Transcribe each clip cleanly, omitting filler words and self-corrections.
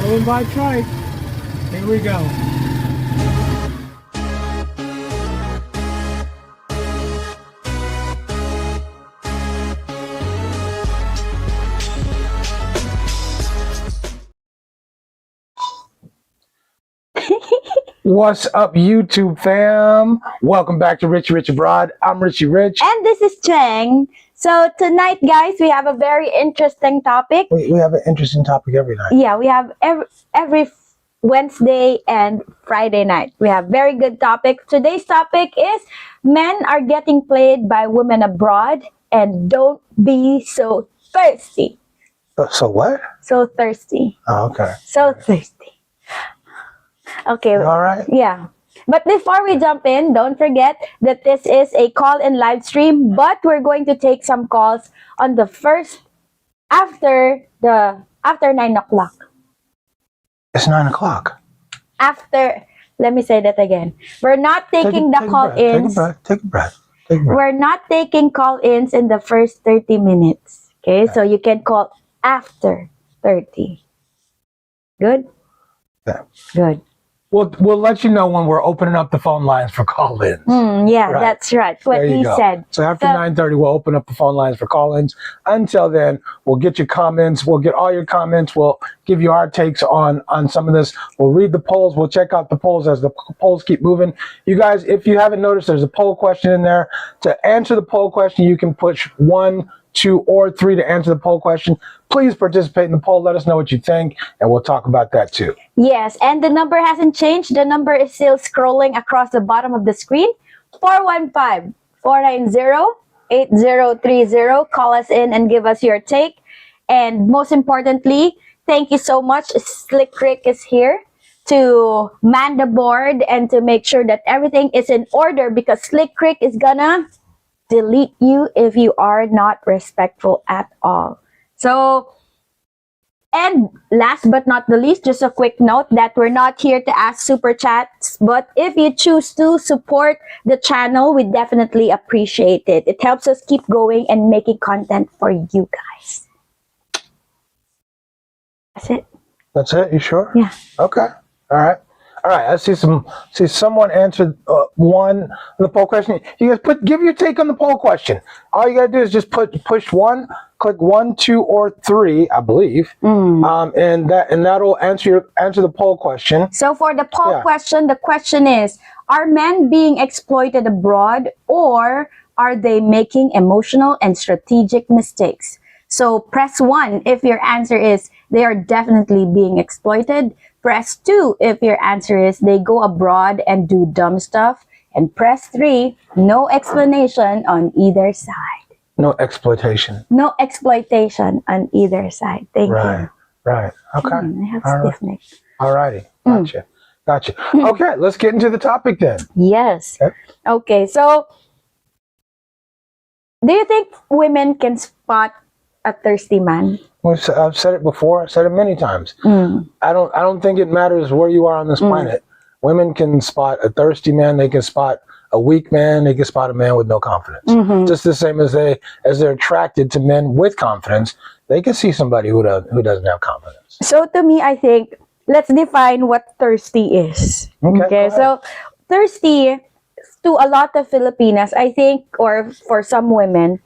No invite strike. Here we go. What's up, YouTube fam? Welcome back to Richie Abroad. I'm Richie Rich. And this is Cheng. So tonight, guys, we have a very interesting topic. We have an interesting topic every night. Yeah, we have every Wednesday and Friday night. We have very good topics. Today's topic is men are getting played by women abroad, and don't be so thirsty. So what? So thirsty. Oh, okay. So thirsty. Okay. All right. Yeah. But before we jump in, don't forget that this is a call-in live stream, but we're going to take some calls on the first after 9 o'clock. It's 9 o'clock. After, let me say that again. We're not taking the call-ins. Take a breath. We're not taking call-ins in the first 30 minutes. Okay, so you can call after 30. Good? Yeah. Good. We'll let you know when we're opening up the phone lines for call-ins. Yeah, Right. that's right. What he said. So after 9:30, we'll open up the phone lines for call-ins. Until then, we'll get your comments. We'll get all your comments. We'll give you our takes on some of this. We'll read the polls. We'll check out the polls as the polls keep moving. You guys, if you haven't noticed, there's a poll question in there. To answer the poll question, you can push 1, 2, or 3 to answer the poll question. Please participate in the poll. Let us know what you think, and we'll talk about that too. Yes, and the number hasn't changed. The number is still scrolling across the bottom of the screen. 415-490-8030. Call us in and give us your take. And most importantly, thank you so much. Slick Rick is here to man the board and to make sure that everything is in order, because Slick Rick is gonna delete you if you are not respectful at all. So, and last but not the least, just a quick note that we're not here to ask super chats, but if you choose to support the channel, we definitely appreciate it. It helps us keep going and making content for you guys. That's it. That's it? You sure? Yeah. Okay. All right. All right. I see someone answered one the poll question. You guys give your take on the poll question. All you gotta do is just push 1, click 1, 2, or 3, I believe, and that'll answer the poll question. So for the poll question, the question is: are men being exploited abroad, or are they making emotional and strategic mistakes? So press 1 if your answer is they are definitely being exploited. Press 2 if your answer is they go abroad and do dumb stuff. And press 3, no explanation on either side. No exploitation. No exploitation on either side. Thank you. Right. Okay. I have stiff neck. All righty. Gotcha. Okay, let's get into the topic then. Yes. Okay, so do you think women can spot a thirsty man? I've said it before. I've said it many times. I don't think it matters where you are on this planet. Women can spot a thirsty man. They can spot a weak man. They can spot a man with no confidence. Just the same as they're attracted to men with confidence. They can see somebody who doesn't have confidence. So to me, I think let's define what thirsty is. Okay, so thirsty to a lot of Filipinas, I think, or for some women,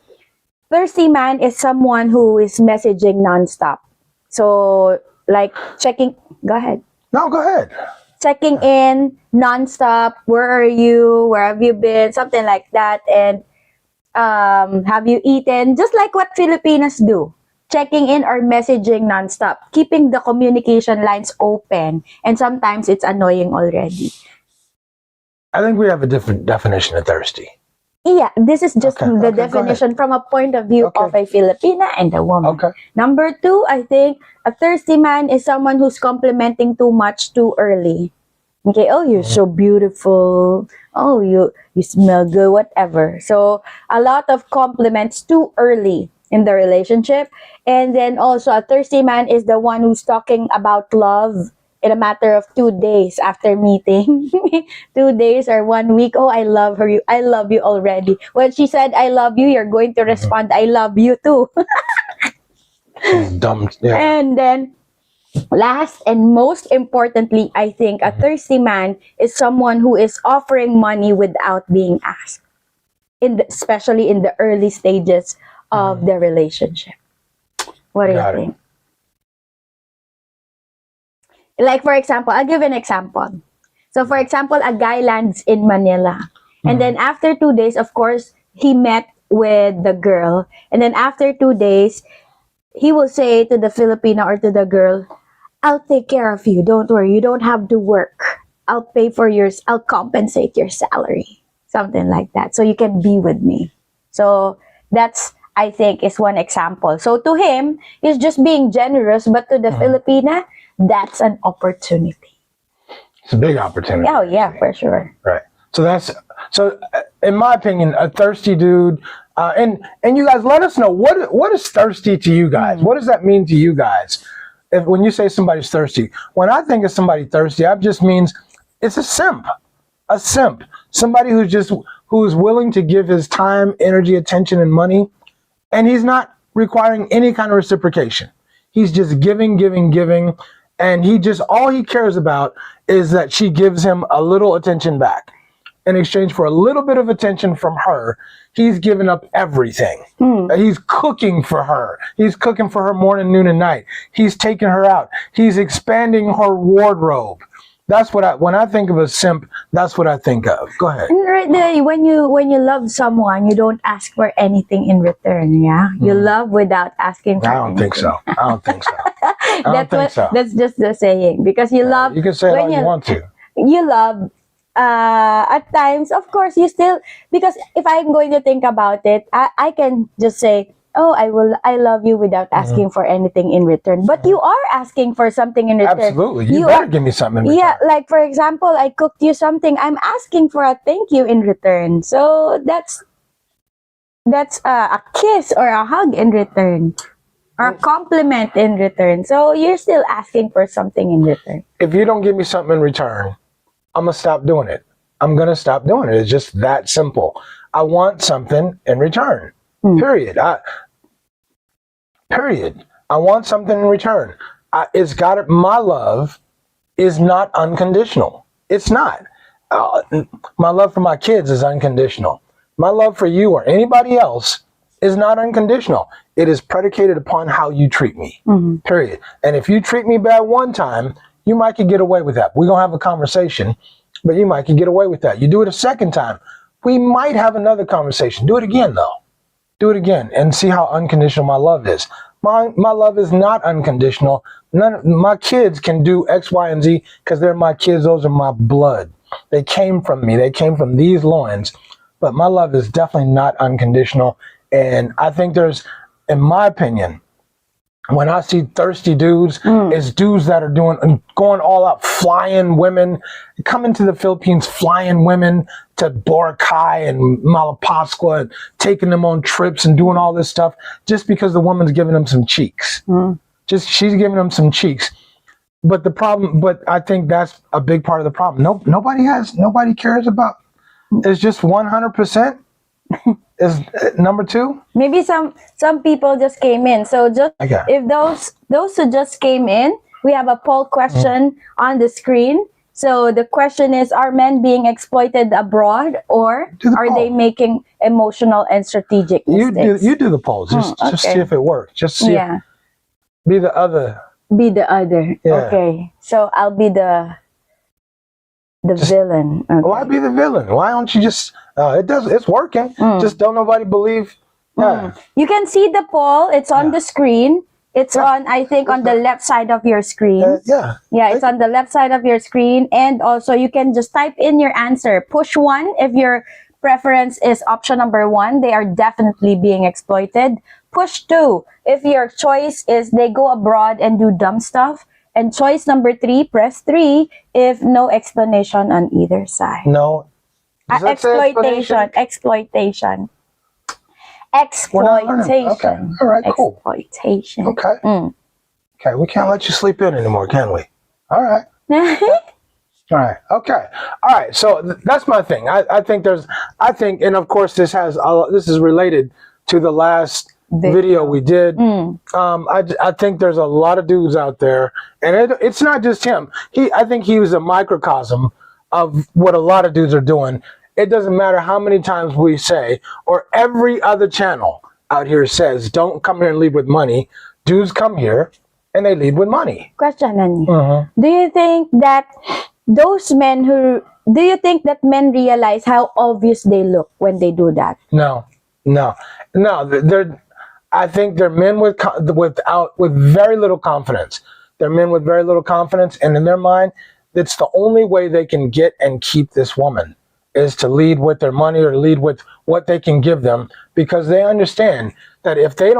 thirsty man is someone who is messaging nonstop. So, like checking. Go ahead. No, go ahead. Checking in nonstop. Where are you? Where have you been? Something like that. And have you eaten? Just like what Filipinas do. Checking in or messaging nonstop. Keeping the communication lines open. And sometimes it's annoying already. I think we have a different definition of thirsty. Yeah, this is just the definition from a point of view of a Filipina and a woman. Number 2, I think a thirsty man is someone who's complimenting too much too early. Okay, oh, you're so beautiful. Oh, you smell good, whatever. So a lot of compliments too early in the relationship. And then also a thirsty man is the one who's talking about love in a matter of 2 days after meeting. 2 days or 1 week. Oh, I love her. I love you already. When she said, I love you, you're going to respond, I love you too. Dumb. Yeah. And then Last and most importantly, I think a thirsty man is someone who is offering money without being asked, especially in the early stages of the relationship. What do you think? Like, for example, I'll give an example. So, for example, a guy lands in Manila. And then after 2 days, of course, he met with the girl. And then after 2 days, he will say to the Filipina or to the girl, I'll take care of you. Don't worry. You don't have to work. I'll pay for yours. I'll compensate your salary. Something like that. So you can be with me. So that's, I think, is one example. So to him, he's just being generous. But to the Filipina, that's an opportunity. It's a big opportunity. Oh, yeah, for sure. Right. So in my opinion, a thirsty dude, and you guys let us know, what is thirsty to you guys? What does that mean to you guys? When you say somebody's thirsty, when I think of somebody thirsty, that just means it's a simp, somebody who's willing to give his time, energy, attention, and money, and he's not requiring any kind of reciprocation. He's just giving, and all he cares about is that she gives him a little attention back. In exchange for a little bit of attention from her, he's given up everything. He's cooking for her. He's cooking for her morning, noon, and night. He's taking her out. He's expanding her wardrobe. That's what when I think of a simp, that's what I think of. Go ahead. Right there, when you love someone, you don't ask for anything in return. Yeah, you love without asking for. I don't think so. That's just the saying, because you love. You can say it all you want to. You love. At times, of course, you still, because if I'm going to think about it, I can just say, oh, I love you without asking for anything in return. But you are asking for something in return. Absolutely. You better give me something in return. Yeah, like for example, I cooked you something. I'm asking for a thank you in return. So that's a kiss or a hug in return, or a compliment in return. So you're still asking for something in return. If you don't give me something in return, I'm going to stop doing it. I'm going to stop doing it. It's just that simple. I want something in return. Period. I want something in return. My love is not unconditional. It's not. My love for my kids is unconditional. My love for you or anybody else is not unconditional. It is predicated upon how you treat me. Period. And if you treat me bad one time, you might could get away with that. We're going to have a conversation, but you might could get away with that. You do it a second time, we might have another conversation. Do it again, though. Do it again and see how unconditional my love is. My love is not unconditional. My kids can do X, Y, and Z because they're my kids. Those are my blood. They came from me. They came from these loins. But my love is definitely not unconditional. And I think in my opinion, when I see thirsty dudes, it's dudes that are going all out, flying women, coming to the Philippines, flying women to Boracay and Malapascua, and taking them on trips and doing all this stuff just because the woman's giving them some cheeks. She's giving them some cheeks. But I think that's a big part of the problem. Nobody cares about. It's just 100%. Is number two? Maybe some people just came in. So if those who just came in, we have a poll question on the screen. So the question is: are men being exploited abroad, or are they making emotional and strategic mistakes? You do the polls. Just see if it works. Just see. Yeah. Be the other. Be the other. Yeah. Okay. So I'll be the villain. Okay. Why be the villain? Why don't you just? It's working. Just don't nobody believe. Yeah. You can see the poll. It's on the screen. It's on, I think, on the left side of your screen. Yeah, it's on the left side of your screen. And also, you can just type in your answer. Push 1 if your preference is option number 1. They are definitely being exploited. Push 2 if your choice is they go abroad and do dumb stuff. And choice number 3, press 3 if no explanation on either side. No. Exploitation. Okay. All right, cool. Exploitation. Okay. Okay, we can't let you sleep in anymore, can we? All right. All right. Okay. All right. So that's my thing. I think, and of course this is related to the last video we did. I think there's a lot of dudes out there, and it's not just him. I think he was a microcosm of what a lot of dudes are doing. It doesn't matter how many times we say, or every other channel out here says, don't come here and lead with money. Dudes come here and they lead with money. Question, do you think that do you think that men realize how obvious they look when they do that? No. I think they're men with very little confidence. They're men with very little confidence, and in their mind, it's the only way they can get and keep this woman is to lead with their money or lead with what they can give them, because they understand that if they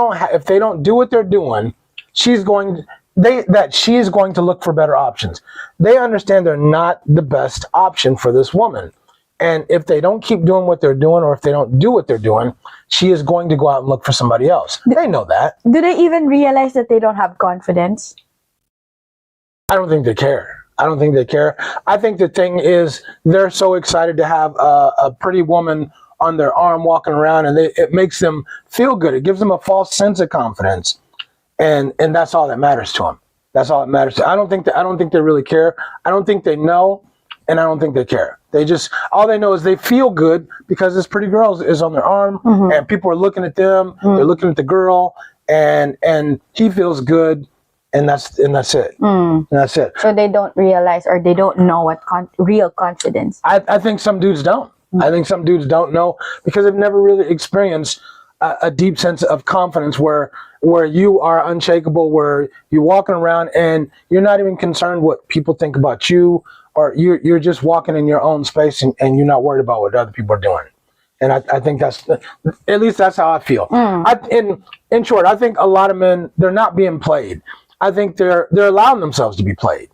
don't do what they're doing, she's going to look for better options. They understand they're not the best option for this woman. And if they don't keep doing what they're doing, or if they don't do what they're doing, she is going to go out and look for somebody else. They know that. Do they even realize that they don't have confidence? I don't think they care. I think the thing is they're so excited to have a pretty woman on their arm walking around, and it makes them feel good. It gives them a false sense of confidence. And that's all that matters to them. That's all that matters. I don't think they really care. I don't think they know, and I don't think they care. All they know is they feel good because this pretty girl is on their arm, and people are looking at them. They're looking at the girl, and he feels good, and that's it. And that's it. So they don't realize, or they don't know what real confidence. I think some dudes don't. I think some dudes don't know because they've never really experienced a deep sense of confidence where you are unshakable, where you're walking around and you're not even concerned what people think about you, or you're just walking in your own space and you're not worried about what other people are doing. And I think at least that's how I feel. In short, I think a lot of men, they're not being played. I think they're allowing themselves to be played.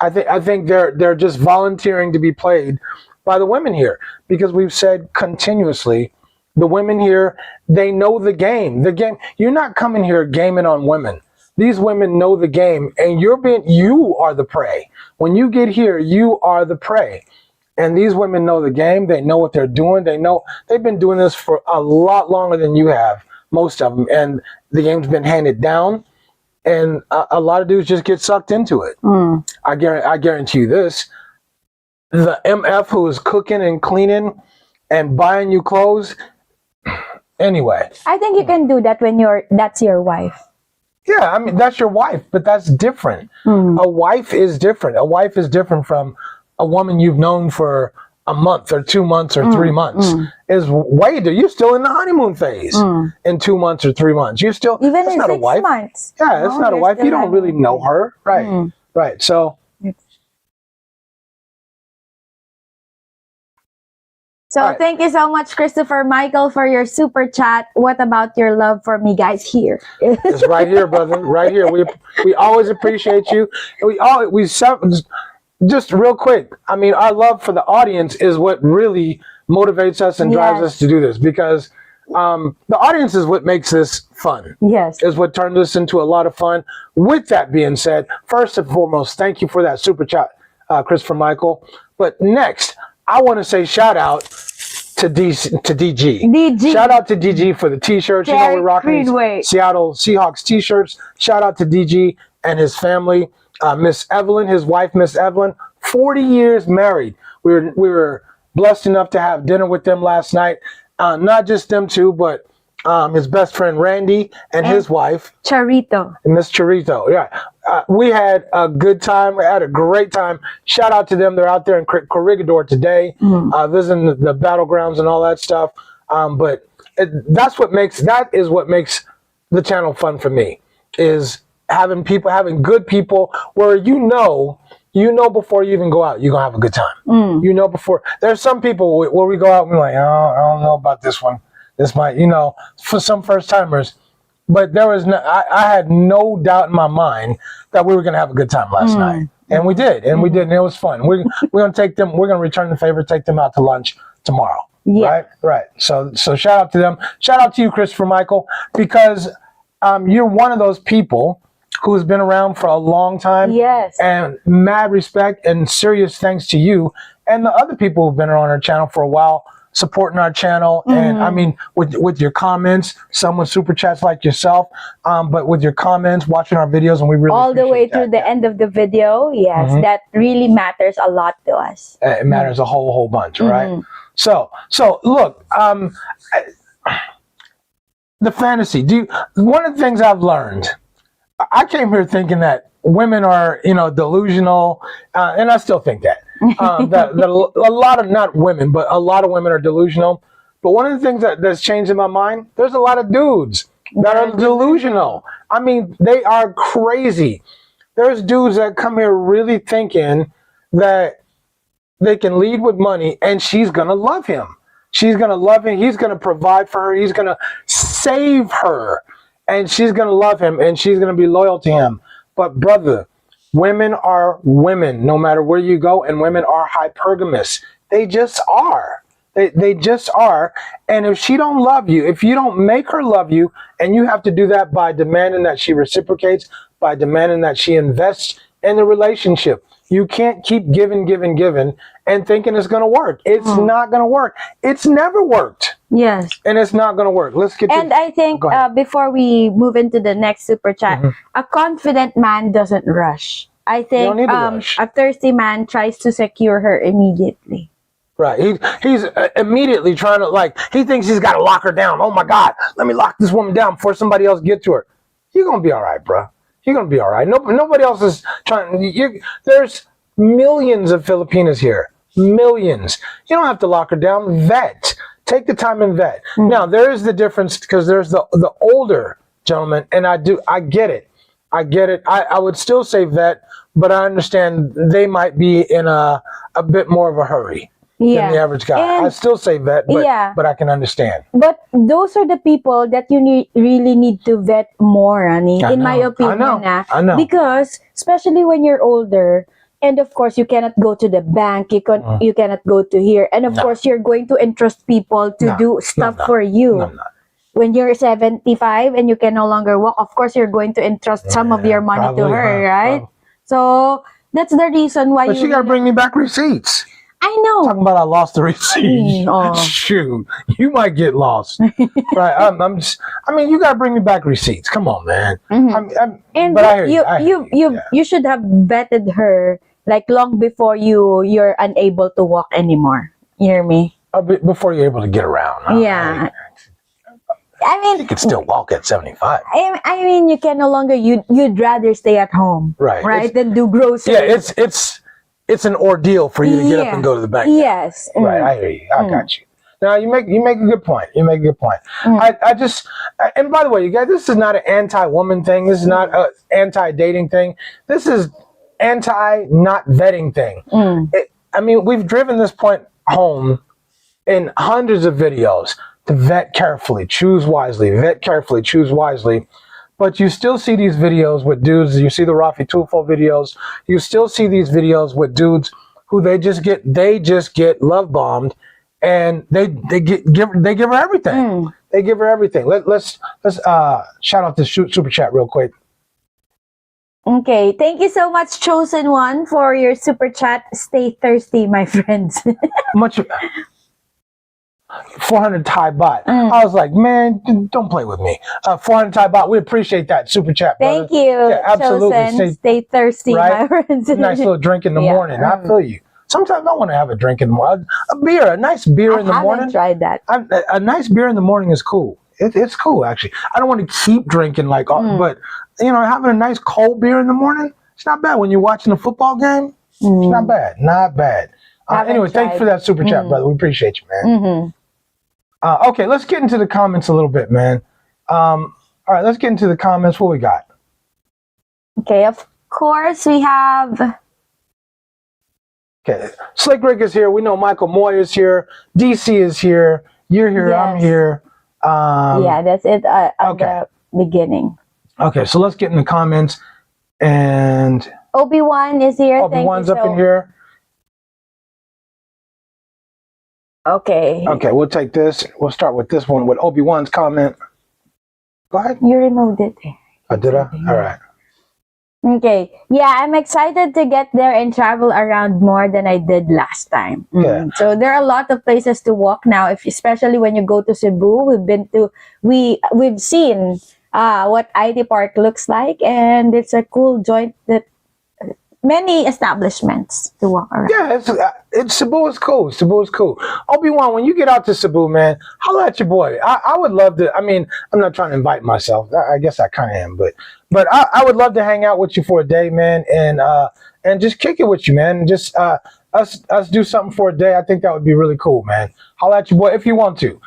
I think they're just volunteering to be played by the women here, because we've said continuously, the women here, they know the game. You're not coming here gaming on women. These women know the game, and you are the prey. When you get here, you are the prey. And these women know the game. They know what they're doing. They've been doing this for a lot longer than you have, most of them. And the game's been handed down, and a lot of dudes just get sucked into it. I guarantee you this. The MF who is cooking and cleaning and buying you clothes, anyway. I think you can do that when that's your wife. Yeah, I mean, that's your wife, but that's different. A wife is different. A wife is different from a woman you've known for a month or 2 months or 3 months. You're still in the honeymoon phase in 2 months or 3 months. You're still, even that's in not 6 a wife. months. Yeah, that's not a wife. You don't really know her. Right, right. So thank you so much, Christopher Michael, for your super chat. What about your love for me, guys? Here. It's right here, brother. Right here. We always appreciate you. Just real quick. I mean, our love for the audience is what really motivates us and drives us to do this, because the audience is what makes this fun. Yes. Is what turns this into a lot of fun. With that being said, first and foremost, thank you for that super chat, Christopher Michael. But next, I want to say shout out to DG. Shout out to DG for the t-shirts. You know, we're rocking these Seattle Seahawks t-shirts. Shout out to DG and his family. Miss Evelyn, his wife, Miss Evelyn, 40 years married. We were blessed enough to have dinner with them last night. Not just them two, but his best friend Randy and his wife Charito. Miss Charito. Yeah, we had a good time. We had a great time. Shout out to them. They're out there in Corregidor today, visiting the battlegrounds and all that stuff. But that is what makes the channel fun for me, is having good people where you know before you even go out, you're gonna have a good time. You know before. There's some people where we go out and we're like, oh, I don't know about this one. This might, for some first timers, but there was I had no doubt in my mind that we were gonna have a good time last night, and we did, and it was fun. We're gonna take them. We're gonna return the favor, take them out to lunch tomorrow. Yeah. Right. So shout out to them. Shout out to you, Christopher Michael, because you're one of those people who's been around for a long time. Yes. And mad respect and serious thanks to you and the other people who've been on our channel for a while. supporting our channel. And I mean, with your comments, some with super chats like yourself, but with your comments, watching our videos, and we really all the way through that. the end of the video. Yes, that really matters a lot to us. It matters a whole bunch, right? So look, the fantasy. One of the things I've learned, I came here thinking that women are, delusional, and I still think that. That a lot of, not women, but a lot of women are delusional. But one of the things that's changed in my mind, there's a lot of dudes that are delusional. I mean, they are crazy. There's dudes that come here really thinking that they can lead with money and she's going to love him. She's going to love him. He's going to provide for her. He's going to save her. And she's going to love him and she's going to be loyal to him. But brother, women are women no matter where you go, and women are hypergamous. They just are. They just are. And if she don't love you, if you don't make her love you, and you have to do that by demanding that she reciprocates, by demanding that she invests in the relationship. You can't keep giving and thinking it's going to work. It's not going to work. It's never worked. Yes. And it's not going to work. Let's get And I think before we move into the next super chat, a confident man doesn't rush. I think a thirsty man tries to secure her immediately. Right. He's immediately trying to, he thinks he's got to lock her down. Oh my God, let me lock this woman down before somebody else get to her. You're going to be all right, bro. You're going to be all right. Nobody else is trying. There's millions of Filipinas here. Millions. You don't have to lock her down. Vet. Take the time and vet. Now, there is the difference because there's the older gentleman, and I get it. I would still say vet, but I understand they might be in a bit more of a hurry than the average guy. I still say vet, but I can understand. But those are the people that you really need to vet more, Annie, in my opinion. I know. Because, especially when you're older, and of course, you cannot go to the bank, you cannot go to here. And of course, you're going to entrust people to do stuff for you. No, I'm not. When you're 75 and you can no longer walk, of course, you're going to entrust some of your money to her, right? Probably. So, that's the reason why But she got to bring me back receipts. I know. Talking about I lost the receipt. Shoot, you might get lost. Right? You got to bring me back receipts. Come on, man. You should have vetted her long before you're unable to walk anymore. You hear me? Before you're able to get around. Yeah. You can still walk at 75. You can no longer. You'd rather stay at home, right? Than do groceries. Yeah, it's an ordeal for you to get up and go to the bank. Yes. Right, I hear you. I got you. Now you make a good point. And by the way, you guys, this is not an anti-woman thing. This is not an anti-dating thing. This is anti-not vetting thing. We've driven this point home in hundreds of videos to vet carefully, choose wisely, vet carefully, choose wisely. But you still see these videos with dudes. You see the Rafi Tulfo videos. You still see these videos with dudes who they just get love bombed, and they give her everything. They give her everything. Let's shout out this super chat real quick. Okay, thank you so much, Chosen One, for your super chat. Stay thirsty, my friends. 400 Thai baht. I was like, man, don't play with me. 400 Thai baht. We appreciate that super chat, brother. Thank you. Yeah, absolutely. Chosen. Stay thirsty, my friends. Nice little drink in the morning. I feel you. Sometimes I want to have a drink in the morning. A nice beer in the morning. I haven't tried that. A nice beer in the morning is cool. It's cool, actually. I don't want to keep drinking but having a nice cold beer in the morning, it's not bad. When you're watching a football game, it's not bad. Not bad. Anyway, thanks for that super chat, brother. We appreciate you, man. Okay, let's get into the comments a little bit, man. All right, let's get into the comments. What we got? Okay, of course, we have... Okay, Slick Rick is here. We know Michael Moy is here. DC is here. You're here. Yes. I'm here. That's it at the beginning. Okay, so let's get in the comments. And Obi-Wan is here. Obi-Wan's up in here. Okay. Okay, we'll take this. We'll start with this one with Obi-Wan's comment. Go ahead. You removed it. Oh, did I? All right. Okay. Yeah, I'm excited to get there and travel around more than I did last time. Yeah. So there are a lot of places to walk now. Especially when you go to Cebu, we've seen what IT Park looks like, and it's a cool joint that many establishments to walk around. Yeah, it's Cebu is cool. Cebu is cool. Obi-Wan, when you get out to Cebu, man, holla at your boy. I would love to. I mean, I'm not trying to invite myself. I guess I kind of am, but I would love to hang out with you for a day, man, and just kick it with you, man. Just us do something for a day. I think that would be really cool, man. Holla at your boy if you want to.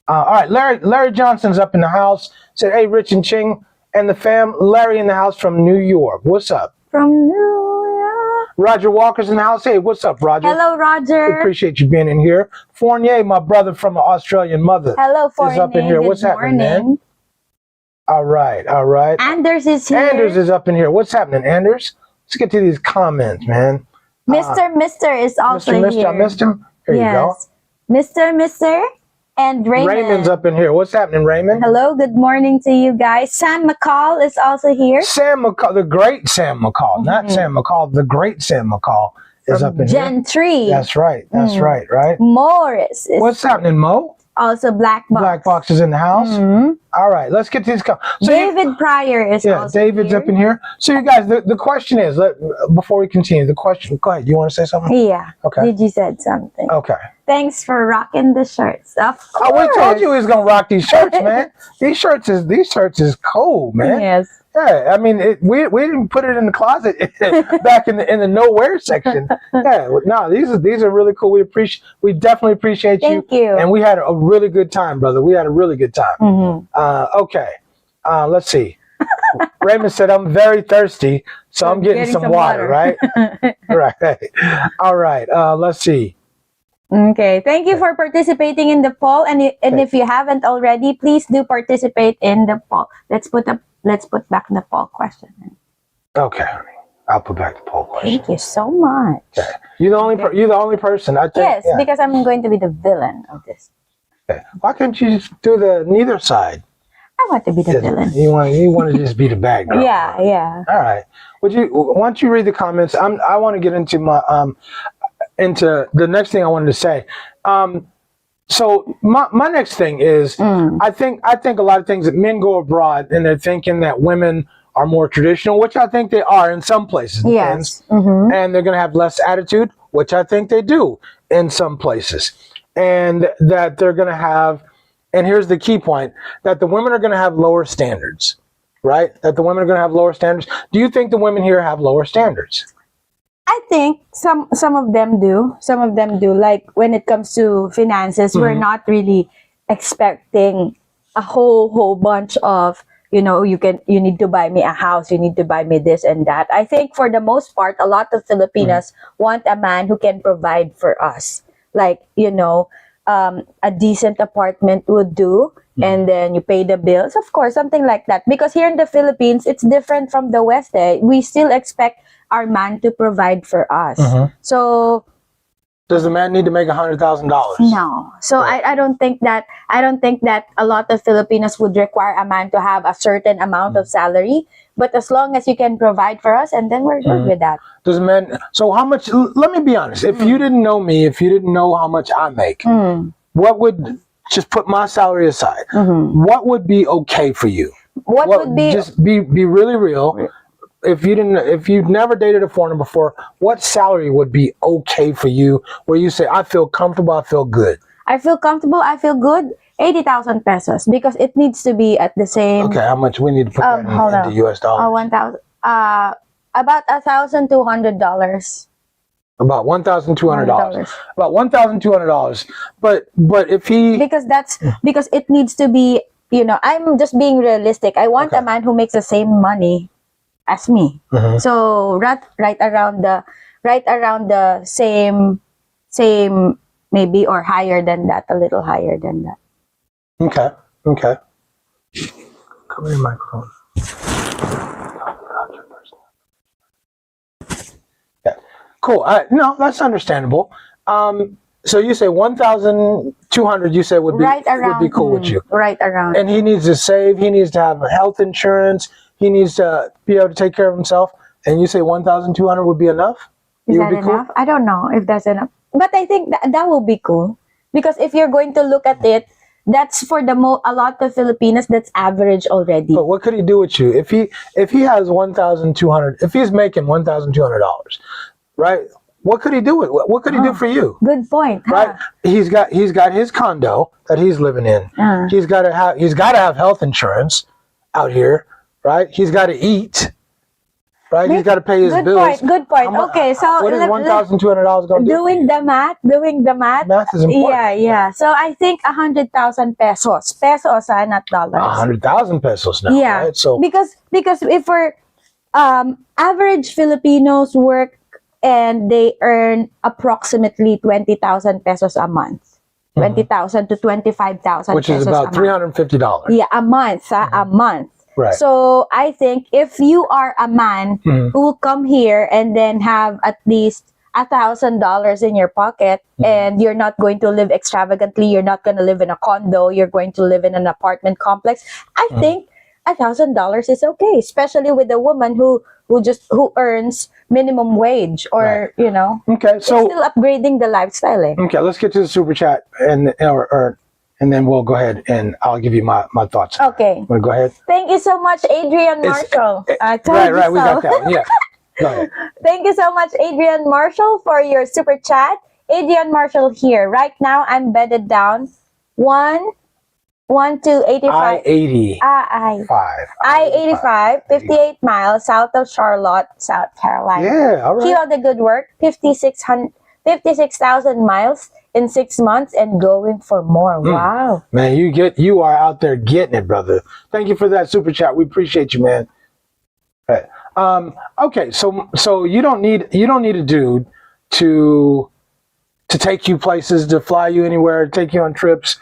All right, Larry Johnson's up in the house. Said, hey, Rich and Ching and the fam. Larry in the house from New York. What's up? From New York. Roger Walker's in the house. Hey, what's up, Roger? Hello, Roger. Appreciate you being in here. Fournier, my brother from an Australian mother. Hello, Fournier. Is up in here. Good What's happening, morning. man? All right. Anders is here. Anders is up in here. What's happening, Anders? Let's get to these comments, man. Mr. is also here. I missed him. Here you go. Mr. And Raymond. Raymond's up in here. What's happening, Raymond? Hello, good morning to you guys. Sam McCall is also here. Sam McCall, the great Sam McCall, not Sam McCall, the great Sam McCall is up in here. Gen 3. That's right. That's right. Morris is What's happening, Mo? also Black Box. Black Box is in the house. All right, let's get to these comments. David Pryor is also David's here. up in here. So you guys, the question is, before we continue, the question, go ahead. You want to say something? Yeah. Okay. Did you said something? Okay. Thanings for rocking the shirts. Of course. Oh, we told you he was gonna rock these shirts, man. These shirts is cool, man. Yes. Yeah, I mean, we didn't put it in the closet back in the nowhere section. Yeah, no, these are really cool. We definitely appreciate you. Thank you. And we had a really good time, brother. We had a really good time. Okay, let's see. Raymond said, "I'm very thirsty, so I'm getting some water." Right. Right. All right. Let's see. Okay, thank you for participating in the poll, and if you haven't already, please do participate in the poll. Let's put back the poll question. Okay, I'll put back the poll question. Thank you so much. Okay. You're the only person. I think. Yes, yeah. because I'm going to be the villain of this. Okay. Why couldn't you just do the neither side? I want to be the villain. You want to just be the bad girl. Yeah. All right. Why don't you read the comments? I want to get into my into the next thing I wanted to say. So my next thing is I think a lot of things that men go abroad and they're thinking that women are more traditional, which I think they are in some places. Yes. And they're going to have less attitude, which I think they do in some places. And that they're going to have, and here's the key point, that the women are going to have lower standards, right? That the women are going to have lower standards. Do you think the women here have lower standards? I think some of them do. Some of them do. Like when it comes to finances, we're not really expecting a whole bunch of, you need to buy me a house, you need to buy me this and that. I think for the most part, a lot of Filipinas want a man who can provide for us. Like, a decent apartment would do, and then you pay the bills, of course, something like that. Because here in the Philippines, it's different from the West. We still expect our man to provide for us. So does the man need to make $100,000? No. So right. I don't think that a lot of Filipinos would require a man to have a certain amount of salary. But as long as you can provide for us, and then we're good with that. Does a man? So how much? Let me be honest. If you didn't know me, if you didn't know how much I make, what would, just put my salary aside? What would be okay for you? What would be, just be really real? If you've never dated a foreigner before, what salary would be okay for you where you say, I feel comfortable, I feel good? I feel comfortable, I feel good. 80,000 pesos, because it needs to be at the same. Okay, how much we need to put that into US dollars? 1,000. About $1,200. About $1,200. About $1,200. But if he, because it needs to be. I'm just being realistic. I want a man who makes the same money as me. So right around the same maybe, or higher than that, a little higher than that. Okay. Come here, microphone. Yeah. Cool. No, that's understandable. So you say 1,200. You say would be cool with you. Right around. And he needs to save. He needs to have health insurance. He needs to be able to take care of himself. and you say 1,200 would be enough? Is that enough? I don't know if that's enough. But I think that will be cool. Because if you're going to look at it, that's for a lot of Filipinos, that's average already. But what could he do with you if he has 1,200? If he's making $1,200, right? What could he do with? What could he do for you? Good point. Right? He's got his condo that he's living in. He's got to have health insurance out here, right? He's got to eat. Right, he's got to pay his bills. Good point. Okay, so what is $1,200 going to do? Doing the math. Math is important. Yeah. So I think 100,000 pesos. Pesos, not dollars. 100,000 pesos now. Yeah. Right? So because if we're average Filipinos work and they earn approximately 20,000 pesos a month. 20,000 to 25,000 which is about $350. Yeah, a month. A month. Right. So I think if you are a man who will come here and then have at least $1,000 in your pocket and you're not going to live extravagantly, you're not going to live in a condo, you're going to live in an apartment complex, I think $1,000 is okay, especially with a woman who earns minimum wage or Okay, so still upgrading the lifestyle. Okay, let's get to the super chat and then we'll go ahead and I'll give you my thoughts. Okay. Want to go ahead? Thank you so much, Adrian Marshall. Right, we got that one. Yeah. Go ahead. Thank you so much, Adrian Marshall, for your super chat. Adrian Marshall here. Right now, I'm bedded down 1-2-85. I-85, 58 miles south of Charlotte, South Carolina. Yeah, all right. Keep up the good work. 56,000 miles in 6 months and going for more. Wow. Man, you are out there getting it, brother. Thank you for that super chat. We appreciate you, man. Right. Okay, so you don't need a dude to take you places, to fly you anywhere, take you on trips,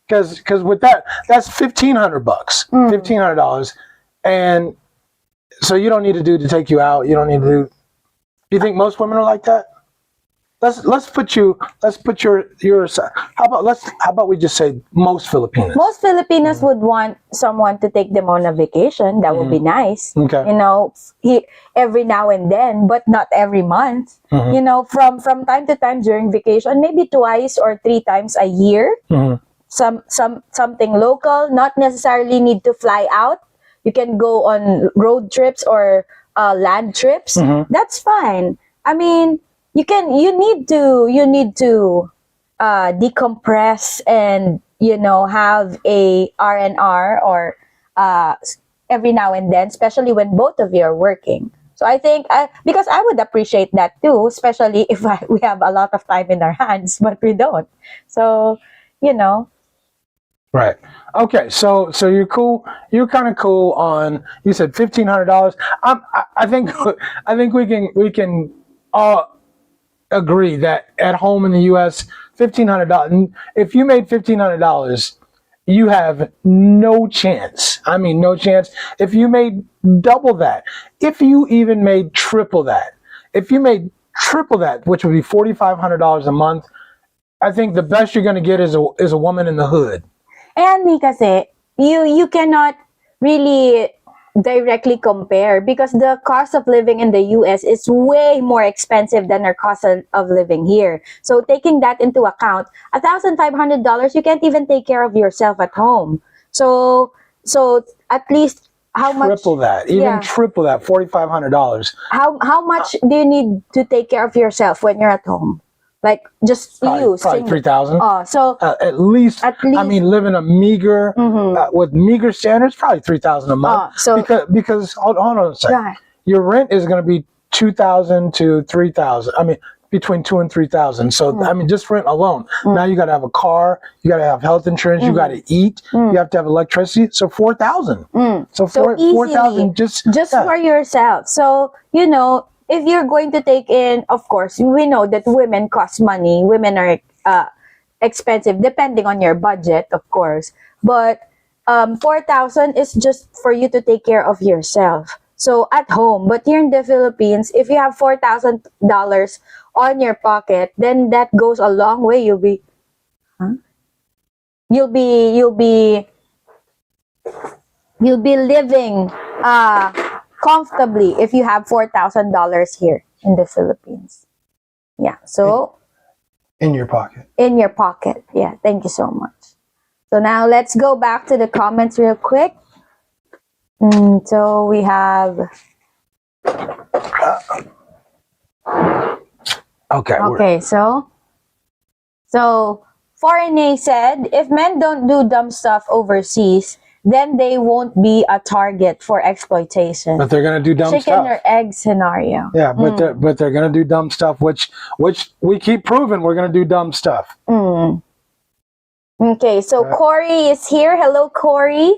because with that's $1,500, $1,500, and so you don't need a dude to take you out. You don't need to do. You think most women are like that? Let's put your how about we just say most Filipinos? Most Filipinos would want someone to take them on a vacation. That would be nice. Okay. Every now and then, but not every month. From time to time during vacation, maybe 2 or 3 times a year. Something local, not necessarily need to fly out. You can go on road trips or land trips. That's fine. I mean, you need to decompress and have a R&R or every now and then, especially when both of you are working. So I think because I would appreciate that too, especially if we have a lot of time in our hands, but we don't. So Right. Okay. So you're cool. You're kind of cool on. You said $1,500. I think we can all agree that at home in the U.S., $1,500. If you made $1,500, you have no chance. I mean, no chance. If you made double that, if you even made triple that, which would be $4,500 a month, I think the best you're going to get is a woman in the hood. And kasi, you cannot really directly compare because the cost of living in the US is way more expensive than our cost of living here. So taking that into account, $1,500, you can't even take care of yourself at home. So at least how much? Triple that, triple that, $4,500. How much do you need to take care of yourself when you're at home? Like just probably 3,000. So at least. I mean, living a meager with meager standards, probably 3,000 a month. Because hold on a second, right. Your rent is going to be 2,000 to 3,000. I mean, between 2,000 and 3,000. So I mean, just rent alone. Now you got to have a car, you got to have health insurance, you got to eat, you have to have electricity. So 4,000. So 4,000 just for yourself. So if you're going to take in, of course, we know that women cost money. Women are expensive, depending on your budget, of course. But 4,000 is just for you to take care of yourself. So at home, but here in the Philippines, if you have $4,000 on your pocket, then that goes a long way. You'll be living comfortably if you have $4,000 here in the Philippines. Yeah, so in your pocket. In your pocket. Yeah, thank you so much. So now let's go back to the comments real quick. So we have... Okay, so Foreigner said, if men don't do dumb stuff overseas, then they won't be a target for exploitation. But they're gonna do dumb stuff. Chicken or egg scenario. Yeah, but they're gonna do dumb stuff, which we keep proving we're gonna do dumb stuff. Okay, so Corey is here. Hello, Corey.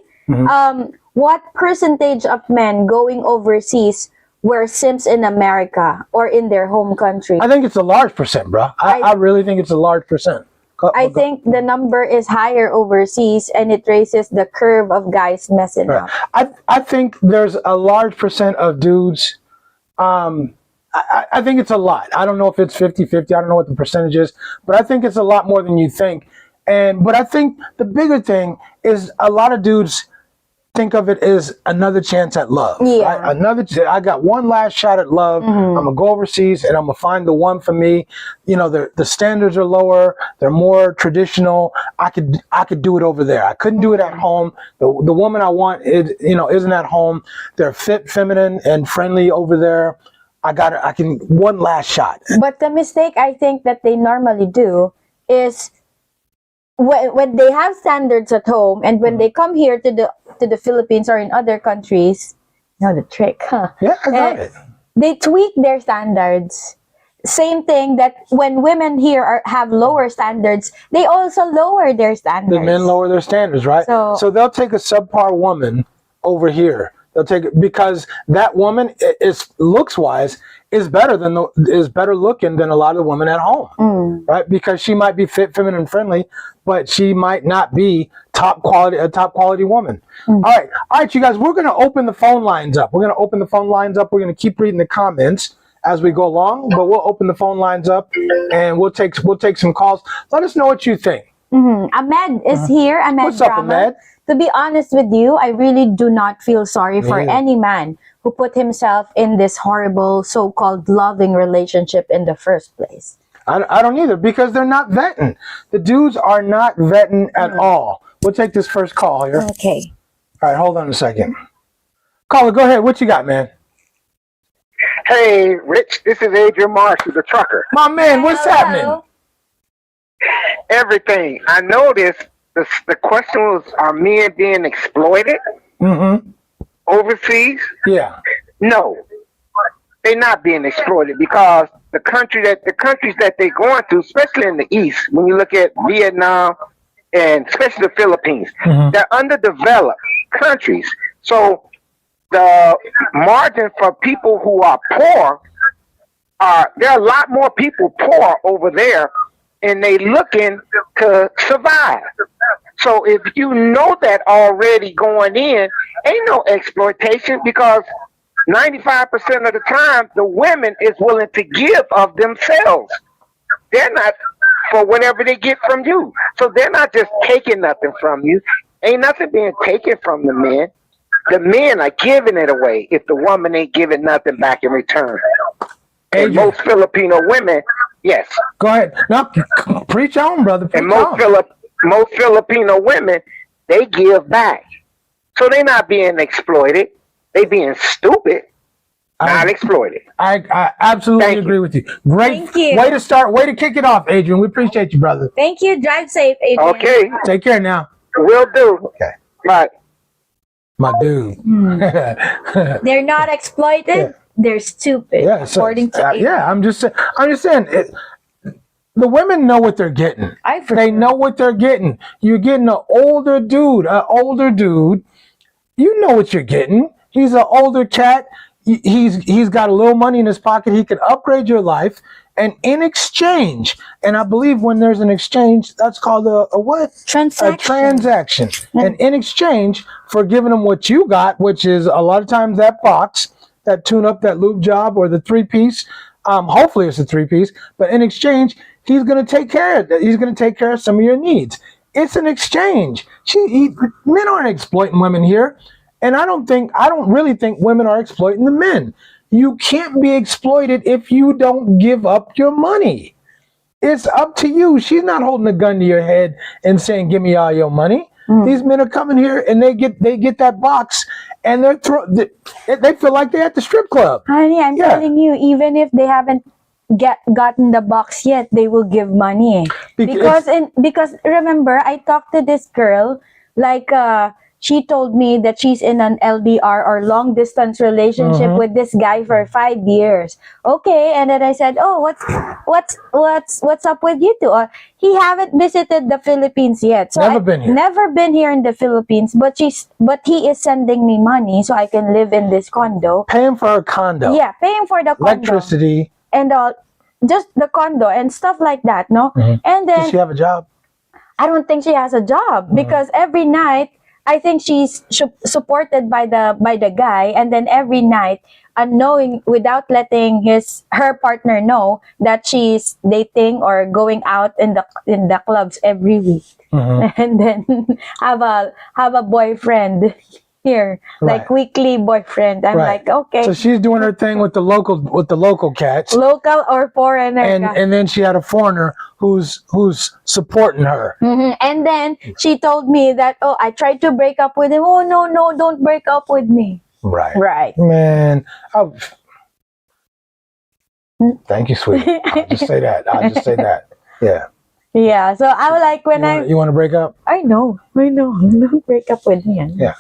What percentage of men going overseas were simps in America or in their home country? I think it's a large percent, bro. I really think it's a large percent. I think the number is higher overseas, and it raises the curve of guys messing up. I think there's a large percent of dudes. I think it's a lot. I don't know if it's 50-50. I don't know what the percentage is, but I think it's a lot more than you think. But I think the bigger thing is a lot of dudes think of it as another chance at love. Yeah. Right? I got one last shot at love. I'm gonna go overseas and I'm gonna find the one for me. You know, the standards are lower. They're more traditional. I could do it over there. I couldn't do it at home. The woman I want isn't at home. They're fit, feminine, and friendly over there. I can one last shot. But the mistake I think that they normally do is when they have standards at home and when they come here to the Philippines or in other countries, you know the trick, huh? Yeah, I got it. They tweak their standards. Same thing that when women here have lower standards, they also lower their standards. The men lower their standards, right? So they'll take a subpar woman over here. They'll take it because that woman is looks wise is better looking than a lot of the women at home, right? Because she might be fit, feminine, and friendly, but she might not be a top quality woman. All right, you guys, we're going to open the phone lines up. We're going to keep reading the comments as we go along, but we'll open the phone lines up and we'll take some calls. Let us know what you think. Ahmed is here. Ahmed, what's up, Ahmed? To be honest with you, I really do not feel sorry for any man who put himself in this horrible so-called loving relationship in the first place. I don't either, because they're not vetting. The dudes are not vetting at all. We'll take this first call here. Okay. All right, hold on a second. Caller, go ahead. What you got, man? Hey, Rich, this is Adrian Marsh, the trucker. My man, what's happening? Everything. I noticed the question was, are men being exploited overseas? Yeah. No, they're not being exploited because the countries that they're going to, especially in the East, when you look at Vietnam and especially the Philippines, they're underdeveloped countries. So the margin for people who are poor there are a lot more people poor over there, and they looking to survive. So if you know that already going in, ain't no exploitation, because 95% of the time the women is willing to give of themselves. They're not for whatever they get from you. So they're not just taking nothing from you. Ain't nothing being taken from the men. The men are giving it away if the woman ain't giving nothing back in return. And most Filipino women, yes. Go ahead. No, preach on, brother. Preach and on. Most Filipino women, they give back. So they're not being exploited. They being stupid, not exploited. I absolutely agree with you. Great way to start. Way to kick it off, Adrian. We appreciate you, brother. Thank you. Drive safe, Adrian. Okay. Take care now. Will do. Okay. Right. My dude. They're not exploited. Yeah. They're stupid. Yeah, according to I'm just saying. The women know what they're getting. They know what they're getting. You're getting an older dude. You know what you're getting. He's an older cat. He's got a little money in his pocket. He can upgrade your life. And in exchange, and I believe when there's an exchange, that's called a what? Transaction. A transaction. And in exchange for giving him what you got, which is a lot of times that box, that tune-up, that lube job, or the three-piece. Hopefully it's a three-piece. But in exchange, he's going to take care of it. He's going to take care of some of your needs. It's an exchange. Men aren't exploiting women here. And I don't really think women are exploiting the men. You can't be exploited if you don't give up your money. It's up to you. She's not holding a gun to your head and saying, "Give me all your money." These men are coming here and they get that box and they feel like they're at the strip club. Honey, I'm telling you, even if they haven't gotten the box yet, they will give money. Because remember, I talked to this girl, like she told me that she's in an LDR or long distance relationship with this guy for 5 years. Okay, and then I said, "Oh, what's up with you two?" He haven't visited the Philippines yet. So Never been here. Never been here in the Philippines, but he is sending me money so I can live in this condo. Paying for a condo. Yeah, paying for the condo. Electricity. And just the condo and stuff like that, no? And then Does she have a job? I don't think she has a job because every night I think she's supported by the guy, and then every night, unknowing, without letting her partner know that she's dating or going out in the clubs every week, and then have a boyfriend here, like weekly boyfriend. I'm like, okay. So she's doing her thing with the local cats, local or foreigner, and then she had a foreigner who's supporting her. And then she told me that, "Oh, I tried to break up with him." "Oh, no, don't break up with me." Right. Man, thank you, sweetie. I'll just say that. Yeah. Yeah. So I was like, you want to break up? I know. Don't break up with me. Yeah.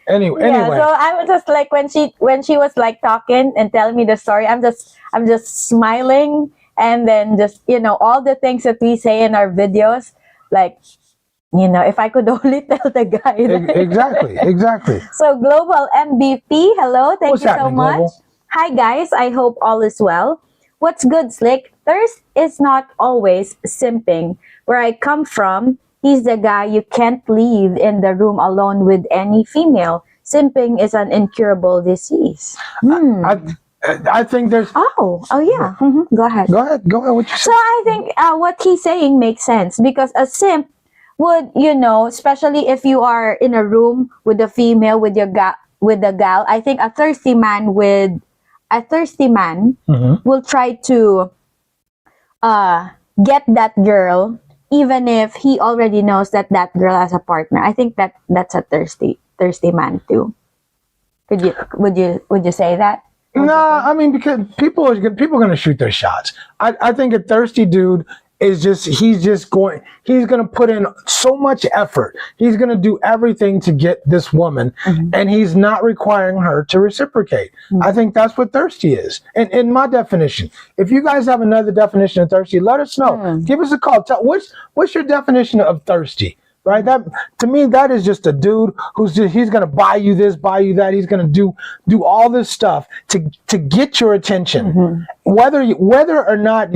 Anyway. So I was just like, when she was like talking and telling me the story, I'm just smiling, and then just, all the things that we say in our videos, like, if I could only tell the guy. Exactly. So Global MVP, hello, thank What's you so happening, much. Global? Hi guys, I hope all is well. What's good, Slick? Thirst is not always simping. Where I come from, he's the guy you can't leave in the room alone with any female. Simping is an incurable disease. I think there's. Oh yeah. Go ahead. Go ahead. What you say? So I think what he's saying makes sense, because a simp would, especially if you are in a room with a female, with the gal, I think a thirsty man will try to get that girl, even if he already knows that girl has a partner. I think that's a thirsty man too. Would you say that? No, I mean, because people are going to shoot their shots. I think a thirsty dude is he's going to put in so much effort. He's going to do everything to get this woman, and he's not requiring her to reciprocate. I think that's what thirsty is. And in my definition, if you guys have another definition of thirsty, let us know. Give us a call. What's your definition of thirsty? Right? That, to me, that is just a dude he's going to buy you this, buy you that. He's going to do all this stuff to get your attention. Whether or not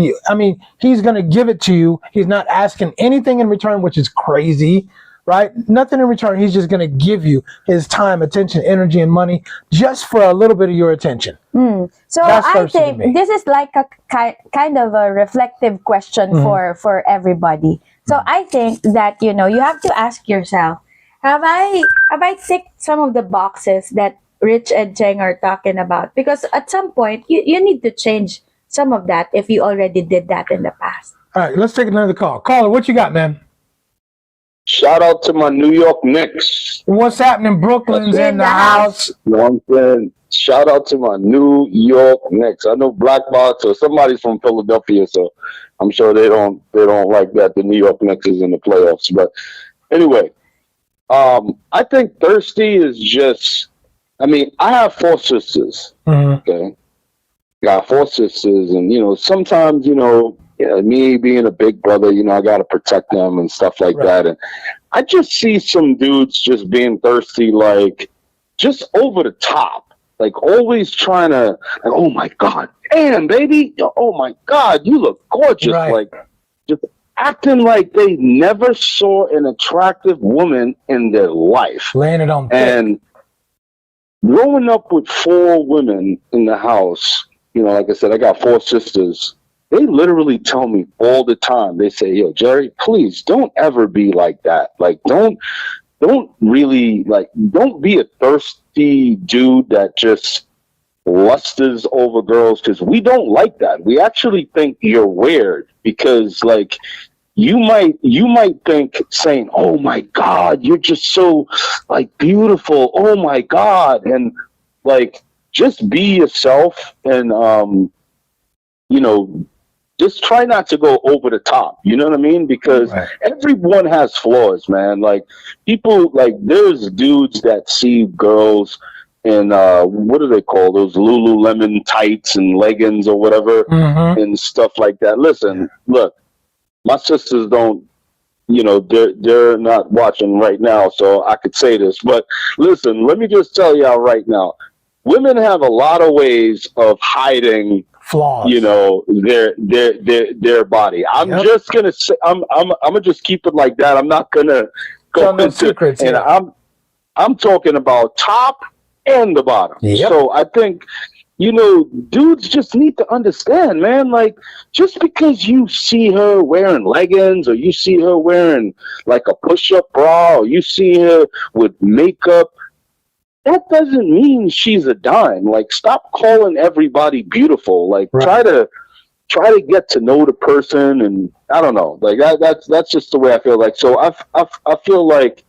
he's going to give it to you. He's not asking anything in return, which is crazy, right? Nothing in return. He's just going to give you his time, attention, energy, and money just for a little bit of your attention. So I think this is like a kind of a reflective question for everybody. So I think that, you have to ask yourself, have I ticked some of the boxes that Rich and Cheng are talking about? Because at some point, you need to change some of that if you already did that in the past. All right, let's take another call. Caller, what you got, man? Shout out to my New York Knicks. What's happening? Brooklyn's in the house. One thing. Shout out to my New York Knicks. I know Black Box or somebody's from Philadelphia, so I'm sure they don't like that the New York Knicks is in the playoffs. But anyway, I think thirsty is just. I have 4 sisters. Okay, got 4 sisters, and sometimes me being a big brother, I got to protect them and stuff like that. And I just see some dudes just being thirsty, like just over the top. Like always trying to, like, oh my God, damn, baby. Oh my God, you look gorgeous. Like just acting like they never saw an attractive woman in their life. Laying it on thick. And growing up with 4 women in the house, like I said, I got 4 sisters. They literally tell me all the time, they say, yo, Jerry, please don't ever be like that. Like, don't don't be a thirsty dude that just lusts over girls, because we don't like that. We actually think you're weird because like you might think saying, "Oh my God, you're just so like beautiful. Oh my God," and like just be yourself and you know, just try not to go over the top. You know what I mean? Because everyone has flaws, man. Like people, like there's dudes that see girls in what do they call those Lululemon tights and leggings or whatever and stuff like that. Listen, look, my sisters don't. You know, they're not watching right now, so I could say this. But listen, let me just tell y'all right now, women have a lot of ways of hiding flaws, you know, their body. I'm just gonna say, I'm gonna just keep it like that. I'm not gonna go into secrets. And I'm talking about top and the bottom. So I think, you know, dudes just need to understand, man. Like, just because you see her wearing leggings, or you see her wearing like a push-up bra, or you see her with makeup, that doesn't mean she's a dime. Like, stop calling everybody beautiful. Like, try to get to know the person, and I don't know. Like that's just the way I feel. Like, so I feel like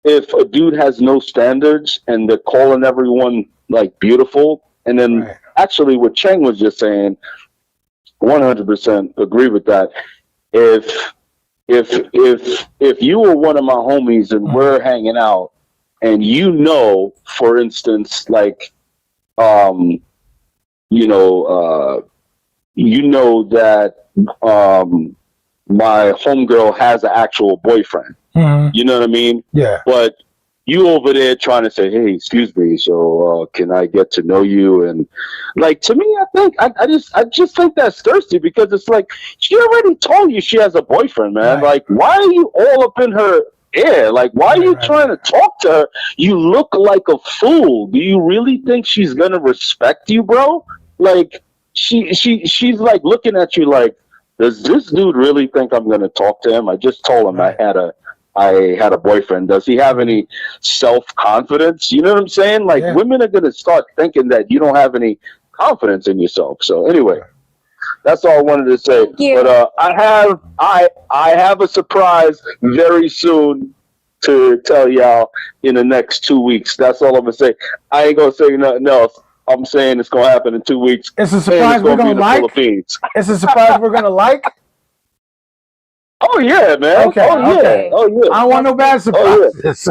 if a dude has no standards and they're calling everyone like beautiful, and then actually what Cheng was just saying, 100% agree with that. If you were one of my homies and we're hanging out, and you know, for instance, like, you know that my homegirl has an actual boyfriend. You know what I mean? Yeah. But you over there trying to say, "Hey, excuse me, so can I get to know you?" And like, to me, I think I just think that's thirsty, because it's like she already told you she has a boyfriend, man. Like, why are you all up in her ear? Like, why are you trying to talk to her? You look like a fool. Do you really think she's gonna respect you, bro? Like, she's like looking at you like, does this dude really think I'm gonna talk to him? I just told him I had a boyfriend. Does he have any self-confidence? You know what I'm saying? Like, women are gonna start thinking that you don't have any confidence in yourself. So anyway, that's all I wanted to say. But I have a surprise very soon to tell y'all in the next 2 weeks. That's all I'm gonna say. I ain't gonna say nothing else. I'm saying it's gonna happen in 2 weeks. It's a surprise we're gonna like. It's a surprise we're gonna like. Oh yeah, man. Okay. Oh yeah. I don't want no bad surprises.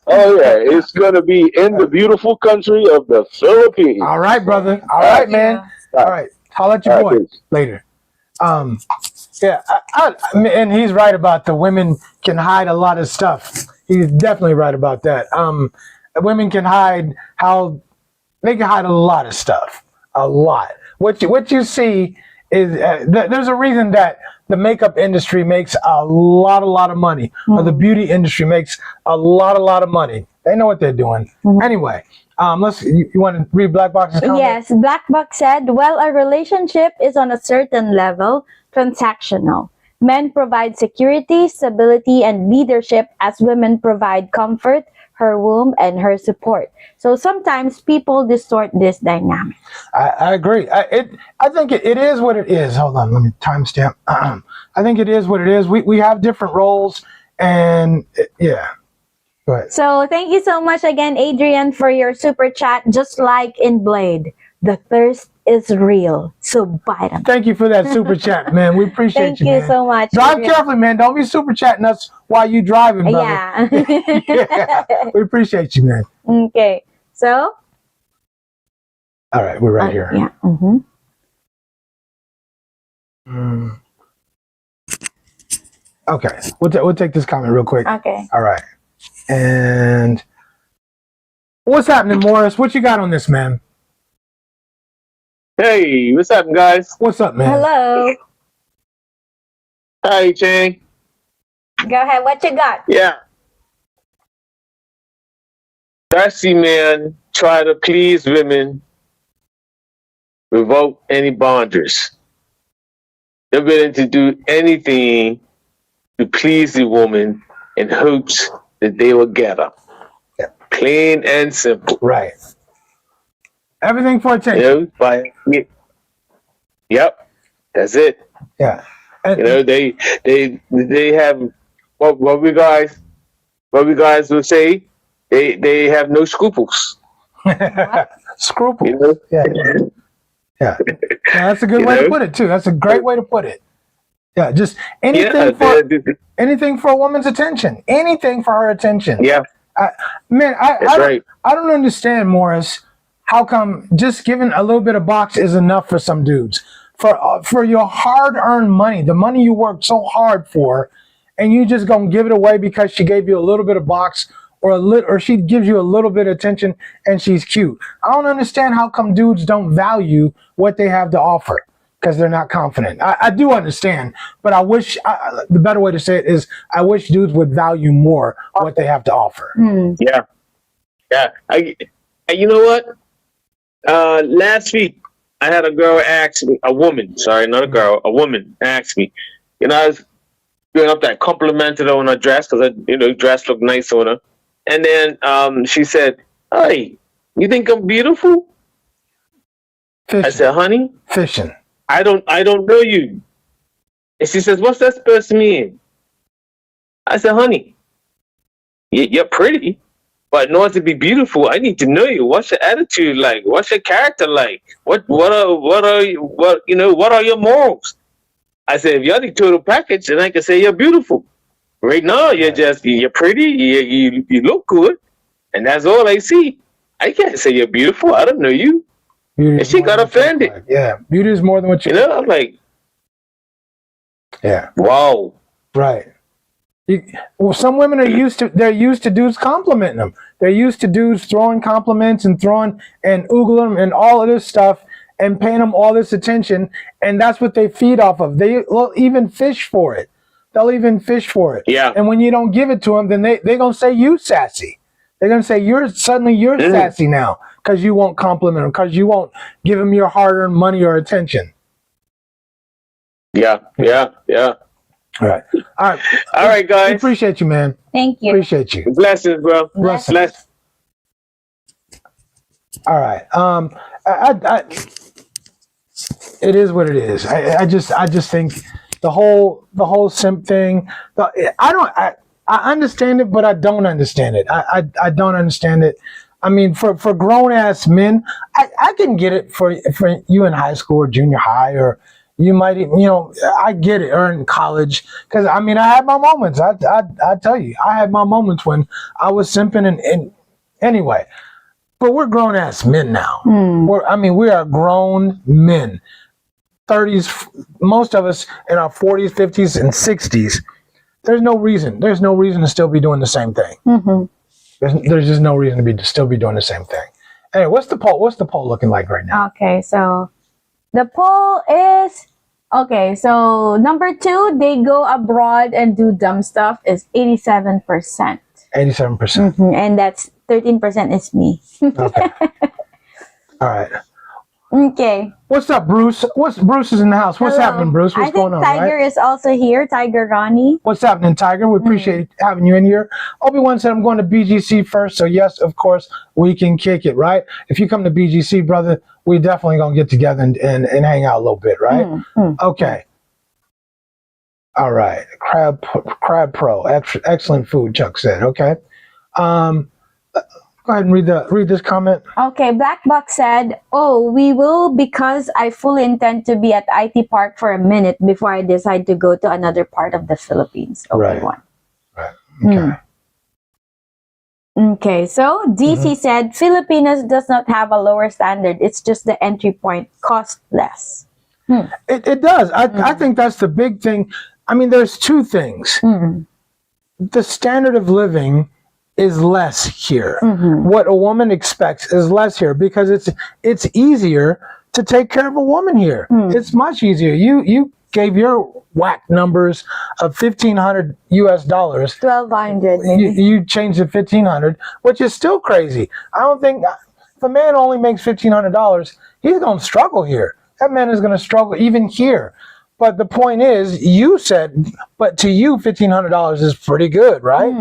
Oh yeah. It's gonna be in the beautiful country of the Philippines. All right, brother. All right, man. All right. I'll let you boy later. Yeah, and he's right about the women can hide a lot of stuff. He's definitely right about that. Women can hide they can hide a lot of stuff. A lot. What you see is there's a reason that the makeup industry makes a lot of money, or the beauty industry makes a lot of money. They know what they're doing. Anyway, you want to read Black Box's comment? Yes, Black Box said, well, a relationship is on a certain level transactional. Men provide security, stability, and leadership, as women provide comfort, her womb, and her support. So sometimes people distort this dynamic. I agree. I think it is what it is. Hold on, let me timestamp. I think it is what it is. We have different roles, and yeah. Go ahead. So thank you so much again, Adrian, for your super chat. Just like in Blade, the thirst is real. So bite them. Thank you for that super chat, man. We appreciate you. Thank you so much. Drive carefully, man. Don't be super chatting us while you driving, brother. Yeah. We appreciate you, man. Okay. So. All right, we're right here. Yeah. Okay, we'll take this comment real quick. Okay. All right. And what's happening, Morris? What you got on this, man? Hey, what's happening, guys? What's up, man? Hello. Hi, Chang. Go ahead. What you got? Yeah. Thirsty men try to please women without any boundaries. They're willing to do anything to please the woman in hopes that they will get her. Yeah. Plain and simple. Right. Everything for attention. You know, yep. That's it. Yeah. And, you know, they have what we guys would say. They have no scruples. Scruples. You know? Yeah. Yeah. That's a good way to put it too. That's a great way to put it. Yeah, just anything for a woman's attention. Anything for her attention. Yeah. I don't understand, Morris, how come just giving a little bit of box is enough for some dudes. For your hard-earned money, the money you worked so hard for, and you just gonna give it away because she gave you a little bit of box or she gives you a little bit of attention and she's cute. I don't understand how come dudes don't value what they have to offer because they're not confident. I do understand, but I wish the better way to say it is I wish dudes would value more what they have to offer. Yeah. You know what? Last week I had a woman ask me, a woman asked me, you know, I was doing up that complimented her on her dress because dress looked nice on her. And then she said, "Hey, you think I'm beautiful?" Fishing. I said, "Honey, fishing. I don't know you." And she says, "What's that supposed to mean?" I said, "Honey, you're pretty, but in order to be beautiful, I need to know you. What's your attitude like? What's your character like? What are your morals?" I said, "If you're the total package, then I can say you're beautiful. Right now, you're pretty, you look good, and that's all I see. I can't say you're beautiful. I don't know you." And she got offended. Like. Yeah, beauty is more than what you know. I'm like, yeah, wow, right. Some women are used to dudes complimenting them. They're used to dudes throwing compliments and oogling them and all of this stuff and paying them all this attention, and that's what they feed off of. They'll even fish for it. They'll even fish for it. Yeah. And when you don't give it to them, then they're gonna say you sassy. They're gonna say you're sassy now because you won't compliment them, because you won't give them your hard-earned money or attention. Yeah. All right, guys. We appreciate you, man. Thank you. Appreciate you. Blessings, bro. Blessings. All right. It is what it is. I just think the whole simp thing. I understand it, but I don't understand it. I don't understand it. I mean, for grown ass men, I can get it for you in high school or junior high, or you might, I get it, or in college, because I mean, I had my moments. I tell you, I had my moments when I was simping, and anyway. But we're grown ass men now. We are grown men. 30s, most of us in our 40s, 50s, and 60s. There's no reason to still be doing the same thing. There's just no reason to still be doing the same thing. Anyway, what's the poll looking like right now? Okay, so the poll is so number 2, they go abroad and do dumb stuff, is 87%. 87%. And that's 13% is me. Okay. All right. Okay. What's up, Bruce? Bruce is in the house. What's happening, Bruce? What's going on? Tiger is also here. Tiger Ronnie. What's happening, Tiger? We appreciate having you in here. Obi-Wan said I'm going to BGC first, so yes, of course, we can kick it, right? If you come to BGC, brother, we definitely gonna get together and hang out a little bit, right? Okay. All right. Crab Pro. Excellent food, Chuck said. Okay. Go ahead and read this comment. Okay, Black Buck said, "Oh, we will, because I fully intend to be at IT Park for a minute before I decide to go to another part of the Philippines." Okay, right. Okay. Okay, so DC said, "Filipinos does not have a lower standard. It's just the entry point cost less." It does. I think that's the big thing. I mean, there's two things. The standard of living is less here. What a woman expects is less here because it's easier to take care of a woman here. It's much easier. You gave your whack numbers of $1,500 US. 1,200 maybe. You changed it 1,500, which is still crazy. I don't think if a man only makes $1,500, he's gonna struggle here. That man is gonna struggle even here. But the point is, you said, but to you, $1,500 is pretty good, right?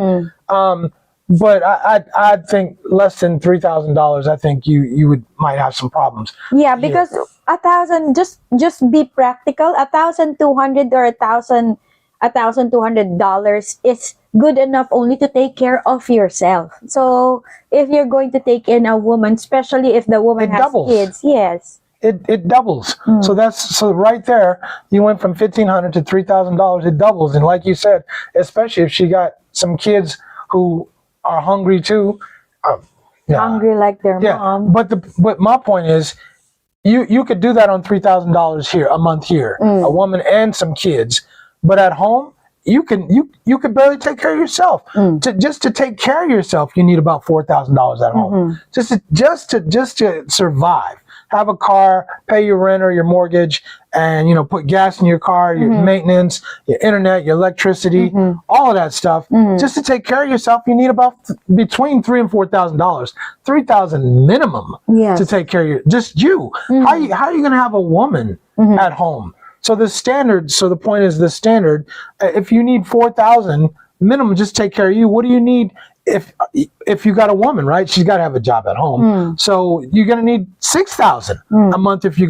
But I think less than $3,000. I think you might have some problems. Yeah, because 1,000. Just be practical. 1,200 or $1,200 is good enough only to take care of yourself. So if you're going to take in a woman, especially if the woman has kids, yes. It doubles. So right there, you went from $1,500 to $3,000. It doubles, and like you said, especially if she got some kids who are hungry too. Hungry like their mom. But my point is, you could do that on $3,000 here a month here, a woman and some kids, but at home you could barely take care of yourself. Just to take care of yourself, you need about $4,000 at home. Just to survive. Have a car, pay your rent or your mortgage, and put gas in your car, your maintenance, your internet, your electricity, all of that stuff. Just to take care of yourself, you need about between $3,000 and $4,000, $3,000 minimum to take care of you. How are you going to have a woman at home? So the point is the standard. If you need $4,000 minimum, just take care of you. What do you need? If you got a woman, right? She's got to have a job at home. So you're gonna need $6,000 a month if you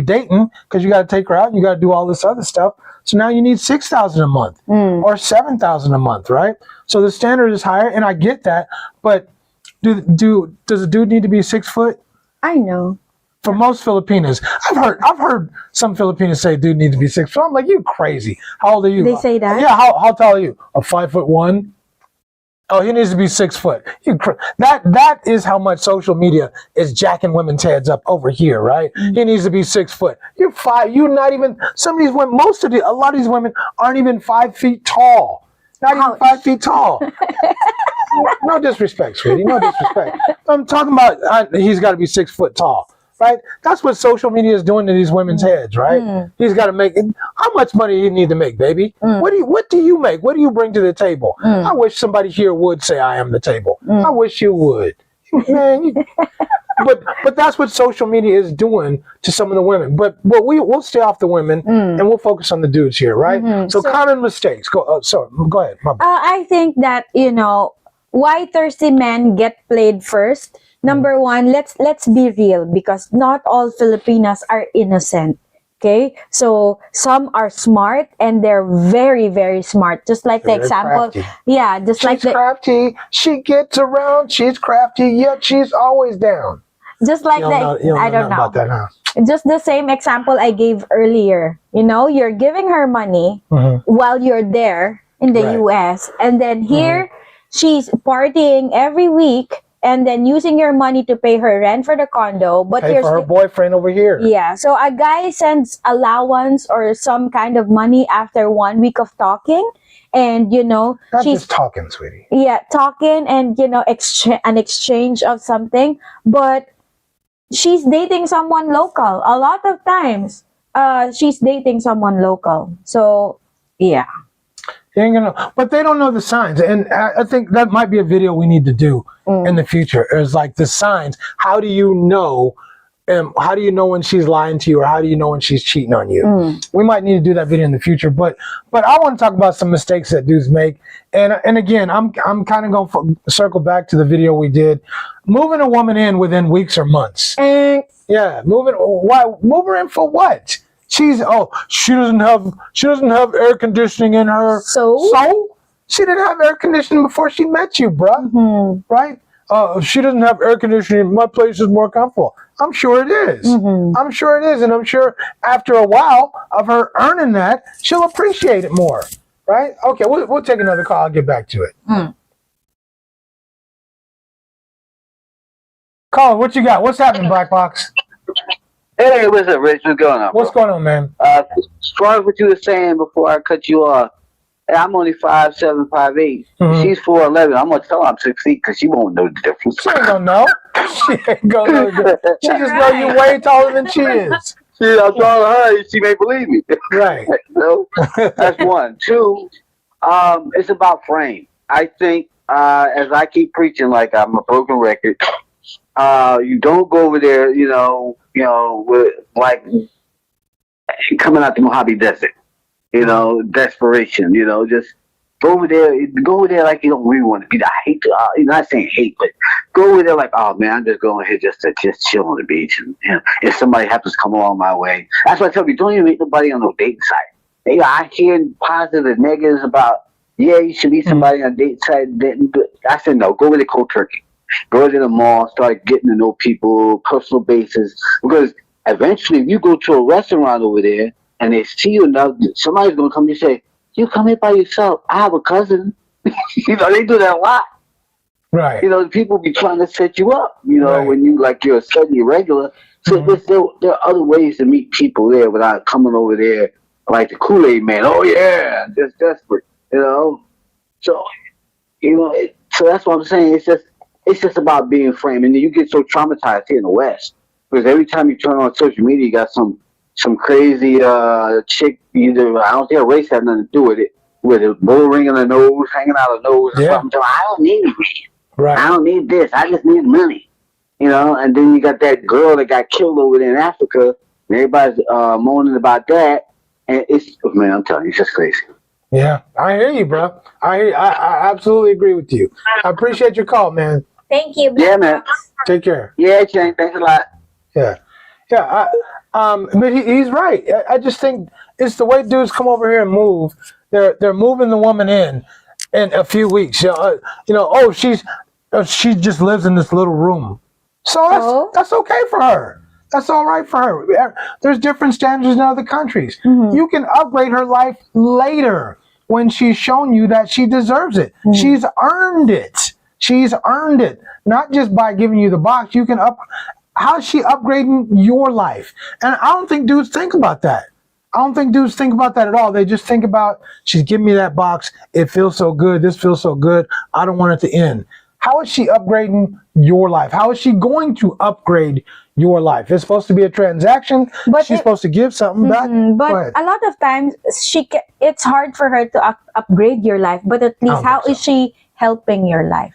dating, because you got to take her out and you got to do all this other stuff. So now you need $6,000 a month or $7,000 a month, right? So the standard is higher, and I get that. But does a dude need to be 6 foot? I know. For most Filipinas, I've heard some Filipinas say dude needs to be 6 foot. I'm like, you crazy? How old are you? They say that? Yeah. How tall are you? 5'1"? Oh, he needs to be 6 foot. That is how much social media is jacking women's heads up over here, right? He needs to be 6 foot. You're 5. You're not even. Some of these women, a lot of these women aren't even 5 feet tall. Not even 5 feet tall. No disrespect, sweetie. No disrespect. I'm talking about he's got to be 6 foot tall. Right? That's what social media is doing to these women's heads, right? He's got to make how much money do you need to make, baby? What do you make? What do you bring to the table? I wish somebody here would say I am the table. I wish you would. Man, but that's what social media is doing to some of the women. But we'll stay off the women and we'll focus on the dudes here, right? So common mistakes. Go ahead. I think that why thirsty men get played first. Number one, let's be real, because not all Filipinas are innocent. Okay, so some are smart, and they're very, very smart. Just like the example, crafty. She's crafty. She gets around. She's crafty, yet she's always down. Just like I don't know. About that, huh? Just the same example I gave earlier. You're giving her money while you're there in the U.S., and then here she's partying every week. And then using your money to pay her rent for the condo, but pay for her boyfriend over here. Yeah, so a guy sends allowance or some kind of money after 1 week of talking, and not she's just talking, sweetie. Yeah, talking and an exchange of something, but she's dating someone local. A lot of times, she's dating someone local. So yeah. But they don't know the signs, and I think that might be a video we need to do in the future. Is like the signs. How do you know? How do you know when she's lying to you, or how do you know when she's cheating on you? We might need to do that video in the future. But I want to talk about some mistakes that dudes make. And again, I'm kind of going to circle back to the video we did, moving a woman in within weeks or months. Yeah, move her in for what? She doesn't have air conditioning in her. So she didn't have air conditioning before she met you, bruh. Right? She doesn't have air conditioning. My place is more comfortable. I'm sure it is. I'm sure it is, and I'm sure after a while of her earning that, she'll appreciate it more. Right? Okay, we'll take another call. I'll get back to it. Colin, what you got? What's happening, Black Box? Hey, what's up, Rich? What's going on? What's going on, man? Strong what you were saying before I cut you off. Hey, I'm only 5'7", 5'8". She's 4'11". I'm gonna tell her I'm 6 feet because she won't know the difference. She ain't gonna know. She ain't gonna know. She just know you way taller than she is. I'm telling her, she may believe me. Right. So that's one. Two, it's about frame. I think as I keep preaching like I'm a broken record, you don't go over there, with like coming out the Mojave Desert. You know, desperation. You know, just go over there like you don't really want to be there. I hate to, you're not saying hate, but go over there like, oh man, I'm just going here just to chill on the beach. And you know, if somebody happens to come along my way, that's why I tell you, don't even meet nobody on no dating site. Hey, I hear positive and negatives about, yeah, you should meet somebody on a date site. I said, no, go with it cold turkey. Go to the mall, start getting to know people, personal basis. Because eventually, if you go to a restaurant over there and they see you enough, somebody's going to come and say, you come here by yourself. I have a cousin. You know, they do that a lot. Right. You know, people be trying to set you up, you know, when you're a steady regular. So there are other ways to meet people there without coming over there like the Kool-Aid man. Oh, yeah, just desperate, you know. So, you know, so that's what I'm saying. It's just about being framed. And then you get so traumatized here in the West. Because every time you turn on social media, you got some crazy chick, either, I don't think her race had nothing to do with it, with a bull ring in the nose, hanging out of the nose. Yeah. I don't need it. Right. I don't need this. I just need money. You know, and then you got that girl that got killed over there in Africa, and everybody's moaning about that. And it's, man, I'm telling you, it's just crazy. Yeah, I hear you, bro. I absolutely agree with you. I appreciate your call, man. Thank you. Yeah, man. Take care. Yeah, Chang, thanks a lot. Yeah. But he's right. I just think it's the way dudes come over here and move. They're moving the woman in a few weeks. Oh, she just lives in this little room. So that's okay for her. That's all right for her. There's different standards in other countries. You can upgrade her life later when she's shown you that she deserves it. She's earned it. She's earned it. Not just by giving you the box. You can how's she upgrading your life? And I don't think dudes think about that. I don't think dudes think about that at all. They just think about, she's giving me that box. It feels so good. This feels so good. I don't want it to end. How is she upgrading your life? How is she going to upgrade your life? It's supposed to be a transaction. But she's supposed to give something back. But a lot of times, it's hard for her to upgrade your life. But at least, how is she helping your life?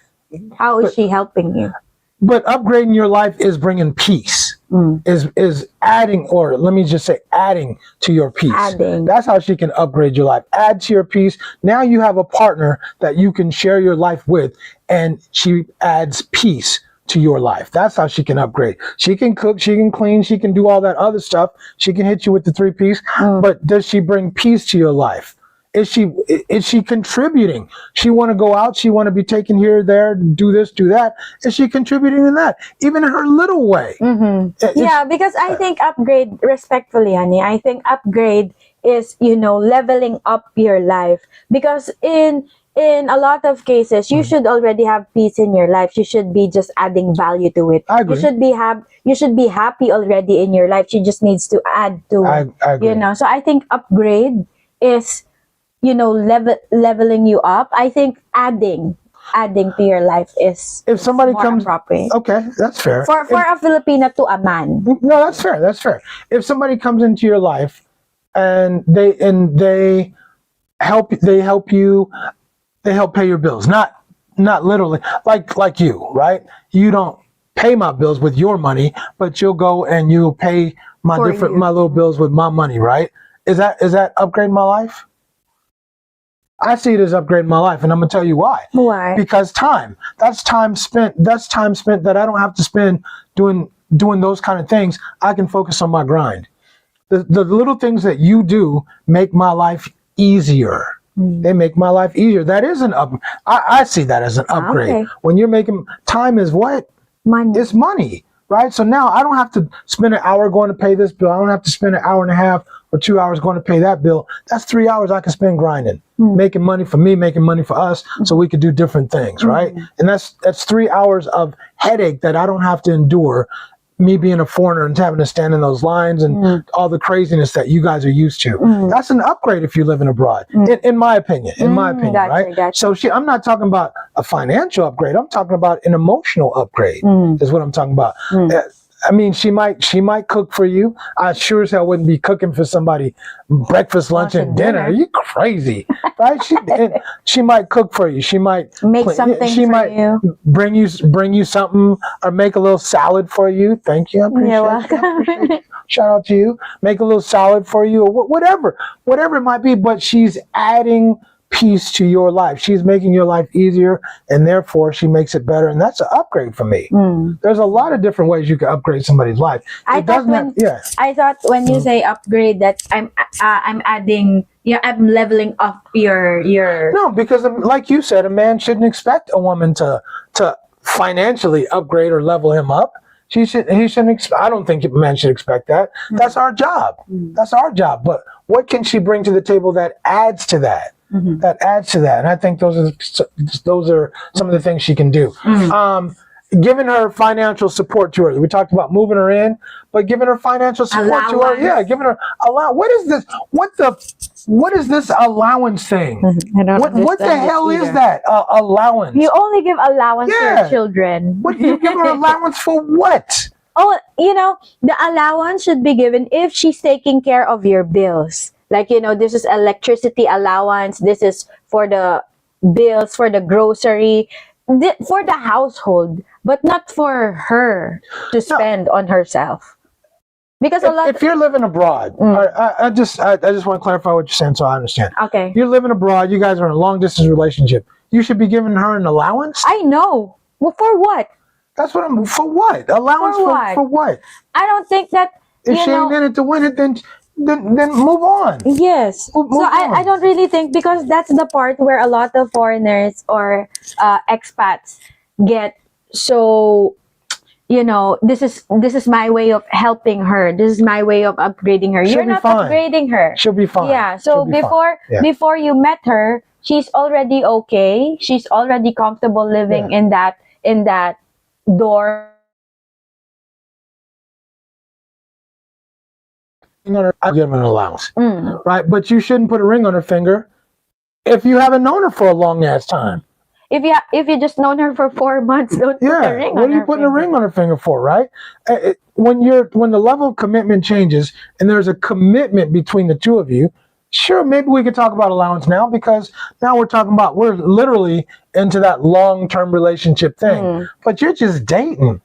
How is she helping you? But upgrading your life is bringing peace. Is adding, or let me just say adding to your peace. That's how she can upgrade your life. Add to your peace. Now you have a partner that you can share your life with, and she adds peace to your life. That's how she can upgrade. She can cook, she can clean, she can do all that other stuff. She can hit you with the 3-piece. But does she bring peace to your life? Is she contributing? She want to go out. She want to be taken here, there, do this, do that. Is she contributing in that? Even in her little way. Yeah, because I think upgrade, respectfully, honey, I think upgrade is, leveling up your life. Because in a lot of cases, you should already have peace in your life. You should be just adding value to it. I agree. You should be happy already in your life. She just needs to add to it. I agree. So I think upgrade is leveling you up. I think adding to your life is, if somebody more comes appropriate. Okay, that's fair. For a Filipina to a man. No, that's fair. If somebody comes into your life and they help you, they help pay your bills. Not literally, like you, right? You don't pay my bills with your money, but you'll go and you'll pay my little bills with my money, right? Is that upgrading my life? I see it as upgrading my life, and I'm gonna tell you why. Why? Because time. That's time spent that I don't have to spend doing those kind of things. I can focus on my grind. The little things that you do make my life easier. They make my life easier. That is an up. I see that as an upgrade. Okay. When you're making time is what? Money. It's money, right? So now I don't have to spend an hour going to pay this bill. I don't have to spend an hour and a half or 2 hours going to pay that bill. That's 3 hours I can spend grinding, making money for me, making money for us, so we could do different things, right? And that's 3 hours of headache that I don't have to endure, me being a foreigner and having to stand in those lines and all the craziness that you guys are used to. That's an upgrade if you're living abroad, in my opinion, right? Gotcha. So I'm not talking about a financial upgrade. I'm talking about an emotional upgrade is what I'm talking about. I mean, she might cook for you. I sure as hell wouldn't be cooking for somebody breakfast, lunch, and dinner. Are you crazy, right? She might cook for you. She might make something. She might bring you something, or make a little salad for you. Thank you. I appreciate You're welcome. it. Shout out to you. Make a little salad for you, or whatever it might be. But she's adding peace to your life. She's making your life easier, and therefore she makes it better, and that's an upgrade for me. There's a lot of different ways you can upgrade somebody's life. I thought when you say upgrade, that I'm adding, I'm leveling up your No, because like you said, a man shouldn't expect a woman to financially upgrade or level him up. He shouldn't. I don't think a man should expect that. That's our job. That's our job. But what can she bring to the table that adds to that? That adds to that, and I think those are some of the things she can do. Giving her financial support to her. We talked about moving her in, but giving her financial support to her. Giving her What is this? What is this allowance thing? I don't what the hell is that? Allowance. You only give allowance to your children. What you give her allowance for? What? Oh, the allowance should be given if she's taking care of your bills. Like, this is electricity allowance. This is for the bills, for the grocery, for the household, but not for her to spend on herself. Because if you're living abroad, I just want to clarify what you're saying so I understand. Okay. You're living abroad. You guys are in a long distance relationship. You should be giving her an allowance. I know. Well, for what? That's what for what? Allowance for what? I don't think that. If she ain't in it to win it, then move on. Yes. I don't really think, because that's the part where a lot of foreigners or expats get so, this is my way of helping her. This is my way of upgrading her. You're not upgrading her. She'll be fine. Yeah. So before you met her, she's already okay. She's already comfortable living in that dorm. I'll give her an allowance, right? But you shouldn't put a ring on her finger if you haven't known her for a long ass time. If you just known her for 4 months, don't put a ring on her finger. What are you putting a ring on her finger for, right? When the level of commitment changes and there's a commitment between the two of you, sure, maybe we could talk about allowance now, because now we're literally into that long-term relationship thing. But you're just dating.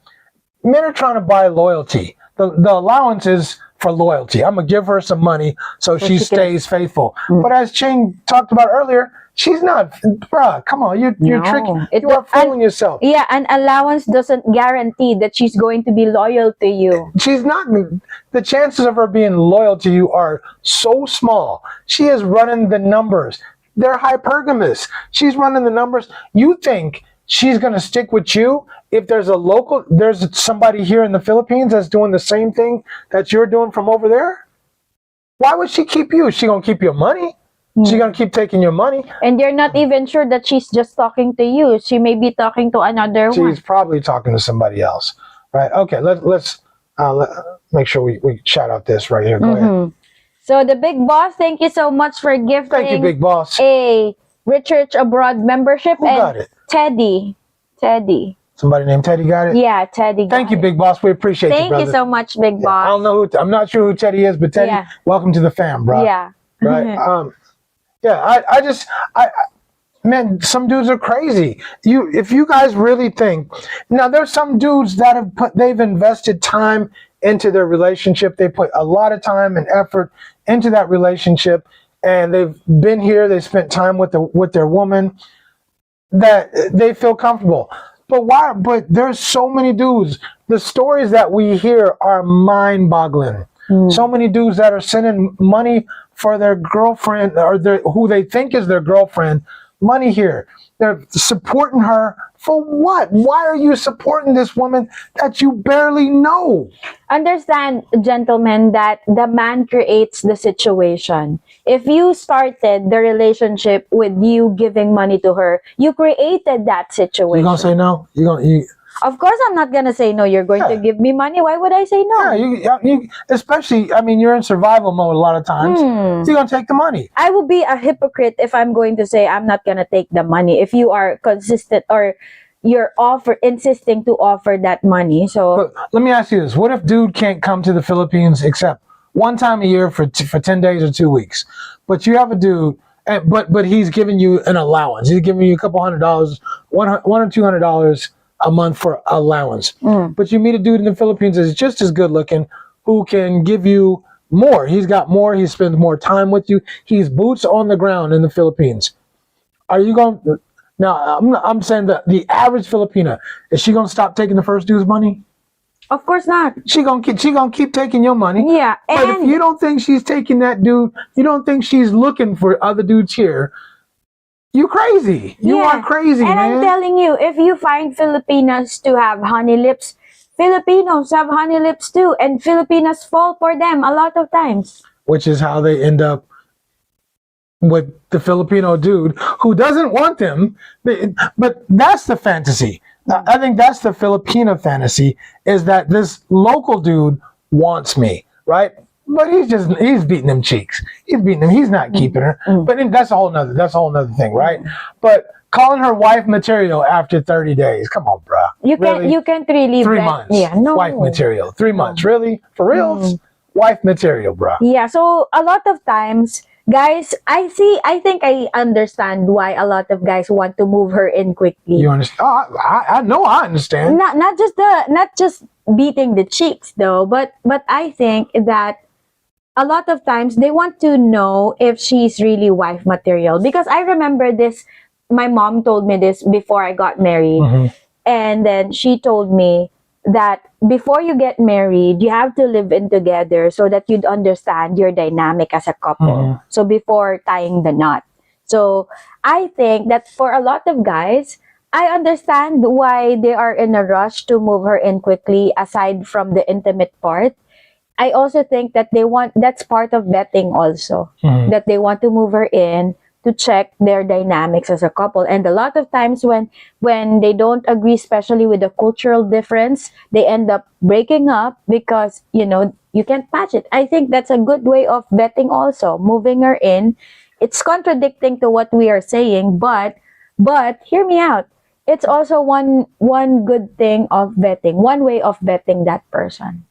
Men are trying to buy loyalty. The allowance is for loyalty. I'm gonna give her some money so she stays faithful. But as Ching talked about earlier, she's not. Bruh, come on, you're tricky. You are fooling yourself. Yeah, an allowance doesn't guarantee that she's going to be loyal to you. She's not. The chances of her being loyal to you are so small. She is running the numbers. They're hypergamous. She's running the numbers. You think she's going to stick with you if there's somebody here in the Philippines that's doing the same thing that you're doing from over there? Why would she keep you? Is she going to keep your money? She's going to keep taking your money. And you're not even sure that she's just talking to you. She may be talking to another one. She's probably talking to somebody else. Right? Okay, let's make sure we shout out this right here. Go ahead. So the Big Boss, thank you so much for gifting. Thank you, Big Boss. A Research Abroad membership. Who got it? Teddy. Somebody named Teddy got it? Yeah, Teddy. Thank you, Big Boss. We appreciate you, brother. Thank you so much, Big Boss. I don't know I'm not sure who Teddy is, but Teddy, welcome to the fam, bro. Yeah. Right? Man, some dudes are crazy. If you guys really think, now there's some dudes that they've invested time into their relationship. They put a lot of time and effort into that relationship, and they've been here. They spent time with their woman that they feel comfortable. But why? But there's so many dudes. The stories that we hear are mind-boggling. So many dudes that are sending money for their girlfriend or who they think is their girlfriend, money here. They're supporting her for what? Why are you supporting this woman that you barely know? Understand, gentlemen, that the man creates the situation. If you started the relationship with you giving money to her, you created that situation. You gonna say no? Of course, I'm not gonna say no. You're going to give me money. Why would I say no? Yeah, especially, you're in survival mode a lot of times. So you're gonna take the money. I will be a hypocrite if I'm going to say I'm not gonna take the money. If you are consistent or you're insisting to offer that money. So But let me ask you this: what if dude can't come to the Philippines except one time a year for 10 days or 2 weeks? But you have a dude, but he's giving you an allowance. He's giving you a couple $100, one or $200 a month for allowance. But you meet a dude in the Philippines that's just as good looking, who can give you more. He's got more. He spends more time with you. He's boots on the ground in the Philippines. Are you going? Now, I'm saying that the average Filipina, is she gonna stop taking the first dude's money? of course not. She gonna keep taking your money. Yeah, But if you don't think she's taking that dude, you don't think she's looking for other dudes here, you crazy. You are crazy, and man. I'm telling you, if you find Filipinas to have honey lips, Filipinos have honey lips too, and Filipinas fall for them a lot of times. Which is how they end up with the Filipino dude who doesn't want them. But that's the fantasy. I think that's the Filipina fantasy, is that this local dude wants me, right? But he's beating them cheeks. He's beating them. He's not keeping her. But that's a whole nother thing, right? But calling her wife material after 30 days. Come on, bruh. You can't really 3 bet. months. Yeah, no. Wife material. 3 months. Really? For reals? Wife material, bruh. Yeah, so a lot of times, guys, I think I understand why a lot of guys want to move her in quickly. You understand? Oh, I know I understand. Not just beating the cheeks though, but I think that a lot of times they want to know if she's really wife material, because I remember this. My mom told me this before I got married, and then she told me that before you get married, you have to live in together so that you'd understand your dynamic as a couple. So before tying the knot. So I think that for a lot of guys, I understand why they are in a rush to move her in quickly, aside from the intimate part. I also think that that's part of vetting also, that they want to move her in to check their dynamics as a couple. And a lot of times when they don't agree, especially with the cultural difference, they end up breaking up because, you can't patch it. I think that's a good way of vetting also, moving her in. It's contradicting to what we are saying, but hear me out. It's also one good thing of vetting, one way of vetting that person.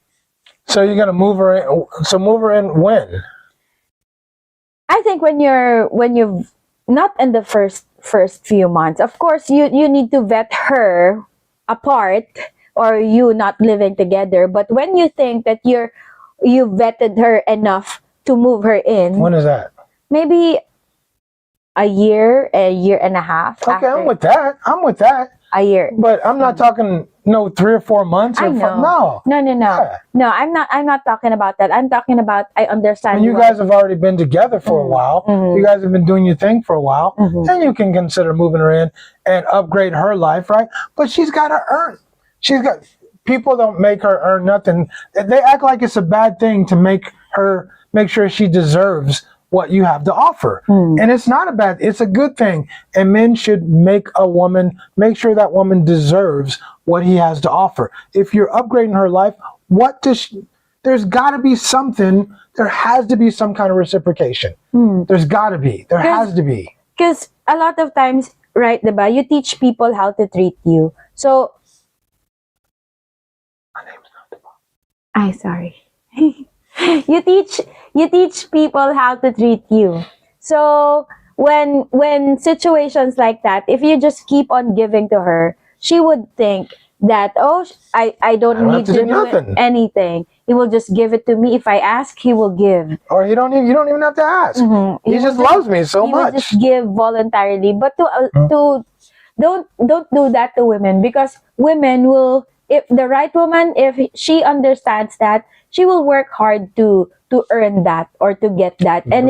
So you're gonna move her in. So move her in when? I think when you've not in the first few months. Of course, you need to vet her apart, or you not living together. But when you think that you vetted her enough to move her in, When is that? maybe a year and a half. Okay, after, I'm with that. a year. But I'm not talking 3 or 4 months. I Or know. No. Yeah. No, I'm not talking about that. I'm talking about, I understand. And you guys have already been together for a while. You guys have been doing your thing for a while. Then you can consider moving her in and upgrade her life, right? But she's got to earn. People don't make her earn nothing. They act like it's a bad thing to make sure she deserves what you have to offer. And it's not it's a good thing. And men should make sure that woman deserves what he has to offer. If you're upgrading her life, there's got to be something. There has to be some kind of reciprocation. There's got to be. There has to be. Because a lot of times, right, diba, you teach people how to treat you. So, My name's not the I'm sorry. you teach people how to treat you. So when situations like that, if you just keep on giving to her, she would think that, I don't need to do nothing. anything. He will just give it to me. If I ask, he will give. Or you don't even have to ask. He just loves me so He much. will just give voluntarily. But don't do that to women, because women will, if the right woman, if she understands that, she will work hard to earn that or to get that, and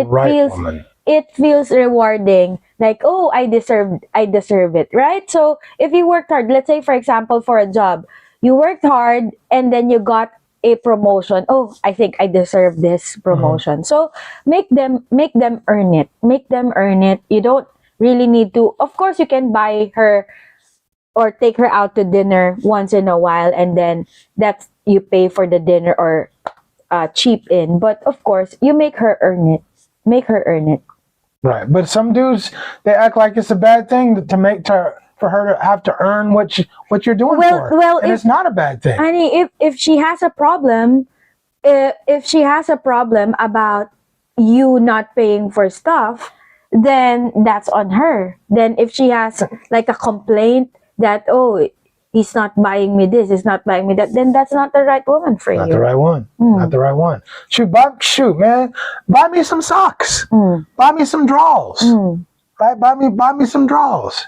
it feels rewarding. Like, I deserve it, right? So if you worked hard, let's say for example for a job, you worked hard and then you got a promotion. I think I deserve this promotion. So make them earn it. Make them earn it. You don't really need to. Of course, you can buy her or take her out to dinner once in a while, and then that's, you pay for the dinner or cheap in. But of course, you make her earn it. Make her earn it. Right, but some dudes, they act like it's a bad thing to for her to have to earn what you're doing for her. Well, and it's not a bad thing. Honey, if she has a problem, if she has a problem about you not paying for stuff, then that's on her. Then if she has like a complaint that, oh, he's not buying me this, he's not buying me that, then that's not the right woman for you. Not the right one. Not the right one. Shoot, man. Buy me some socks. Buy me some drawers. Right? Buy me some drawers.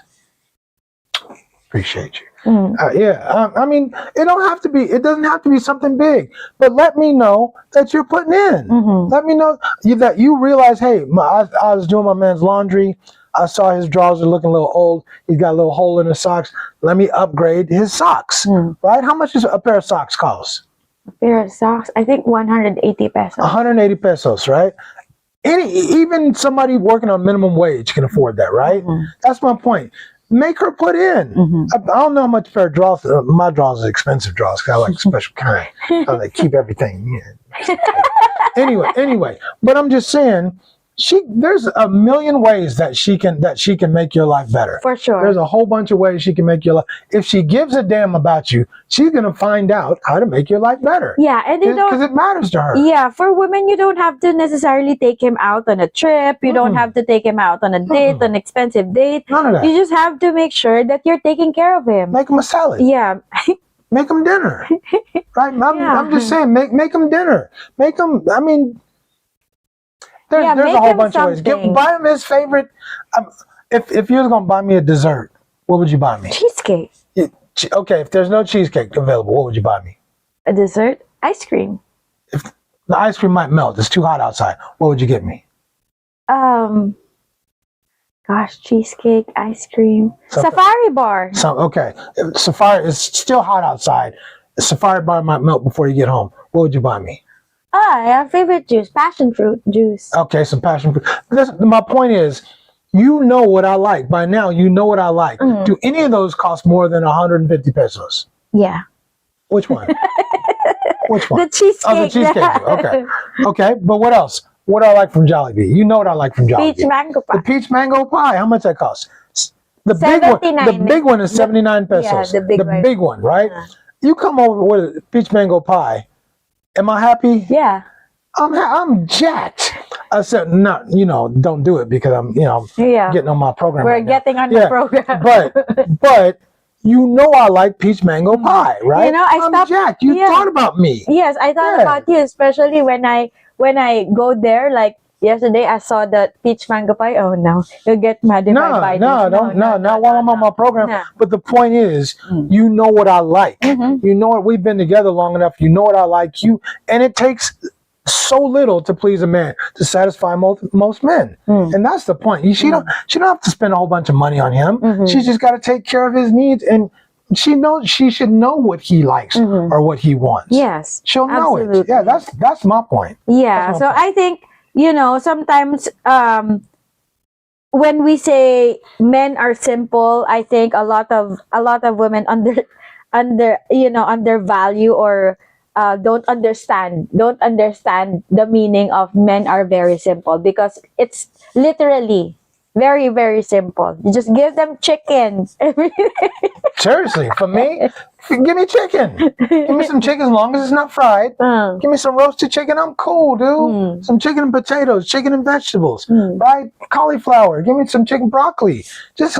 Appreciate you. I mean, it doesn't have to be something big, but let me know that you're putting in. Let me know that you realize, hey, I was doing my man's laundry. I saw his drawers are looking a little old. He's got a little hole in his socks. Let me upgrade his socks. Right? How much does a pair of socks cost? A pair of socks, I think 180 pesos. 180 pesos, right? Even somebody working on minimum wage can afford that, right? That's my point. Make her put in. I don't know how much a pair of drawers. My drawers are expensive drawers because I like special kind. They keep everything. Anyway, but I'm just saying, there's a million ways that she can make your life better. For sure. There's a whole bunch of ways she can make your life. If she gives a damn about you, she's gonna find out how to make your life better. Yeah, and because it matters to her. Yeah, for women, you don't have to necessarily take him out on a trip. You don't have to take him out on a date, an expensive date. None of that. You just have to make sure that you're taking care of him. Make him a salad. Yeah. Make him dinner. Right? I'm just saying, make him dinner. Make him. I mean. There's a whole bunch of ways. Buy him his favorite. If you was gonna buy me a dessert, what would you buy me? Cheesecake. Okay, if there's no cheesecake available, what would you buy me? A dessert? Ice cream. If the ice cream might melt, it's too hot outside, what would you get me? Gosh, cheesecake, ice cream, safari bar. Okay, safari is still hot outside. The safari bar might melt before you get home. What would you buy me? I have favorite juice, passion fruit juice. Okay, some passion fruit. My point is, you know what I like. By now, you know what I like. Do any of those cost more than 150 pesos? Yeah. Which one? Which one? The cheesecake. Oh, the cheesecake. Okay, but what else? What do I like from Jollibee? You know what I like from Jollibee. Peach mango pie. The peach mango pie. How much that costs? The big one is 79 pesos. Yeah, the big one, right? You come over with a peach mango pie. Am I happy? Yeah. I'm jacked. I said, no, don't do it because I'm getting on my program. We're getting on the program. but you know I like peach mango pie, right? I'm jacked. You thought about me. Yes, I thought about you, especially when I go there. Like yesterday, I saw the peach mango pie. Oh no, you'll get mad if I buy this. No, not while I'm on my program. No. But the point is, you know what I like. You know what, we've been together long enough. You know what I like. And it takes so little to please a man, to satisfy most men. And that's the point. She don't have to spend a whole bunch of money on him. She's just got to take care of his needs, and she should know what he likes or what he wants. Yes, she'll know it. Yeah, that's my point. Yeah, so I think sometimes when we say men are simple, I think a lot of women undervalue or don't understand the meaning of men are very simple, because it's literally very, very simple. You just give them chicken. Seriously, for me, give me chicken. Give me some chicken as long as it's not fried. Give me some roasted chicken. I'm cool, dude. Some chicken and potatoes, chicken and vegetables, right? Cauliflower. Give me some chicken broccoli. Just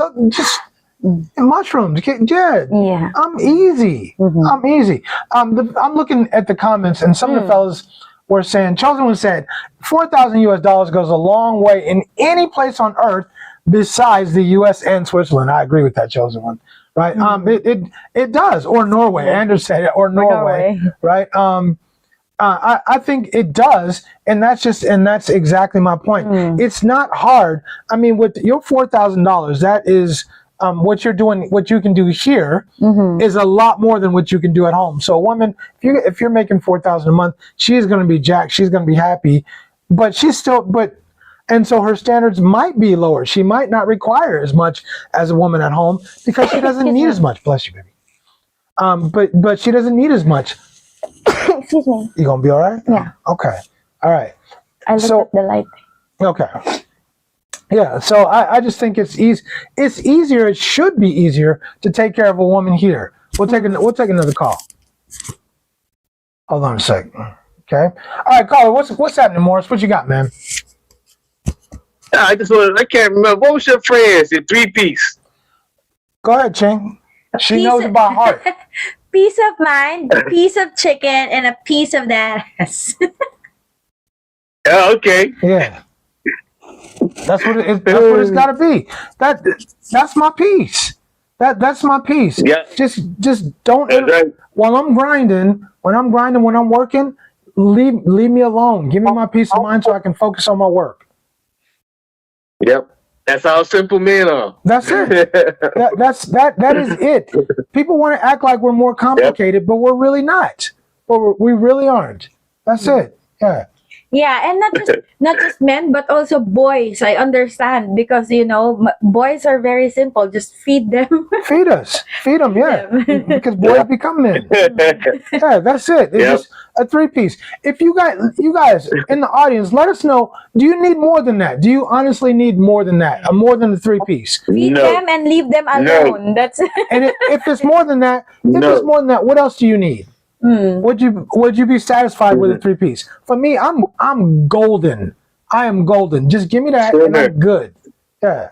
mushrooms. Yeah. I'm easy. I'm easy. I'm looking at the comments, and some of the fellas were saying, Chosen one said, $4,000 goes a long way in any place on earth besides the U.S. and Switzerland. I agree with that, Chosen one. Right? It does. Or Norway. Anders said it. Or Norway. Right? I think it does, and that's exactly my point. It's not hard. I mean, with your $4,000, that is what you're doing. What you can do here is a lot more than what you can do at home. So a woman, if you're making $4,000 a month, she's going to be jacked. She's going to be happy, but and so her standards might be lower. She might not require as much as a woman at home because she doesn't need as much. Bless you, baby. But she doesn't need as much. Excuse me. You gonna be all right? Yeah. Okay. All right. I looked at the light. Okay. Yeah, so I just think it's easy. It's easier. It should be easier to take care of a woman here. We'll take another call. Hold on a second. Okay. All right, caller. What's happening, Morris? What you got, man? I can't remember. What was your phrase? Your 3-piece. Go ahead, Ching. She piece knows of- about heart. Piece of mind, a piece of chicken, and a piece of that ass. Oh, okay. Yeah. That's what it's got to be. That's my piece. That's my piece. Yeah. Just don't. Right. When I'm grinding, when I'm working, leave me alone. Give me my peace of mind so I can focus on my work. Yep. That's how simple men are. That's it. That is it. People want to act like we're more complicated, but we're really not. We really aren't. That's it. Yeah. Yeah, and not just men, but also boys. I understand because boys are very simple. Just feed them. Feed them. Yeah, because boys become men. Yeah, that's it. It's just a 3-piece. If you guys in the audience, let us know. Do you need more than that? Do you honestly need more than that? More than the 3-piece? Feed them and leave them alone. That's And if it's more than that, what else do you need? Would you be satisfied with a 3-piece? For me, I'm golden. I am golden. Just give me that, and I'm good. Yeah.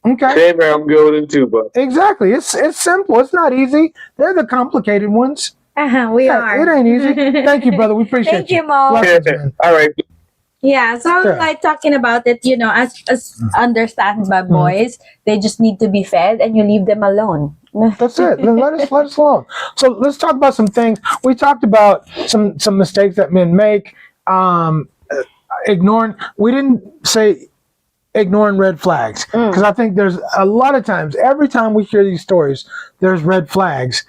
Okay. Same here, I'm golden too, but Exactly. It's simple. It's not easy. They're the complicated ones. we are. It ain't easy. Thank you, brother. We appreciate Thank you, Mo. Blessings, man. all right. Yeah, so I was like talking about it, as understand by boys, they just need to be fed and you leave them alone. That's it. Let us alone. So let's talk about some things. We talked about some mistakes that men make. Ignoring. We didn't say ignoring red flags because I think there's a lot of times. Every time we hear these stories, there's red flags,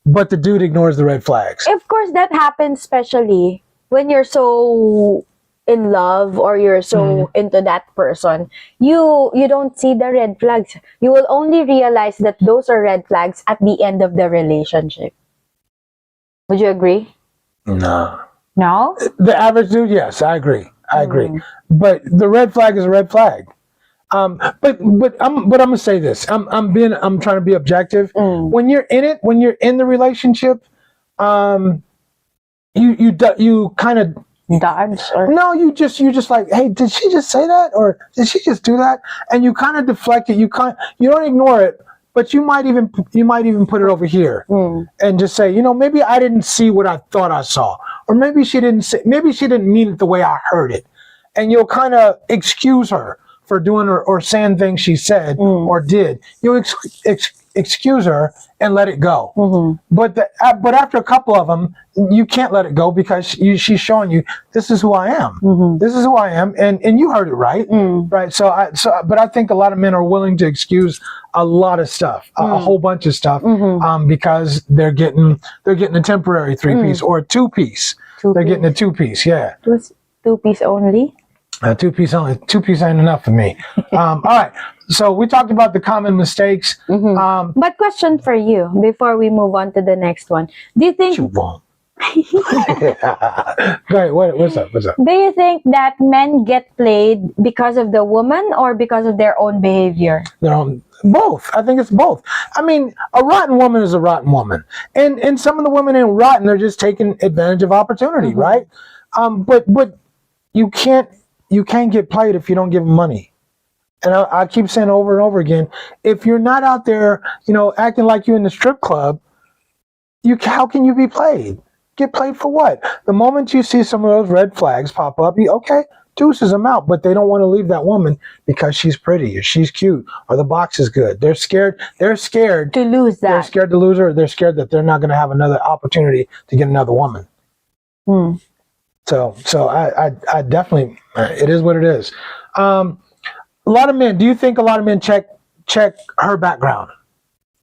but the dude ignores the red flags. Of course, that happens, especially when you're so in love or you're so into that person. You don't see the red flags. You will only realize that those are red flags at the end of the relationship. Would you agree? No. No? The average dude, yes, I agree. But the red flag is a red flag. But I'm gonna say this. I'm trying to be objective. When you're in it, when you're in the relationship, you kind of Dodge or no, you just like, hey, did she just say that or did she just do that? And you kind of deflect it. You don't ignore it, but you might even put it over here and just say, maybe I didn't see what I thought I saw, or maybe she didn't mean it the way I heard it, and you'll kind of excuse her for doing or saying things she said or did. You'll excuse her and let it go. But after a couple of them, you can't let it go because she's showing you this is who I am. This is who I am, and you heard it right, right? But I think a lot of men are willing to excuse a lot of stuff, a whole bunch of stuff, because they're getting a temporary 3-piece or a 2-piece. They're getting a 2-piece, yeah. it was 2-piece only. 2-piece only. 2-piece ain't enough for me. All right. So we talked about the common mistakes. But question for you before we move on to the next one. Do you think You won't. Go ahead. What's up? Do you think that men get played because of the woman or because of their own behavior? Both. I think it's both. I mean, a rotten woman is a rotten woman, and some of the women ain't rotten. They're just taking advantage of opportunity, right? But you can't get played if you don't give them money. And I keep saying over and over again, if you're not out there, acting like you're in the strip club, how can you be played? Get played for what? The moment you see some of those red flags pop up, deuces them out. But they don't want to leave that woman because she's pretty or she's cute or the box is good. They're scared. They're scared To lose that. They're scared to lose her. They're scared that they're not going to have another opportunity to get another woman. So I definitely, it is what it is. A lot of men. Do you think a lot of men check her background?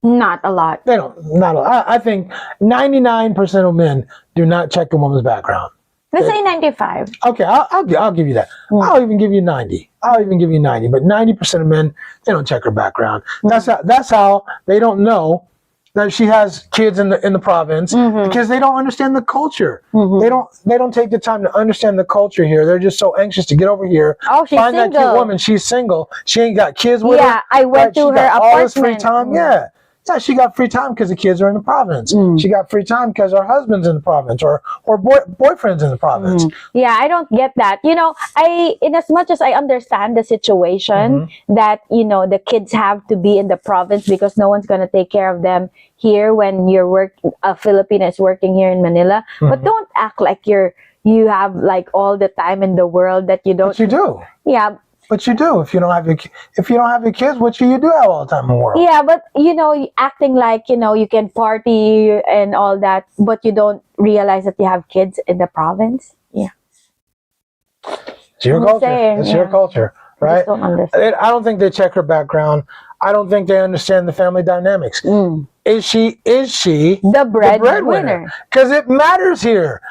Not a lot. They don't. Not a lot. I think 99% of men do not check a woman's background. Let's say 95. Okay, I'll give you that. I'll even give you 90. But 90% of men, they don't check her background. That's how they don't know that she has kids in the province because they don't understand the culture. They don't take the time to understand the culture here. They're just so anxious to get over here. Oh, she's find single. that cute woman. She's single. She ain't got kids with her. Yeah, I went to She her got all this free apartment. time. Yeah, she got free time because the kids are in the province. She got free time because her husband's in the province or boyfriend's in the province. Yeah, I don't get that. You know, in as much as I understand the situation that, you know, the kids have to be in the province because no one's going to take care of them here when a Filipina is working here in Manila. But don't act like you have like all the time in the world that you don't. But you do. Yeah. But you do. If you don't have your kids, which you do have all the time in the world. Yeah, but you know, acting like, you know, you can party and all that, but you don't realize that you have kids in the province. Yeah. It's your culture. It's your culture, right? I just don't understand. I don't think they check her background. I don't think they understand the family dynamics. Is she the breadwinner? Because it matters here.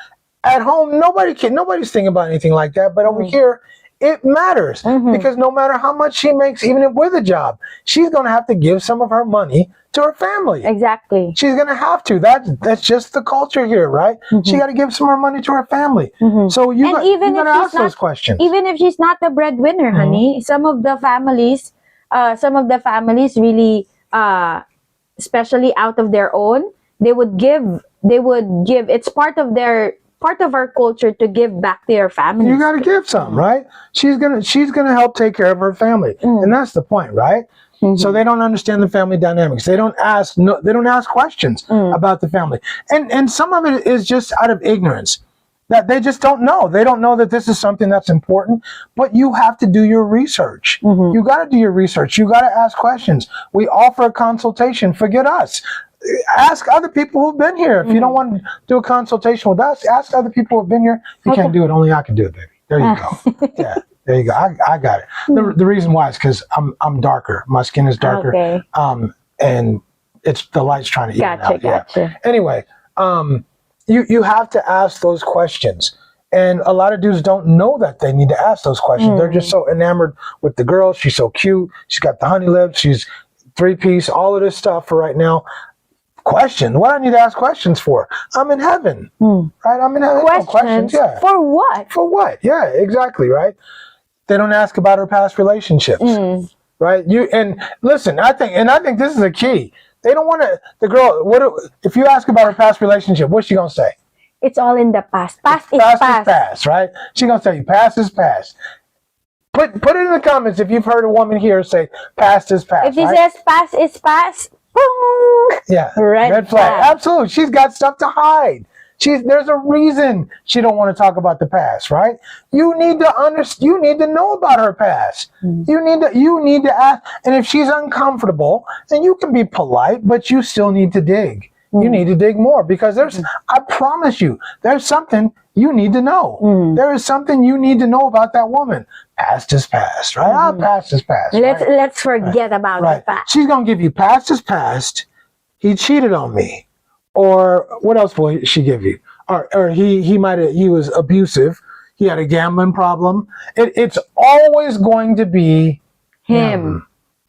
At home, nobody's thinking about anything like that. But over here, it matters because no matter how much she makes, even with a job, she's going to have to give some of her money to her family. Exactly. She's going to have to. That's just the culture here, right? She got to give some of her money to her family. So you got to ask those questions. Even if she's not the breadwinner, honey, some of the families really, especially out of their own, they would give. It's part of our culture to give back to your family. You got to give some, right? She's gonna help take care of her family, and that's the point, right? So they don't understand the family dynamics. They don't ask questions about the family, and some of it is just out of ignorance that they just don't know. They don't know that this is something that's important. But you have to do your research. You got to do your research. You got to ask questions. We offer a consultation. Forget us. Ask other people who've been here. If you don't want to do a consultation with us, ask other people who've been here. If you can't do it, only I can do it, baby. There you go. Yeah, there you go. I got it. The reason why is because I'm darker. My skin is darker. Okay. And it's the light's trying to even out. Gotcha. Yeah. Anyway, you have to ask those questions. And a lot of dudes don't know that they need to ask those questions. They're just so enamored with the girl. She's so cute. She's got the honey lips. She's 3-piece. All of this stuff for right now. Question. What I need to ask questions for? I'm in heaven, right? I'm in heaven. Questions? Yeah. For what? For what? Yeah, exactly, right? They don't ask about her past relationships, right? Listen. I think this is a key. They don't want to. The girl. If you ask about her past relationship? What's she gonna say? It's all in the past. Past is past, right? She's gonna tell you past is past. Put it in the comments if you've heard a woman here say past is past. If he says past is past. Boom. Yeah, red flag. Absolutely, she's got stuff to hide. There's a reason she don't want to talk about the past, right? You need to you need to know about her past. You need to ask. And if she's uncomfortable, then you can be polite, but you still need to dig. You need to dig more because I promise you, there's something you need to know. There is something you need to know about that woman. Past is past, right? Past is past. Let's forget about the past. She's gonna give you past is past. He cheated on me, or what else will she give you? Or he was abusive. He had a gambling problem. It's always going to be him.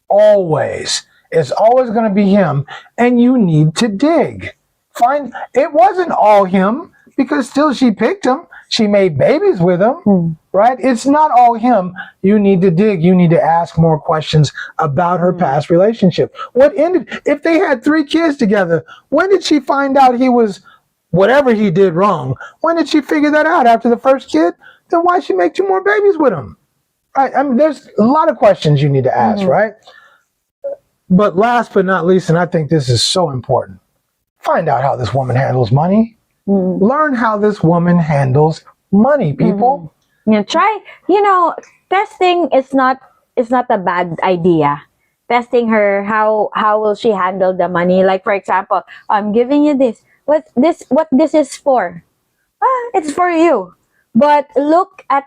Always. It's always going to be him, and you need to dig. It wasn't all him because still she picked him. She made babies with him, right? It's not all him. You need to dig. You need to ask more questions about her past relationship. If they had 3 kids together, when did she find out he was whatever he did wrong? When did she figure that out? After the first kid? Then why she make 2 more babies with him? Right? I mean, there's a lot of questions you need to ask, right? But last but not least, and I think this is so important, find out how this woman handles money. Learn how this woman handles money, people. Testing is not a bad idea. Testing her, how will she handle the money? Like, for example, I'm giving you this. What this is for? It's for you. But look at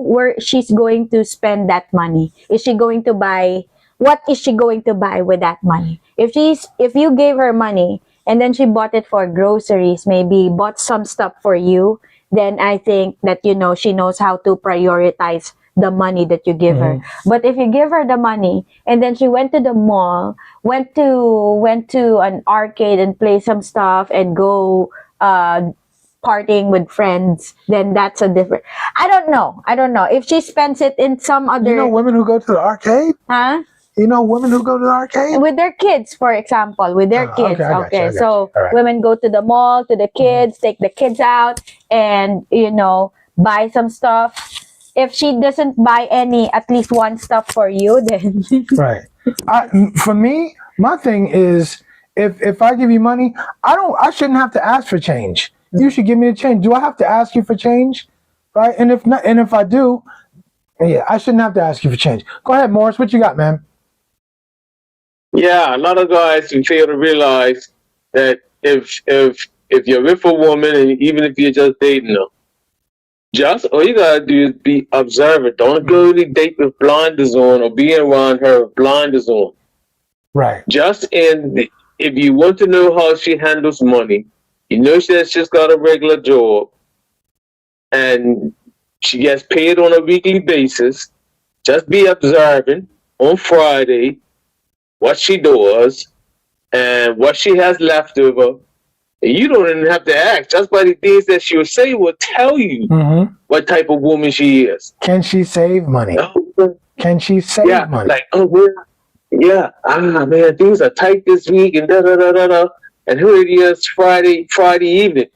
where she's going to spend that money. Is she going to buy? What is she going to buy with that money? If you gave her money and then she bought it for groceries, maybe bought some stuff for you, then I think that she knows how to prioritize the money that you give her. But if you give her the money and then she went to the mall, went to an arcade and play some stuff and go partying with friends, then that's a different. I don't know if she spends it in some other. You know women who go to the arcade? Huh? You know women who go to the arcade? With their kids, for example, with their kids. Okay, I got you. So All right. women go to the mall, to the kids, take the kids out, and buy some stuff. If she doesn't buy at least one stuff for you, then Right. For me, my thing is, if I give you money, I shouldn't have to ask for change. You should give me the change. Do I have to ask you for change? Right? And if not, and if I do, yeah, I shouldn't have to ask you for change. Go ahead, Morris. What you got, man? Yeah, a lot of guys fail to realize that if you're with a woman, and even if you're just dating her, just all you gotta do is be observant. Don't go to date with blinders on or be around her with blinders on. Right. If you want to know how she handles money, you know she's just got a regular job and she gets paid on a weekly basis. Just be observant on Friday what she does and what she has left over. And you don't even have to ask. Just by the things that she'll say will tell you what type of woman she is. Can she save money? Can she save money? Like, man, things are tight this week and da-da-da-da-da. And here it is Friday evening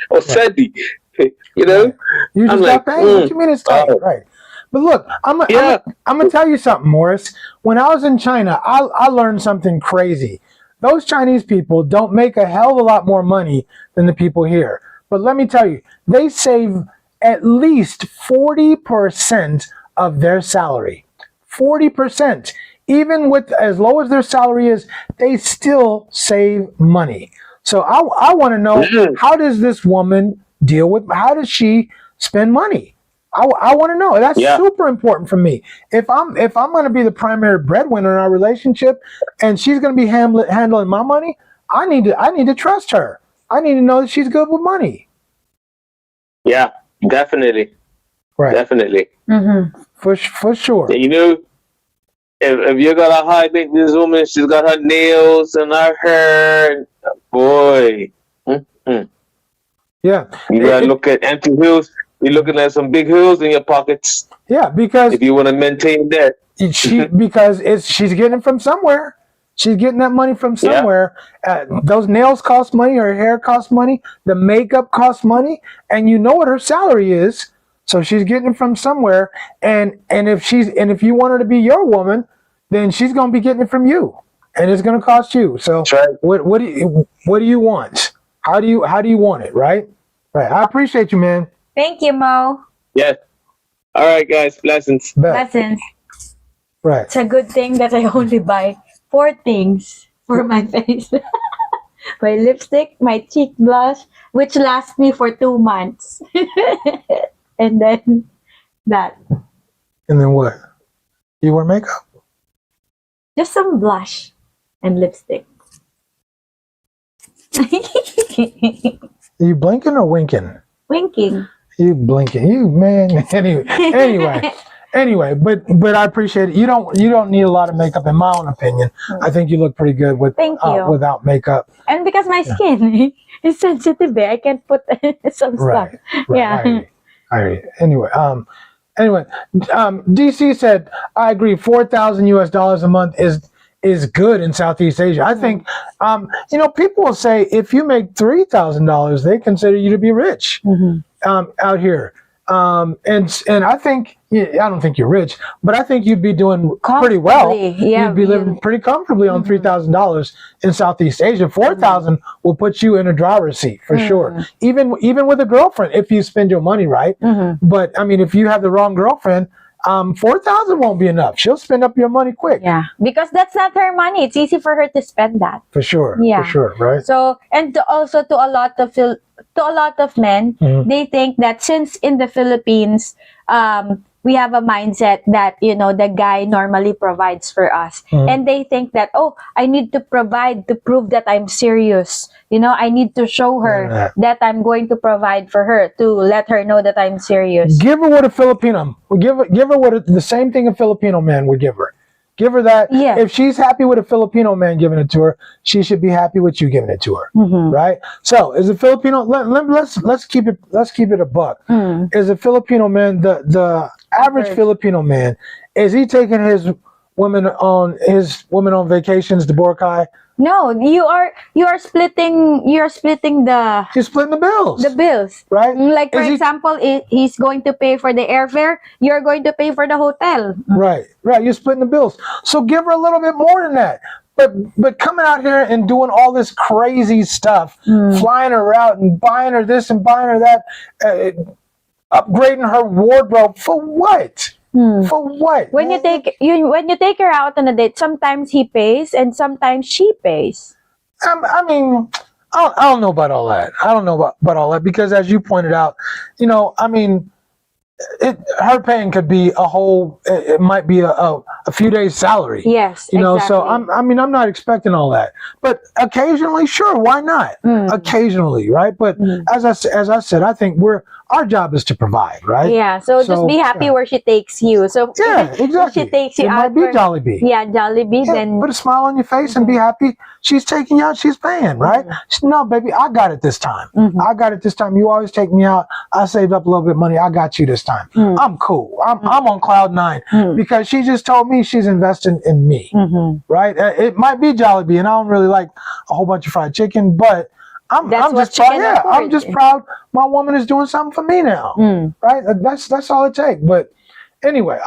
or Sunday, You just got paid. What you mean it's tight? Right. But look, I'm gonna tell you something, Morris. When I was in China, I learned something crazy. Those Chinese people don't make a hell of a lot more money than the people here. But let me tell you, they save at least 40% of their salary. 40%. Even with as low as their salary is, they still save money. So I want to know, how does this woman how does she spend money? I want to know. That's super important for me. If I'm going to be the primary breadwinner in our relationship, and she's going to be handling my money, I need to trust her. I need to know that she's good with money. Yeah, definitely. Right. Definitely. For sure. Yeah, if you got a high maintenance woman, she's got her nails and her hair. Boy. Yeah. You gotta look at empty hills. You're looking at some big hills in your pockets. Yeah, because if you want to maintain that, she's getting it from somewhere. She's getting that money from somewhere. Those nails cost money. Her hair costs money. The makeup costs money, and you know what her salary is. So she's getting it from somewhere. And if you want her to be your woman, then she's gonna be getting it from you, and it's gonna cost you. So what do you want? How do you want it? Right. I appreciate you, man. Thank you, Mo. Yes. All right, guys. Blessings. Blessings. Right. It's a good thing that I only buy 4 things for my face. My lipstick, my cheek blush, which lasts me for 2 months. And then that. And then what? You wear makeup? Just some blush and lipstick. Are you blinking or winking? Winking. You blinking. You man. Anyway, but I appreciate it. You don't need a lot of makeup, in my own opinion. I think you look pretty good without makeup. And because my skin is sensitive, I can't put some stuff. Right. I agree. Anyway, DC said, I agree. $4,000 a month is good in Southeast Asia. I think, people will say if you make $3,000, they consider you to be rich out here. And I think, I don't think you're rich, but I think you'd be doing pretty well. Yeah, you'd be living pretty comfortably on $3,000 in Southeast Asia. $4,000 will put you in a driver's seat for sure. Even with a girlfriend, if you spend your money right. But I mean, if you have the wrong girlfriend, $4,000 won't be enough. She'll spend up your money quick. Yeah, because that's not her money. It's easy for her to spend that. For sure. Yeah. For sure. Right. So, and also to a lot of men, they think that since in the Philippines, we have a mindset that, you know, the guy normally provides for us. And they think that, oh, I need to provide to prove that I'm serious. You know, I need to show her that I'm going to provide for her, to let her know that I'm serious. Give her what a Filipino, give her what the same thing a Filipino man would give her. Give her that. Yeah. If she's happy with a Filipino man giving it to her, she should be happy with you giving it to her, right? So, is a Filipino? Let's keep it a buck. Is a Filipino man, the average Filipino man, is he taking his women on vacations to Boracay? No, you are splitting the He's splitting the bills. the bills. Right? Like, for example, he's going to pay for the airfare, you're going to pay for the hotel. Right. You're splitting the bills. So give her a little bit more than that. But coming out here and doing all this crazy stuff, flying her out and buying her this and buying her that, upgrading her wardrobe for what? For what? When you take her out on a date, sometimes he pays and sometimes she pays. I mean, I don't know about all that. I don't know about all that, because as you pointed out, you know, I mean, her paying could be it might be a few days' salary. Yes, you know. exactly. So I'm not expecting all that, but occasionally, sure, why not? Occasionally, right? But as I said, I think our job is to provide, right? Yeah. So just be happy where she takes you. So exactly. if she takes you it out, might be Jollibee. Yeah, Jollibee. Then put a smile on your face and be happy. She's taking you out. She's paying, right? No, baby, I got it this time. I got it this time. You always take me out. I saved up a little bit of money. I got you this time. I'm cool. I'm on cloud 9 because she just told me she's investing in me, right? It might be Jollibee, and I don't really like a whole bunch of fried chicken, but I'm just proud. Yeah, I'm just proud my woman is doing something for me now, right? That's all it takes. But anyway,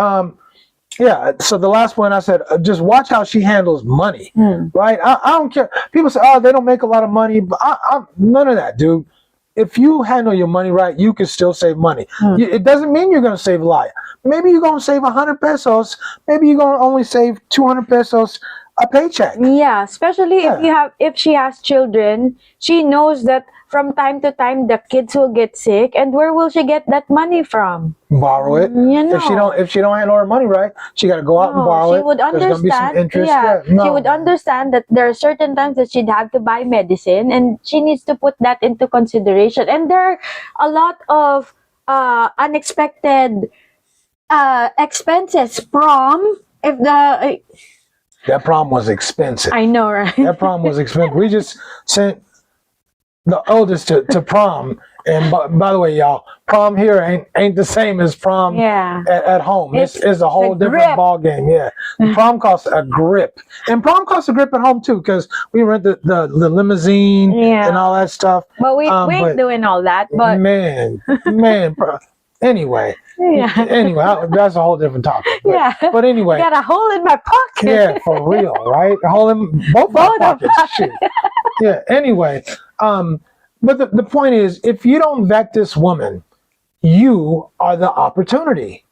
yeah. So the last one I said, just watch how she handles money, right? I don't care. People say, oh, they don't make a lot of money, but I'm none of that, dude. If you handle your money right, you can still save money. It doesn't mean you're going to save a lot. Maybe you're going to save 100 pesos. Maybe you're going to only save 200 pesos a paycheck. Yeah, especially if she has children, she knows that from time to time the kids will get sick, and where will she get that money from? Borrow it. You know. If she don't handle her money right, she got to go out and borrow it. She would understand. There's gonna be some interest. Yeah, no. She would understand that there are certain times that she'd have to buy medicine, and she needs to put that into consideration. And there are a lot of unexpected expenses. That prom was expensive. I know, right? That prom was expensive. We just sent the oldest to prom, and by the way, y'all, prom here ain't the same as prom at home. It's a whole different ball game. Yeah, prom costs a grip, and prom costs a grip at home too, because we rent the limousine and all that stuff. But we ain't doing all that. But man, anyway. Yeah. Anyway, that's a whole different topic. But anyway, got a hole in my pocket. Yeah, for real, right? A hole in both our pockets. Shit. Yeah. Anyway, but the point is, if you don't vet this woman, you are the opportunity.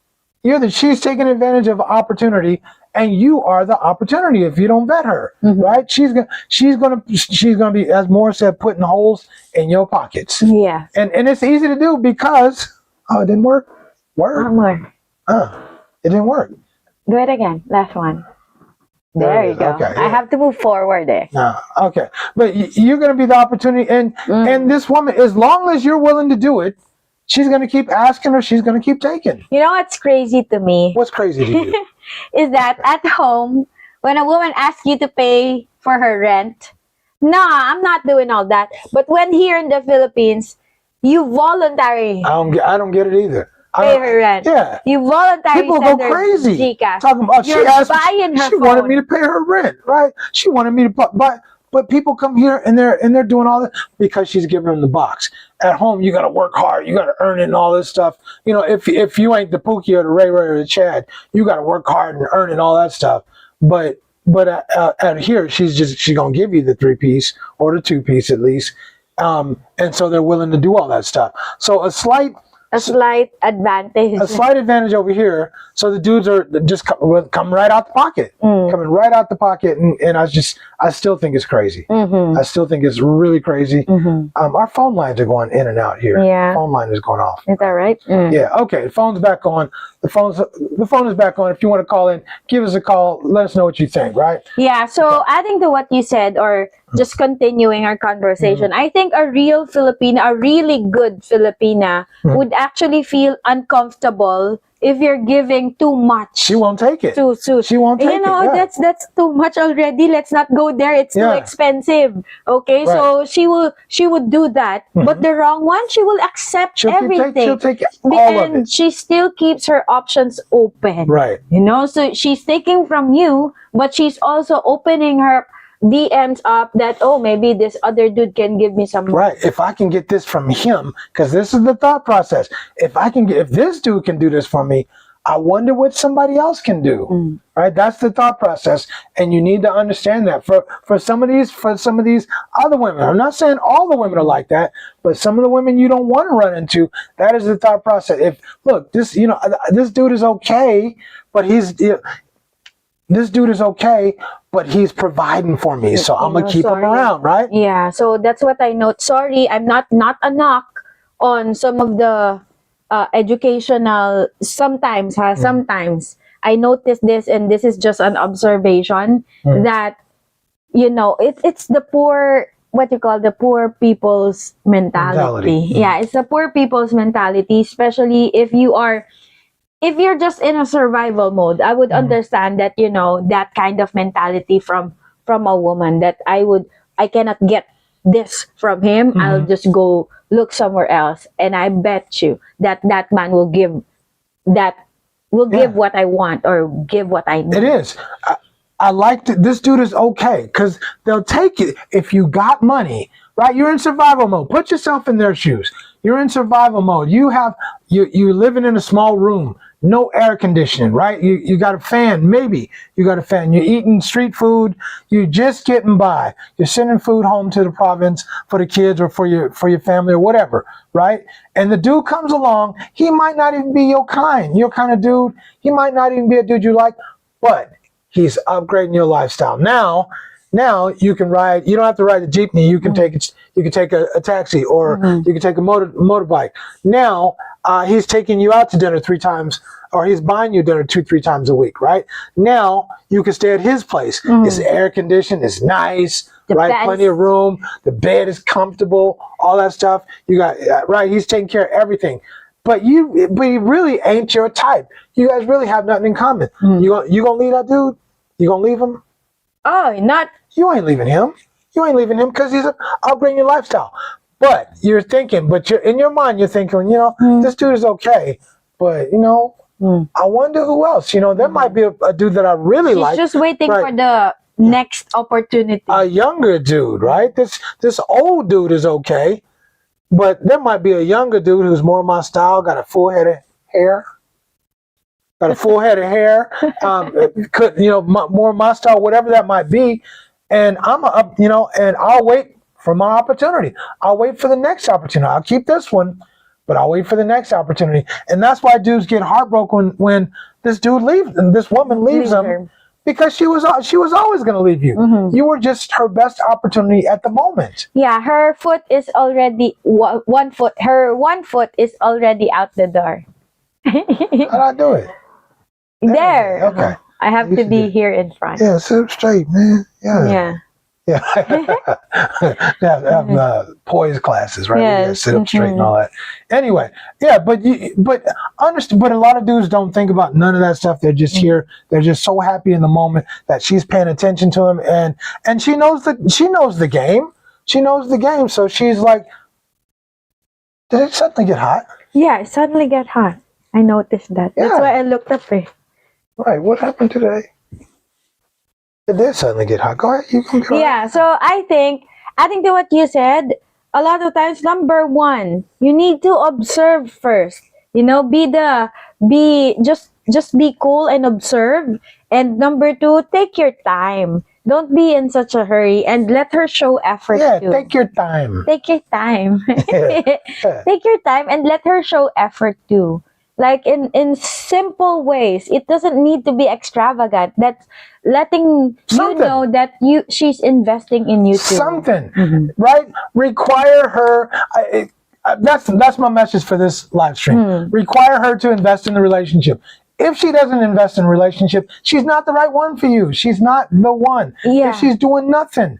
She's taking advantage of opportunity, and you are the opportunity if you don't vet her, right? She's gonna be, as Morris said, putting holes in your pockets. Yeah. And it's easy to do because it didn't work. One more. It didn't work. Do it again. Last one. There you go. Okay, I have to move forward there. Okay. But you're going to be the opportunity. And this woman, as long as you're willing to do it, she's going to keep asking or she's going to keep taking. You know what's crazy to me? What's crazy to you? Is that at home, when a woman asks you to pay for her rent, I'm not doing all that. But when here in the Philippines, you voluntarily... I don't get it either. Pay her rent. Yeah. You voluntarily people go crazy. GCash. Talking about she wanted me to pay her rent, right? She wanted me to buy, but people come here and they're doing all that because she's giving them the box. At home, you got to work hard, you got to earn it, and all this stuff. You know, if you ain't the Pookie or the Ray Ray or the Chad, you got to work hard and earn it, and all that stuff. But at here, she's gonna give you the 3-piece or the 2-piece at least, and so they're willing to do all that stuff. So a slight advantage. A slight advantage over here. So the dudes are just come right out the pocket, coming right out the pocket, and I still think it's crazy. I still think it's really crazy. Our phone lines are going in and out here. Yeah, phone line is going off. Is that right? Yeah. Okay. The phone's back on. the phone is back on. If you want to call in, give us a call. Let us know what you think, right? Yeah, so adding to what you said, or just continuing our conversation, I think a real Filipina, a really good Filipina, would actually feel uncomfortable if you're giving too much. She won't take it. She won't take it. Yeah. That's too much already. Let's not go there. It's too expensive. Okay, so she would do that. But the wrong one, she will accept everything. She'll take all of it. She still keeps her options open. Right. So she's taking from you, but she's also opening her DMs up that, oh, maybe this other dude can give me some money. Right. If I can get this from him, because this is the thought process. If this dude can do this for me, I wonder what somebody else can do. Right. That's the thought process, and you need to understand that for some of these other women. I'm not saying all the women are like that, but some of the women you don't want to run into. That is the thought process. If look, this dude is okay, but this dude is okay, but he's providing for me, so I'm gonna keep him around, right? Yeah, so that's what I note. Sorry, I'm not a knock on some of the educational. Sometimes I notice this, and this is just an observation that it's the poor. What you call the poor people's mentality. Yeah, it's the poor people's mentality, especially if you're just in a survival mode. I would understand that, that kind of mentality from a woman, that I cannot get this from him. I'll just go look somewhere else. And I bet you that man will give what I want, or give what I need. It is. I like that this dude is okay, because they'll take it if you got money, right? You're in survival mode. Put yourself in their shoes. You're in survival mode. You're living in a small room, no air conditioning, right? You got a fan, maybe you got a fan. You're eating street food. You're just getting by. You're sending food home to the province for the kids, or for your family, or whatever, right? And the dude comes along. He might not even be your kind of dude. He might not even be a dude you like, but he's upgrading your lifestyle. Now you can ride. You don't have to ride the jeepney. You can take a taxi, or you can take a motorbike. Now he's taking you out to dinner 3 times, or he's buying you dinner 2-3 times a week. Right now you can stay at his place. It's air conditioned. It's nice. Right, plenty of room. The bed is comfortable. All that stuff. You got right. He's taking care of everything. But he really ain't your type. You guys really have nothing in common. You gonna leave that dude? You gonna leave him? Oh, not. You ain't leaving him. You ain't leaving him, because he's upgrading your lifestyle. But you're thinking, in your mind, you're thinking, this dude is okay, but I wonder who else. There might be a dude that I really like. He's just waiting for the next opportunity. A younger dude, right? This old dude is okay, but there might be a younger dude who's more my style, got a full head of hair. More my style, whatever that might be, and and I'll wait for my opportunity. I'll wait for the next opportunity. I'll keep this one, but I'll wait for the next opportunity. And that's why dudes get heartbroken when this dude leaves and this woman leaves them, because she was always going to leave you. You were just her best opportunity at the moment. Yeah, her foot is already one foot. Her one foot is already out the door. How'd I do it? There. Okay. I have to be here in front. Yeah, sit up straight, man. Yeah. Have poise classes, right? Yes. Yeah, sit up straight and all that. Anyway, yeah, but a lot of dudes don't think about none of that stuff. They're just here. They're just so happy in the moment that she's paying attention to him, and she knows the game. She knows the game, so she's like, did it suddenly get hot? Yeah, it suddenly got hot. I noticed that. Yeah. That's why I looked up. Right, what happened today? It did suddenly get hot. Go ahead, you can go. Yeah, so I think to what you said, a lot of times, number one, you need to observe first. Just be cool and observe. And number two, take your time. Don't be in such a hurry, and let her show effort too. Take your time. Take your time. Take your time and let her show effort too. Like in simple ways. It doesn't need to be extravagant. That's letting you know that she's investing in you too. Something, right? Require her. That's my message for this live stream. Require her to invest in the relationship. If she doesn't invest in a relationship, she's not the right one for you. She's not the one. Yeah. If she's doing nothing,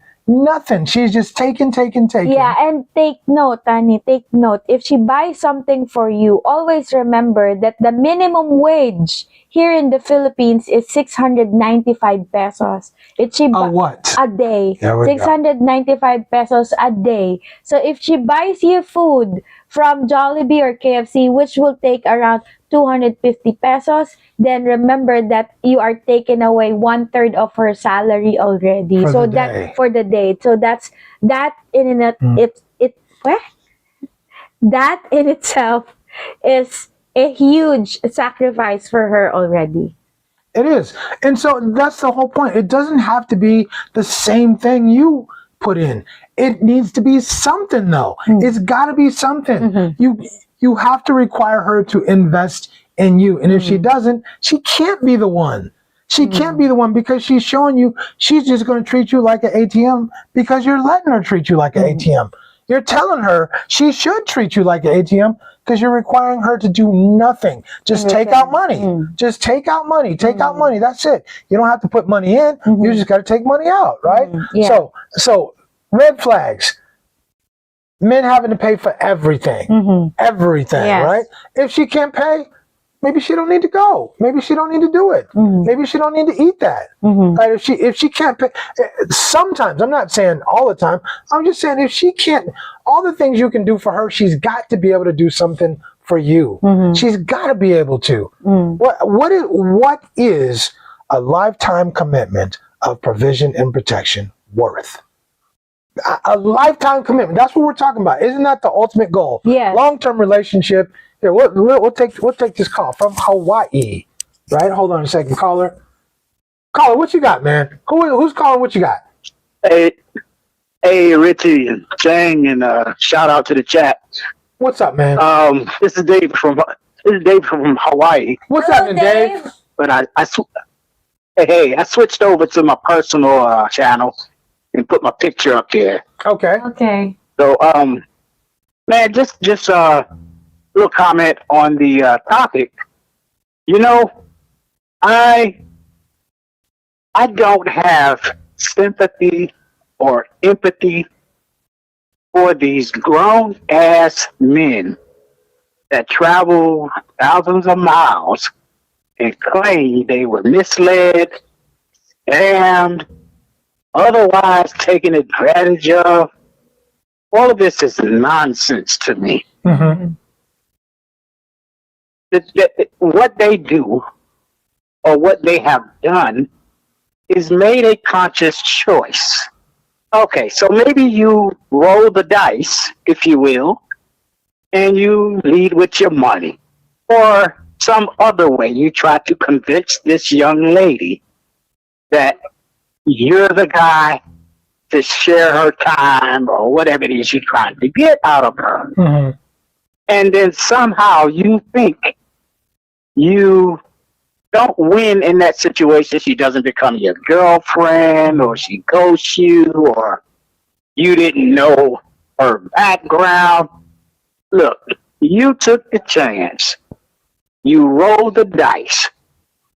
she's just taking. Yeah, and take note, Tani, take note. If she buys something for you, always remember that the minimum wage here in the Philippines is 695 pesos. What? A day. There we go. 695 pesos a day. So if she buys you food from Jollibee or KFC, which will take around 250 pesos, then remember that you are taking away 1/3 of her salary already. For so the that day. for the day. So that in that in itself is a huge sacrifice for her already. It is. And so that's the whole point. It doesn't have to be the same thing you put in. It needs to be something, though. It's got to be something. You have to require her to invest in you. And if she doesn't, she can't be the one. She can't be the one because she's showing you she's just going to treat you like an ATM because you're letting her treat you like an ATM. You're telling her she should treat you like an ATM because you're requiring her to do nothing. Just take out money. Just take out money. Take out money. That's it. You don't have to put money in. You just got to take money out, right? Yeah. So red flags. Men having to pay for everything. Everything, Yes. right? If she can't pay, maybe she don't need to go. Maybe she don't need to do it. Maybe she don't need to eat that. Right? If she can't pay, sometimes, I'm not saying all the time, I'm just saying if she can't, all the things you can do for her, she's got to be able to do something for you. She's got to be able to. What is a lifetime commitment of provision and protection worth? A lifetime commitment. That's what we're talking about. Isn't that the ultimate goal? Yes. Long-term relationship. Here, we'll take this call from Hawaii. Right? Hold on a second, caller. Caller, what you got, man? Who's calling? What you got? Hey, Richie and Chang, and shout out to the chat. What's up, man? This is Dave from Hawaii. What's happening, Dave? But I switched over to my personal channel and put my picture up there. Okay. Okay. So, man, just little comment on the topic. You know, I don't have sympathy or empathy for these grown ass men that travel thousands of miles and claim they were misled, scammed, otherwise taken advantage of. All of this is nonsense to me. What they do or what they have done is made a conscious choice. Okay, so maybe you roll the dice, if you will, and you lead with your money. Or some other way you try to convince this young lady that you're the guy to share her time or whatever it is you're trying to get out of her. And then somehow you think you don't win in that situation. She doesn't become your girlfriend, or she ghosts you, or you didn't know her background. Look, you took the chance. You rolled the dice,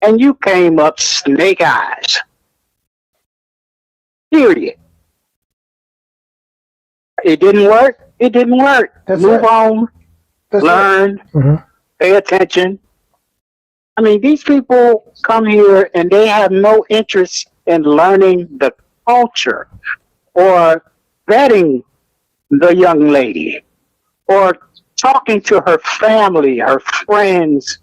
and you came up snake eyes. Period. It didn't work. It didn't work. Move on. Learn. Pay attention. I mean, these people come here and they have no interest in learning the culture or vetting the young lady or talking to her family, her friends.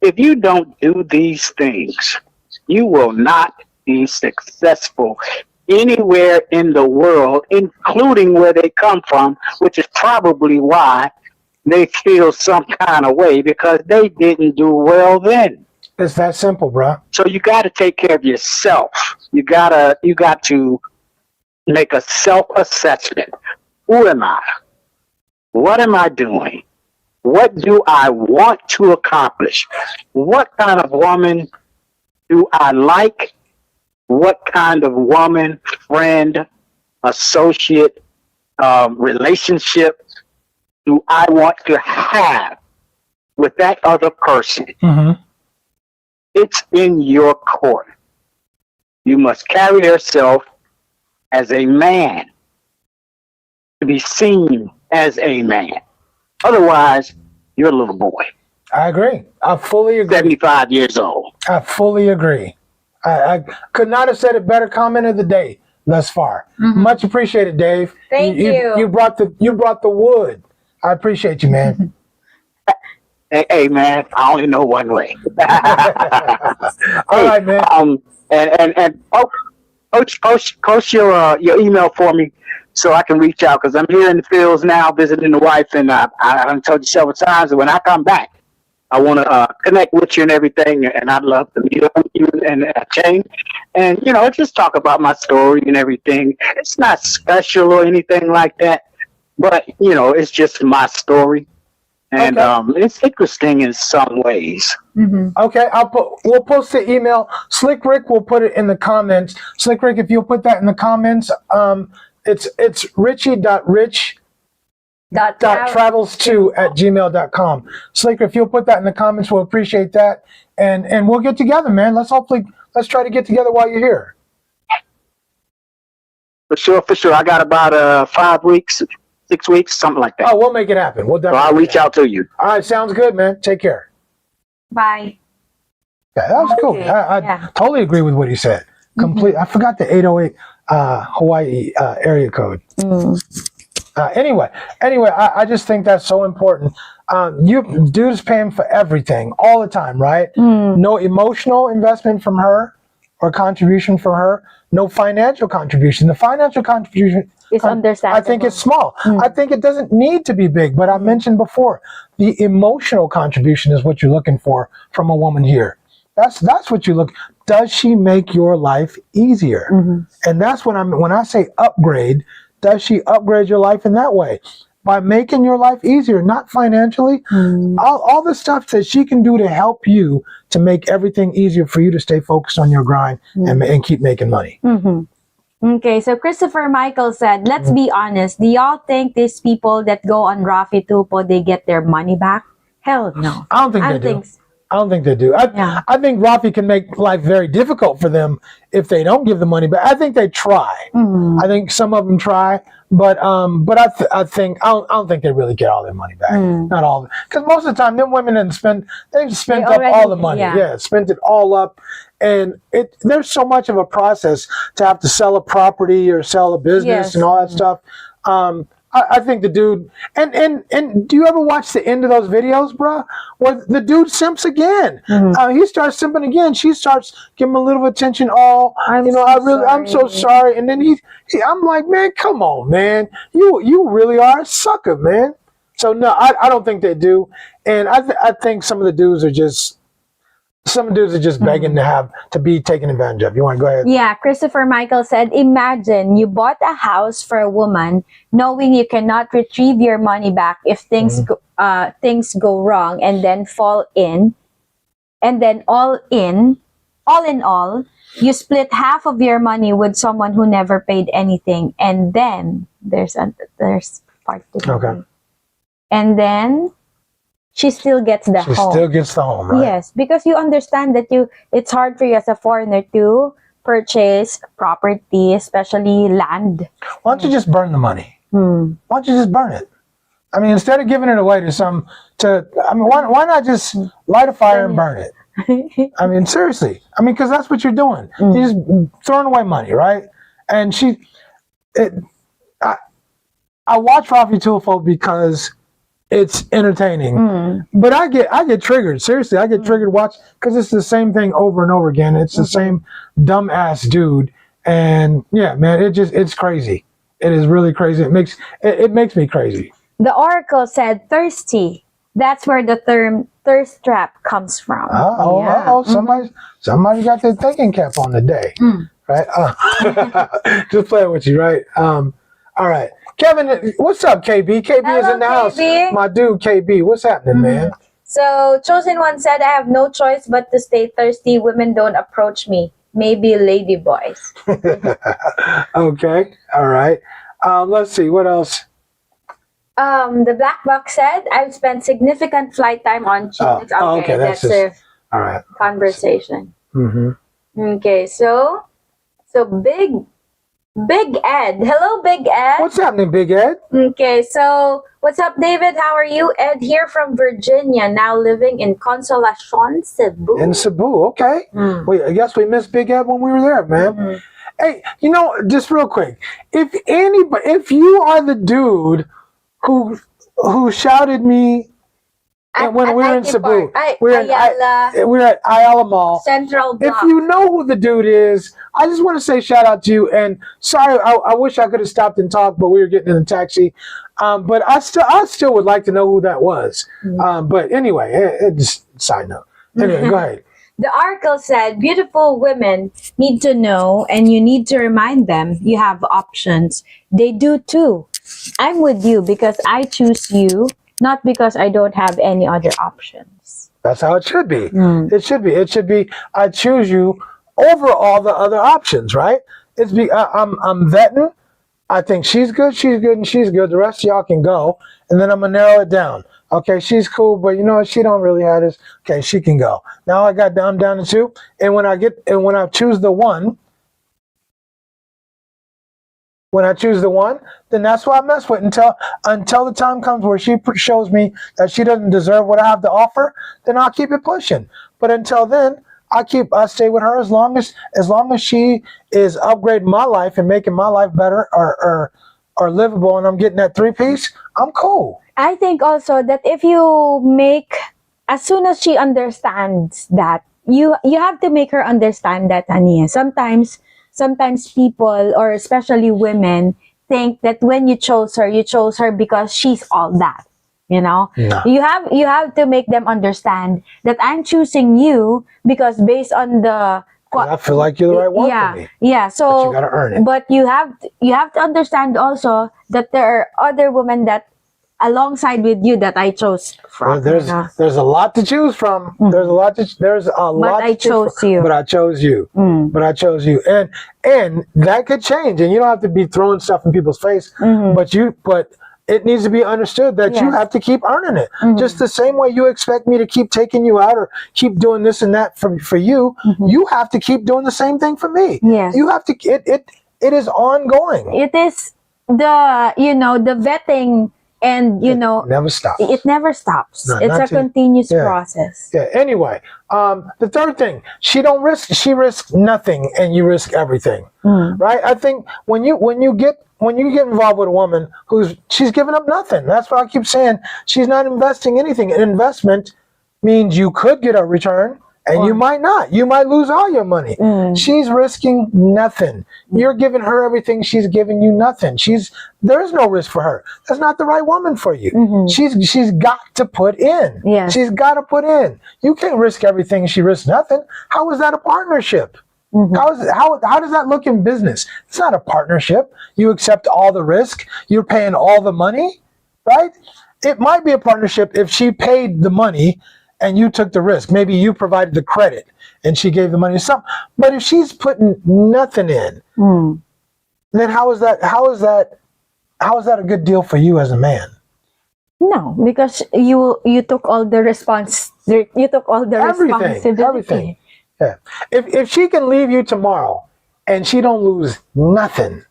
If you don't do these things, you will not be successful anywhere in the world, including where they come from, which is probably why they feel some kind of way, because they didn't do well then. It's that simple, bro. So you got to take care of yourself. You got to make a self-assessment. Who am I? What am I doing? What do I want to accomplish? What kind of woman do I like? What kind of woman, friend, associate, relationship do I want to have with that other person? Mm-hmm. It's in your court. You must carry yourself as a man to be seen as a man. Otherwise, you're a little boy. I agree. I fully agree. 75 years old. I fully agree. I could not have said it better. Comment of the day thus far. Mm-hmm. Much appreciated, Dave. Thank you. You brought the wood. I appreciate you, man. Hey, man, I only know one way. All right, man. And post your email for me so I can reach out, because I'm here in the fields now visiting the wife, and I've told you several times that when I come back, I want to connect with you and everything, and I'd love to meet up with you and change, and just talk about my story and everything. It's not special or anything like that, but it's just my story. And okay. It's interesting in some ways. Mm-hmm. Okay, we'll post the email. Slick Rick will put it in the comments. Slick Rick, if you'll put that in the comments, it's richie.rich.travels2@gmail.com. Slick, if you'll put that in the comments, we'll appreciate that, and we'll get together, man. Let's try to get together while you're here. For sure. I got about 5 weeks. 6 weeks, something like that. Oh, we'll make it happen. We'll definitely. So I'll reach out to you. All right, sounds good, man. Take care. Bye. Yeah, that was cool. I totally agree with what he said. Complete. I forgot the 808 Hawaii area code. Anyway, I just think that's so important. Dude's paying for everything all the time, right? No emotional investment from her or contribution from her. No financial contribution. The financial contribution is understandable. I think it's small. I think it doesn't need to be big, but I mentioned before, the emotional contribution is what you're looking for from a woman here. That's what you look. Does she make your life easier? And that's when I say upgrade, does she upgrade your life in that way? By making your life easier, not financially. All the stuff that she can do to help you to make everything easier for you to stay focused on your grind and keep making money. Okay, so Christopher Michael said, let's be honest. Do y'all think these people that go on Rafi Tupo, they get their money back? Hell no. I don't think they do. I don't think they do. I think Rafi can make life very difficult for them if they don't give the money back. I think they try. I think some of them try, but I don't think they really get all their money back. Not all of it, because most of the time, them women they've spent up all the money. Yeah, spent it all up, and there's so much of a process to have to sell a property or sell a business and all that stuff. I think the dude, and do you ever watch the end of those videos, bruh? Where the dude simps again. He starts simping again. She starts giving him a little attention. I'm so sorry. And then I'm like, man, come on, man. You really are a sucker, man. So no, I don't think they do. And I think some of the dudes are just begging to be taken advantage of. You want to go ahead? Yeah, Christopher Michael said, imagine you bought a house for a woman knowing you cannot retrieve your money back if things go wrong, and then fall in. And then all in all, you split half of your money with someone who never paid anything. And then there's part two. Okay. And then she still gets the home. She still gets the home, right? Yes, because you understand that it's hard for you as a foreigner to purchase property, especially land. Why don't you just burn the money? Why don't you just burn it? I mean, instead of giving it away why not just light a fire and burn it? I mean, seriously. I mean, because that's what you're doing. You're just throwing away money, right? And I watch Rafi Tulfo because it's entertaining, but I get triggered. Seriously, I get triggered because it's the same thing over and over again. It's the same dumbass dude, and yeah, man, it's crazy. It is really crazy. It makes me crazy. The Oracle said thirsty. That's where the term thirst trap comes from. Somebody got their thinking cap on today, right? Just playing with you, right? All right. Kevin, what's up, KB? KB Hello, is in the house. My dude, KB. What's happening, man? So, Chosen One said, I have no choice but to stay thirsty. Women don't approach me. Maybe lady boys. Okay. All right. Let's see. What else? The black box said, I've spent significant flight time on Chinooks. Okay, that's just, a all right. conversation. Mm-hmm. Okay, so Big Ed. Hello, Big Ed. What's happening, Big Ed? Okay, so what's up, David? How are you? Ed here from Virginia, now living in Consolacion, Cebu. In Cebu, okay. I guess we missed Big Ed when we were there, man. Hey, just real quick, if you are the dude who shouted me when we were in Cebu, we were at Ayala Mall. Central Block. If you know who the dude is, I just want to say shout out to you. And sorry, I wish I could have stopped and talked, but we were getting in the taxi. But I still would like to know who that was. But anyway, just side note. Anyway, go ahead. The article said, beautiful women need to know, and you need to remind them you have options. They do too. I'm with you because I choose you, not because I don't have any other options. That's how it should be. It should be. It should be, I choose you over all the other options, right? I'm vetting. I think she's good, and she's good. The rest of y'all can go. And then I'm going to narrow it down. Okay, she's cool, but she don't really have this. Okay, she can go. Now I'm down to two. And when I choose the one, then that's what I mess with until the time comes where she shows me that she doesn't deserve what I have to offer. Then I'll keep it pushing. But until then, I stay with her as long as she is upgrading my life and making my life better or livable, and I'm getting that 3-piece. I'm cool. I think also that if you as soon as she understands that, you have to make her understand that, Ania. Sometimes people, or especially women, think that when you chose her because she's all that. No. You have to make them understand that I'm choosing you because based on the. I feel like you're the right one for me. Yeah. So, but you gotta earn it. But you have to understand also that there are other women that alongside with you that I chose from. Well, there's a lot to choose from. There's a lot to choose you. But I chose you. But I chose you. And that could change. And you don't have to be throwing stuff in people's face. But it needs to be understood that you have to keep earning it. Just the same way you expect me to keep taking you out or keep doing this and that for you, you have to keep doing the same thing for me. Yes. You have to. It is ongoing. It is the vetting. And it never stops. It never stops. No, it's a continuous process. Yeah. Anyway, the third thing, she risks nothing, and you risk everything, right? I think when you get involved with a woman she's giving up nothing. That's what I keep saying. She's not investing anything. An investment means you could get a return. And you might not. You might lose all your money. She's risking nothing. You're giving her everything. She's giving you nothing. There's no risk for her. That's not the right woman for you. She's got to put in. Yeah. She's got to put in. You can't risk everything and she risks nothing. How is that a partnership? How does that look in business? It's not a partnership. You accept all the risk. You're paying all the money, right? It might be a partnership if she paid the money and you took the risk. Maybe you provided the credit and she gave the money to some. But if she's putting nothing in, then how is that a good deal for you as a man? No, because you took all the responsibility. Everything. Yeah. If she can leave you tomorrow and she don't lose nothing,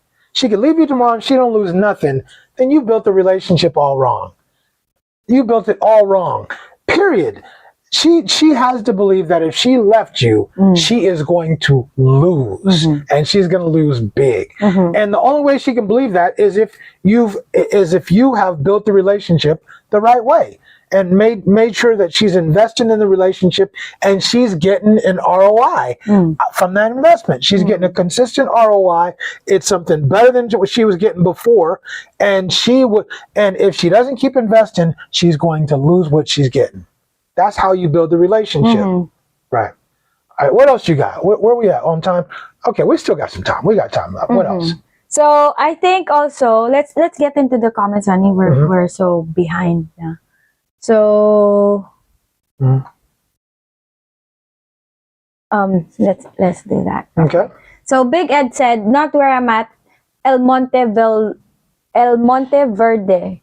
then you built the relationship all wrong. You built it all wrong. Period. She has to believe that if she left you, she is going to lose, and she's going to lose big. And the only way she can believe that is if you have built the relationship the right way and made sure that she's investing in the relationship and she's getting an ROI from that investment. She's getting a consistent ROI. It's something better than what she was getting before, and if she doesn't keep investing, she's going to lose what she's getting. That's how you build the relationship. Right. All right, what else you got? Where we at on time? Okay, we still got some time. We got time left. What else? So I think also let's get into the comments, honey. We're so behind. Yeah. So let's do that. Okay. So Big Ed said, not where I'm at, El Monte El Monte Verde.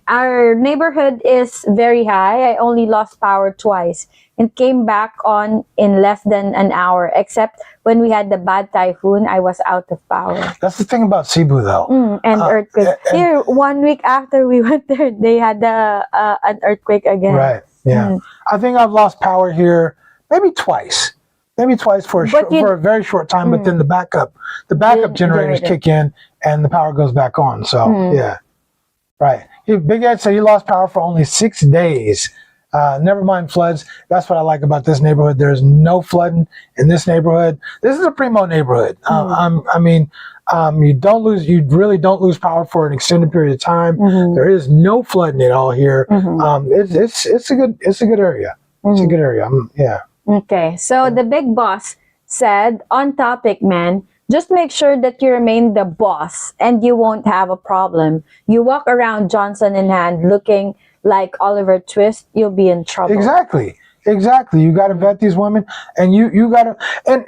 Our neighborhood is very high. I only lost power twice and came back on in less than an hour, except when we had the bad typhoon, I was out of power. That's the thing about Cebu, though. And earthquake. Here, 1 week after we went there, they had an earthquake again. Right, yeah. I think I've lost power here maybe twice. Maybe twice for a very short time, but then the backup generators kick in and the power goes back on. So, yeah. Right. Big Ed said he lost power for only 6 days. Never mind floods. That's what I like about this neighborhood. There's no flooding in this neighborhood. This is a primo neighborhood. You really don't lose power for an extended period of time. There is no flooding at all here. It's a good area. It's a good area. Yeah. Okay. So the big boss said, on topic, man, just make sure that you remain the boss and you won't have a problem. You walk around Johnson in hand looking like Oliver Twist, you'll be in trouble. Exactly. You got to vet these women, and you got to. And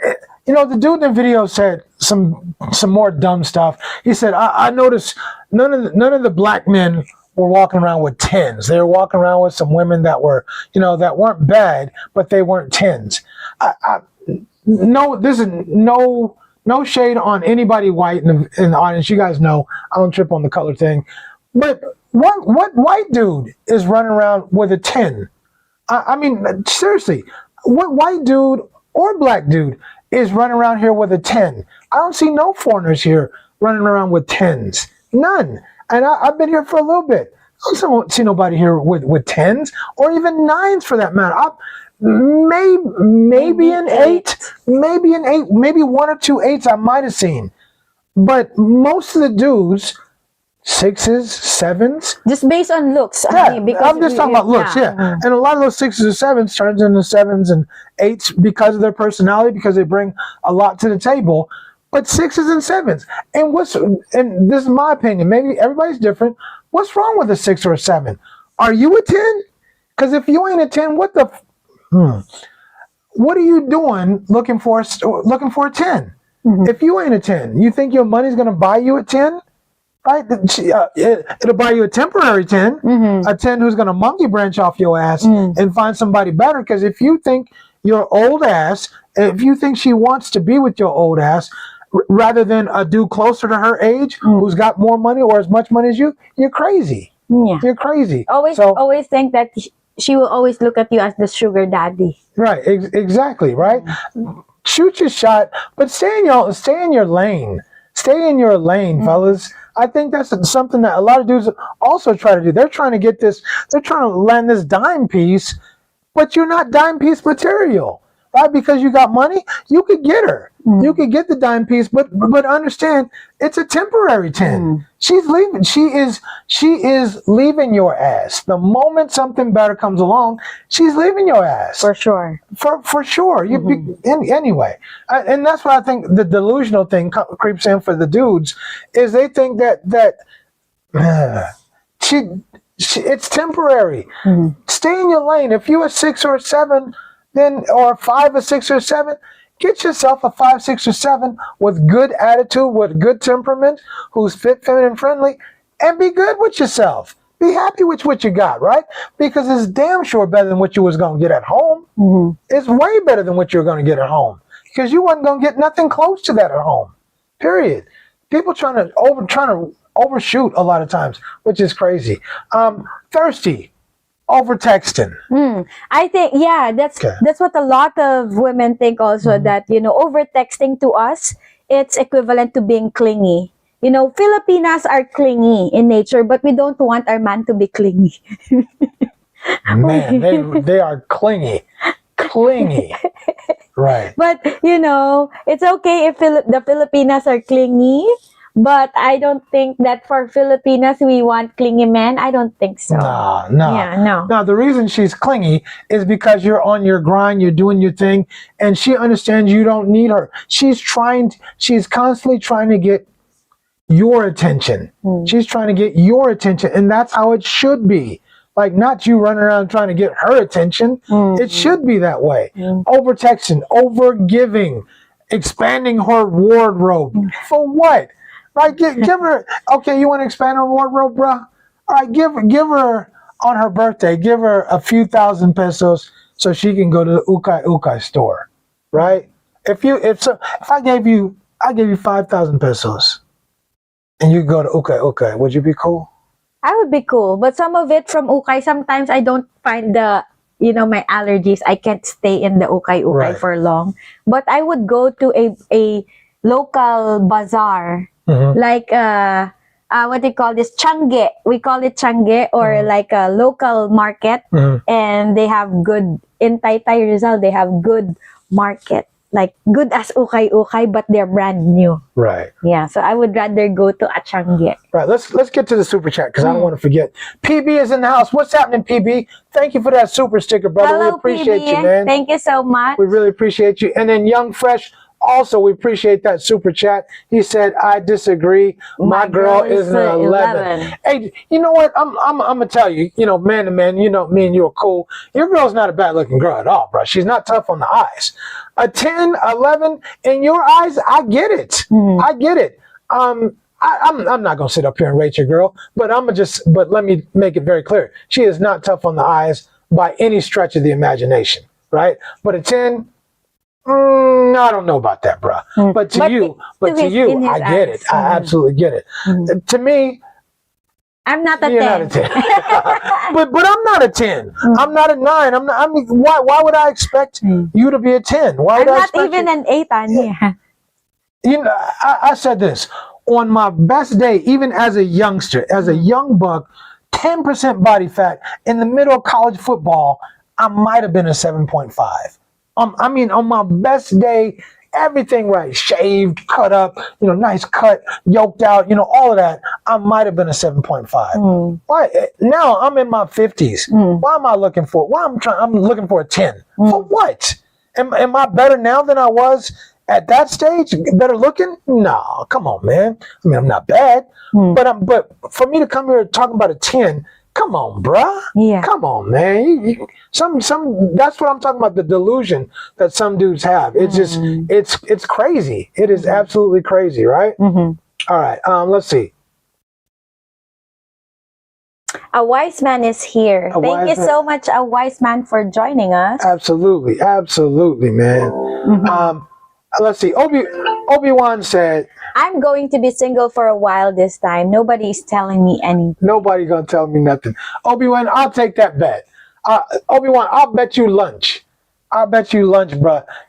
the dude in the video said some more dumb stuff. He said, "I noticed none of the black men were walking around with 10s. They were walking around with some women that were, that weren't bad, but they weren't 10s." No, this is no shade on anybody white in the audience. You guys know I don't trip on the color thing. But what white dude is running around with a 10? I mean, seriously, what white dude or black dude is running around here with a 10? I don't see no foreigners here running around with 10s. None. And I've been here for a little bit. I don't see nobody here with 10s or even 9s for that matter. Maybe an 8, maybe 1 or 2 8s I might have seen, but most of the dudes 6s, 7s, just based on looks. Yeah, I'm just talking about looks. Yeah, and a lot of those 6s or 7s turns into 7s and 8s because of their personality, because they bring a lot to the table. But 6s and 7s, and this is my opinion. Maybe everybody's different. What's wrong with a 6 or a 7? Are you a 10? Because if you ain't a 10, what are you doing looking for a 10? If you ain't a 10, you think your money's going to buy you a 10? Right? It'll buy you a temporary 10, a 10 who's going to monkey branch off your ass and find somebody better. Because if you think your old ass, if you think she wants to be with your old ass, rather than a dude closer to her age who's got more money or as much money as you, you're crazy. Yeah. You're crazy. Always think that she will always look at you as the sugar daddy. Right, exactly, right? Shoot your shot, but stay in your lane. Stay in your lane, fellas. I think that's something that a lot of dudes also try to do. They're trying to land this dime piece, but you're not dime piece material. Right? Because you got money, you could get her. You could get the dime piece, but understand it's a temporary 10. She's leaving. She is leaving your ass. The moment something better comes along, she's leaving your ass. For sure. For sure. Anyway, and that's what I think the delusional thing creeps in for the dudes is they think that it's temporary. Stay in your lane. If you're a 6 or a 7. Or 5 or 6 or 7, get yourself a 5, 6 or 7 with good attitude, with good temperament, who's fit, feminine, friendly, and be good with yourself. Be happy with what you got, right? Because it's damn sure better than what you was going to get at home. It's way better than what you're going to get at home because you wasn't going to get nothing close to that at home. Period. People trying to overshoot a lot of times, which is crazy. Thirsty. Over texting. I think that's what a lot of women think also, that over texting to us, it's equivalent to being clingy. Filipinas are clingy in nature, but we don't want our man to be clingy. Man, they are clingy. Right. But it's okay if the Filipinas are clingy. But I don't think that for Filipinas we want clingy men. I don't think so. No. Yeah, no. No, the reason she's clingy is because you're on your grind, you're doing your thing, and she understands you don't need her. She's constantly trying to get your attention. She's trying to get your attention, and that's how it should be. Like, not you running around trying to get her attention. It should be that way. Over texting, over giving, expanding her wardrobe. For what? Right? Give her. Okay, you want to expand her wardrobe, bruh? All right, give her on her birthday. Give her a few thousand pesos so she can go to the ukay store, right? If I gave you 5,000 pesos and you go to ukay, would you be cool? I would be cool, but some of it from ukay, sometimes I don't find my allergies. I can't stay in the ukay Right. for long. But I would go to a local bazaar, like what they call this, Changge. We call it Changge, or like a local market, and they have good, in Taytay Rizal, they have good market. Like good as ukay, but they're brand new. Right. Yeah, so I would rather go to a Changge. Right. Let's get to the super chat because I don't want to forget. PB is in the house. What's happening, PB? Thank you for that super sticker, brother. Hello, we appreciate PB. you, man. Thank you so much. We really appreciate you. And then Young Fresh, also we appreciate that super chat. He said, "I disagree. My girl is an 11." Hey, you know what? I'm gonna tell you. Man to man. Me and you are cool. Your girl's not a bad looking girl at all, bro. She's not tough on the eyes. A 10, 11 in your eyes, I get it. I get it. I'm not gonna sit up here and rate your girl, but but let me make it very clear. She is not tough on the eyes by any stretch of the imagination, right? But a 10, I don't know about that, bro. But to you, I get it. I absolutely get it. To me, I'm not a you're 10. not a 10. but I'm not a 10. I'm not a 9. Why would I expect you to be a 10? Why would I'm I not expect even an 8 on here. I said this. On my best day, even as a youngster, as a young buck, 10% body fat, in the middle of college football, I might have been a 7.5. On my best day, everything right, shaved, cut up, nice cut, yoked out, all of that, I might have been a 7.5. Why? Now I'm in my 50s. Why am I looking for? I'm looking for a 10. For what? Am I better now than I was at that stage? Better looking? No, come on, man. I'm not bad, but for me to come here talking about a 10, come on, bruh. Yeah. Come on, man. Some. That's what I'm talking about. The delusion that some dudes have. It's just, it's crazy. It is absolutely crazy, right? All right. Let's see. A wise man is here. Thank you so much, a wise man, for joining us. Absolutely, man. Let's see. Obi-Wan said, I'm going to be single for a while this time. Nobody's telling me anything. Nobody gonna tell me nothing. Obi-Wan, I'll take that bet. Obi-Wan, I'll bet you lunch. Bro.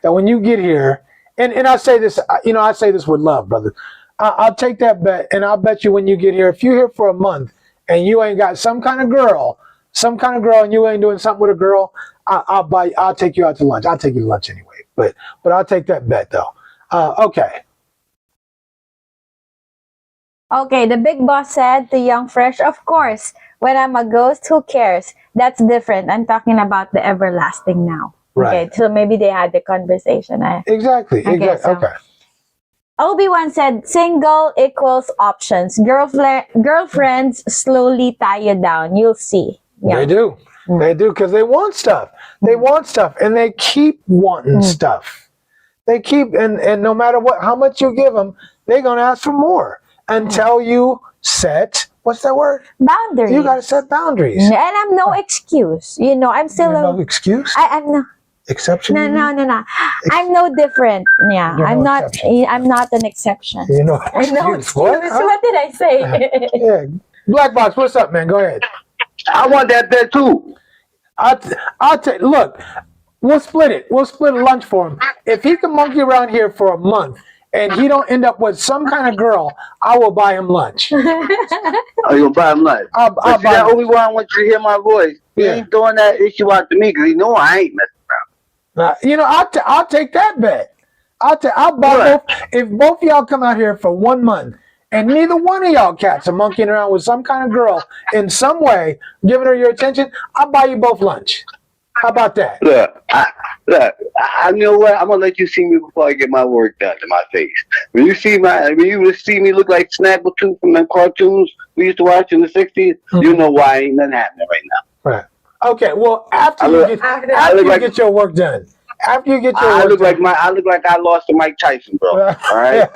That when you get here, and I say this, I say this with love, brother. I'll take that bet, and I'll bet you when you get here, if you're here for a month and you ain't got some kind of girl, and you ain't doing something with a girl, I'll take you out to lunch. I'll take you to lunch anyway. But I'll take that bet though. Okay. Okay, the big boss said to Young Fresh, of course, when I'm a ghost, who cares? That's different. I'm talking about the everlasting now. Right. Okay, so maybe they had the conversation. Exactly. Okay. Obi-Wan said, single equals options. Girlfriends slowly tie you down. You'll see. Yeah. They do. They do, because they want stuff. They want stuff, and they keep wanting stuff. They keep, and no matter how much you give them, they're going to ask for more until you set, what's that word? Boundaries. You got to set boundaries. And I'm no excuse. I'm still no excuse? I'm no exception? No. I'm no different. Yeah, You're I'm no not. exception. I'm not an exception. You know, No excuse. What did I say? Yeah, Black Box, what's up, man? Go ahead. I want that bet too. I'll take. Look, we'll split it. We'll split a lunch for him. If he can monkey around here for a month and he don't end up with some kind of girl, I will buy him lunch. Oh, you'll buy him lunch. I'll buy that him. Obi-Wan, I want you to hear my voice. He ain't throwing that issue out to me because he know I ain't messing around. I'll take that bet. I'll buy both. If both of y'all come out here for 1 month and neither one of y'all cats are monkeying around with some kind of girl in some way, giving her your attention, I'll buy you both lunch. How about that? Look, I know what? I'm gonna let you see me before I get my work done to my face. When you see me look like Snaggletooth from them cartoons we used to watch in the '60s, you know why ain't nothing happening right now. Right. Okay. Well, after you get your work done, After you get your I work look done, like I look like I lost to Mike Tyson, bro. All right.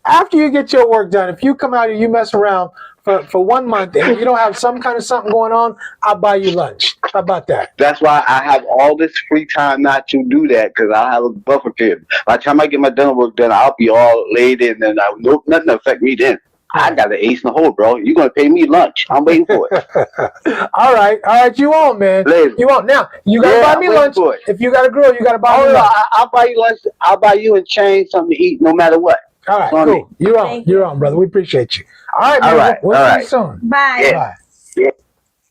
after you get your work done, if you come out here, you mess around for 1 month, and you don't have some kind of something going on, I'll buy you lunch. How about that? That's why I have all this free time not to do that, because I'll have a buffer period. By the time I get my dental work done, I'll be all laid in, and nothing to affect me then. I got the ace in the hole, bro. You're gonna pay me lunch. I'm waiting for it. All right, you won't, man. Later. You won't. Now you gotta buy me I'm lunch. waiting for it. If you got a grill, you gotta buy me Oh no, lunch. I'll buy you lunch. I'll buy you and change something to eat, no matter what. All right, on cool. me. You're on, brother. We appreciate you. All right, man. All right, We'll all see right. you soon. Bye. Yeah. Bye.